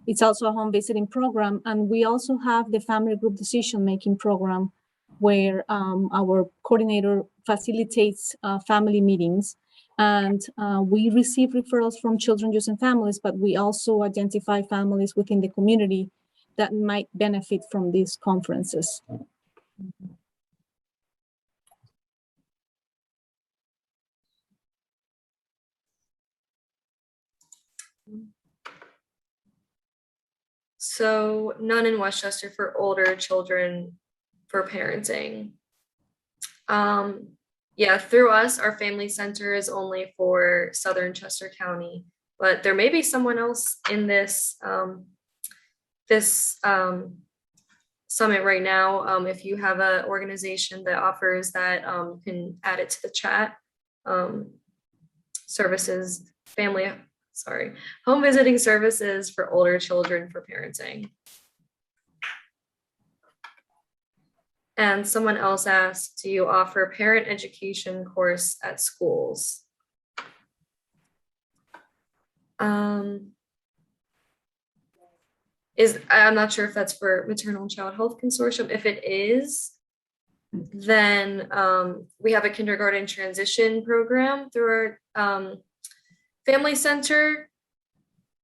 It's also a home visiting program, and we also have the family group decision-making program where our coordinator facilitates family meetings, and we receive referrals from children, youth, and families, but we also identify families within the community that might benefit from these conferences. So none in Westchester for older children for parenting. Yeah, through us, our family center is only for Southern Chester County, but there may be someone else in this summit right now. If you have an organization that offers that, can add it to the chat. Services, home visiting services for older children for parenting. And someone else asked, do you offer parent education course at schools? I'm not sure if that's for Maternal and Child Health Consortium. If it is, then we have a kindergarten transition program through our family center.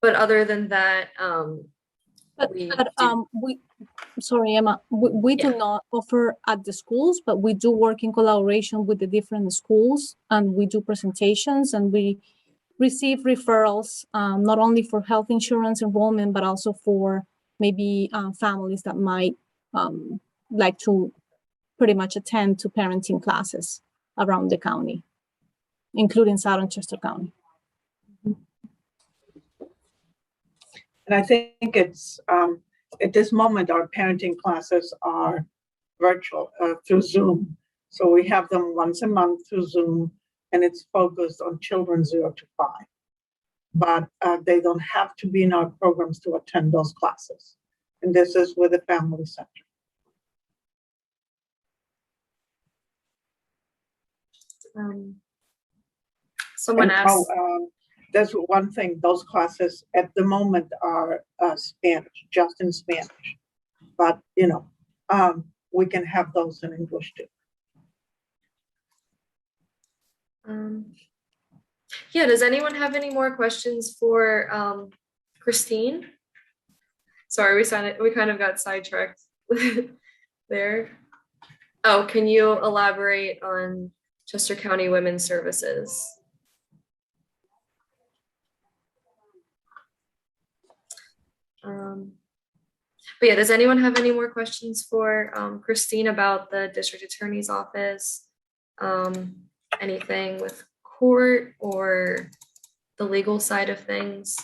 But other than that, sorry, Emma, we do not offer at the schools, but we do work in collaboration with the different schools, and we do presentations, and we receive referrals, not only for health insurance enrollment, but also for maybe families that might like to pretty much attend to parenting classes around the county, including Southern Chester County. And I think it's, at this moment, our parenting classes are virtual through Zoom. So we have them once a month through Zoom, and it's focused on children 0 to 5. But they don't have to be in our programs to attend those classes. And this is with the family center. Someone asked. There's one thing, those classes at the moment are Spanish, just in Spanish. But, you know, we can have those in English too. Yeah, does anyone have any more questions for Christine? Sorry, we kind of got sidetracked there. Oh, can you elaborate on Chester County Women's Services? But yeah, does anyone have any more questions for Christine about the district attorney's office? Anything with court or the legal side of things?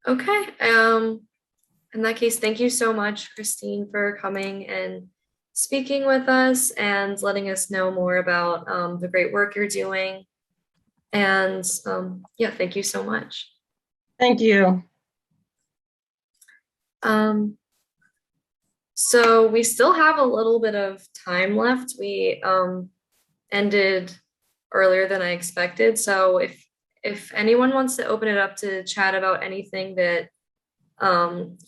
Okay. In that case, thank you so much, Christine, for coming and speaking with us and letting us know more about the great work you're doing. And yeah, thank you so much. Thank you. So we still have a little bit of time left. We ended earlier than I expected. So if anyone wants to open it up to chat about anything that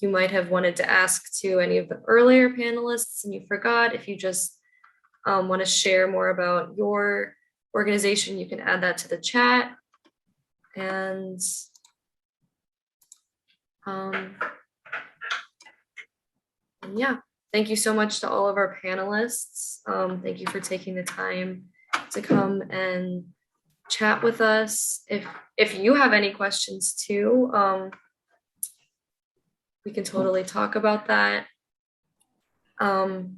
you might have wanted to ask to any of the earlier panelists and you forgot, if you just want to share more about your organization, you can add that to the chat. And yeah, thank you so much to all of our panelists. Thank you for taking the time to come and chat with us. If you have any questions too, we can totally talk about that.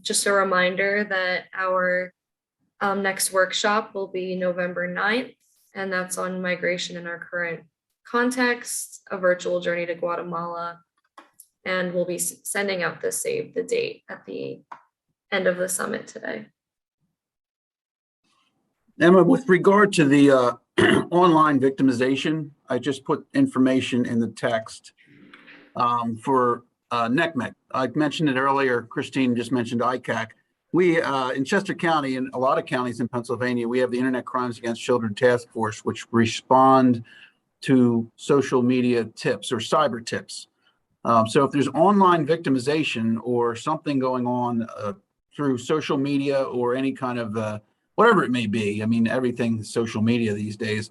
Just a reminder that our next workshop will be November 9th, and that's on migration in our current context, a virtual journey to Guatemala. And we'll be sending out the save the date at the end of the summit today. Emma, with regard to the online victimization, I just put information in the text for NECMEC. I mentioned it earlier. Christine just mentioned ICAC. We, in Chester County and a lot of counties in Pennsylvania, we have the Internet Crimes Against Children Task Force, which respond to social media tips or cyber tips. So if there's online victimization or something going on through social media or any kind of whatever it may be, I mean, everything is social media these days,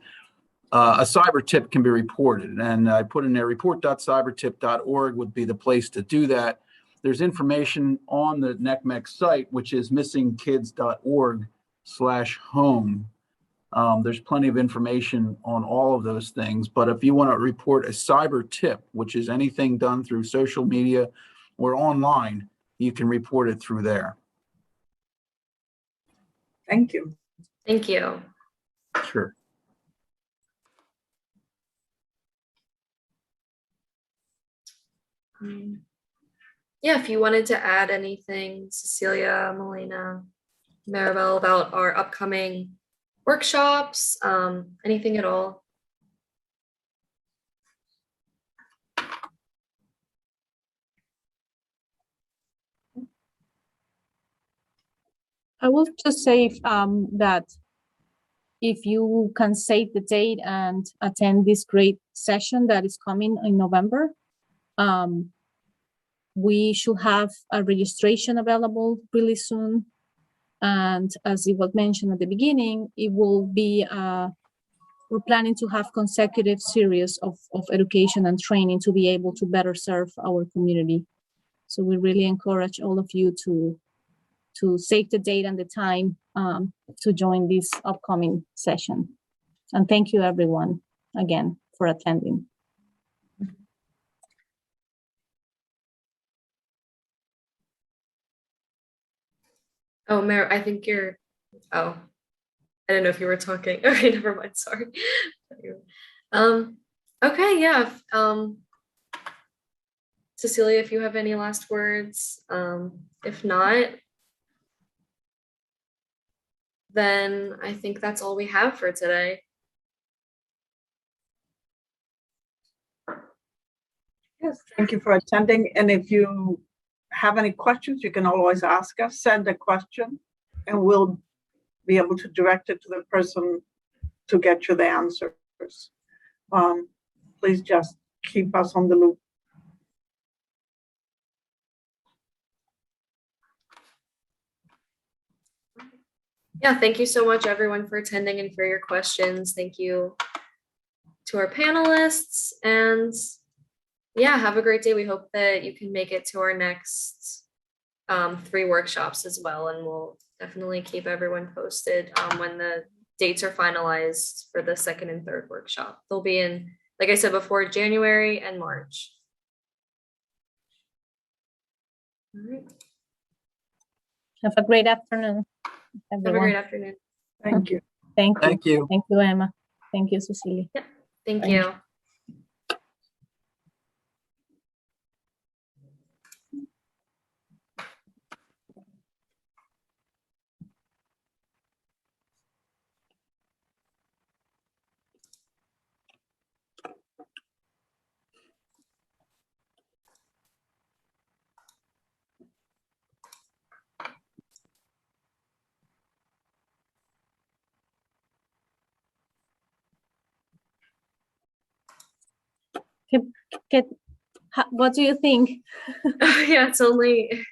a cyber tip can be reported. And I put in there, report.cybertip.org would be the place to do that. There's information on the NECMEC site, which is missingkids.org/home. There's plenty of information on all of those things. But if you want to report a cyber tip, which is anything done through social media or online, you can report it through there. Thank you. Thank you. Sure. Yeah, if you wanted to add anything, Cecilia, Melina, Maribel, about our upcoming workshops, anything at all. I will just say that if you can save the date and attend this great session that is coming in November, we should have a registration available really soon. And as it was mentioned at the beginning, it will be, we're planning to have consecutive series of education and training to be able to better serve our community. So we really encourage all of you to save the date and the time to join this upcoming session. And thank you everyone again for attending. Oh, Mar, I think you're, oh, I didn't know if you were talking. Okay, never mind, sorry. Okay, yeah. Cecilia, if you have any last words, if not, then I think that's all we have for today. Yes, thank you for attending. And if you have any questions, you can always ask us, send a question, and we'll be able to direct it to the person to get you the answers. Please just keep us on the loop. Yeah, thank you so much everyone for attending and for your questions. Thank you to our panelists, and yeah, have a great day. We hope that you can make it to our next 3 workshops as well, and we'll definitely keep everyone posted when the dates are finalized for the 2nd and 3rd workshop. They'll be in, like I said before, January and March. All right. Have a great afternoon, everyone. Have a great afternoon. Thank you. Thank you. Thank you. Thank you, Emma. Thank you, Cecilia. Yeah, thank you. What do you think? Yeah, it's only.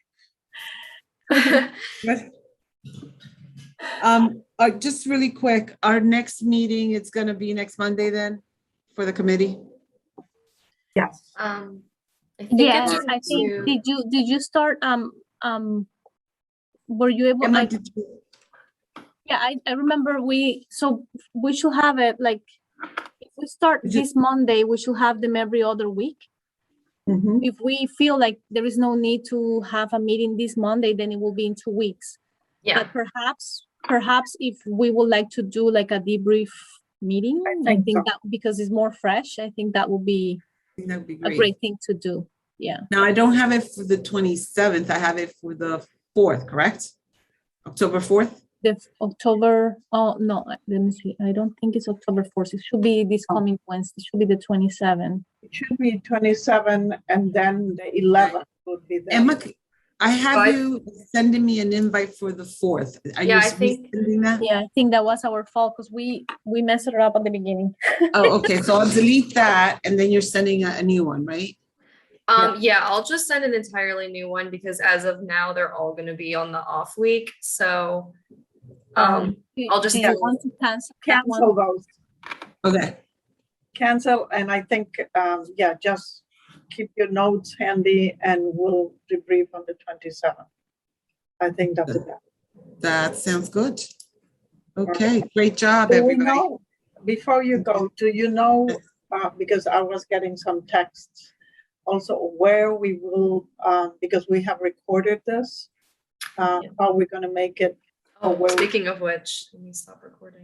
Just really quick, our next meeting is going to be next Monday then for the committee? Yes. I think Yes, it's I think, did you start, were you able, Emma, yeah, I remember we should have it, like, if we start this Monday, we should have them every other week. Mm-hmm. If we feel like there is no need to have a meeting this Monday, then it will be in 2 weeks. Yeah. But perhaps if we would like to do like a debrief meeting, I think so. That because it's more fresh, I think that would be a great thing to do. Yeah. Now I don't have it for the 27th. I have it for the 4th, correct? October 4th? the October, oh, no, let me see. I don't think it's October 4th. It should be this coming Wednesday. It should be the 27th. It should be 27 and then the 11th would be the. Emma, I have But- you sending me an invite for the 4th. Are Yeah, you I think- resending that? Yeah, I think that was our fault because we messed it up at the beginning. Oh, okay, so I'll delete that and then you're sending a new one, right? Yeah, I'll just send an entirely new one because as of now, they're all gonna be on the off week, so. I'll just Do you do- want to cancel that Cancel one? those. Okay, Cancel, and I think, yeah, just keep your notes handy and we'll debrief on the 27th. I think that's it. that sounds good. Okay, great job, Do we everybody. know, before you go, do you know, because I was getting some texts, also where we will, because we have recorded this, how we're gonna make it. Oh, where we- speaking of which, let me stop recording.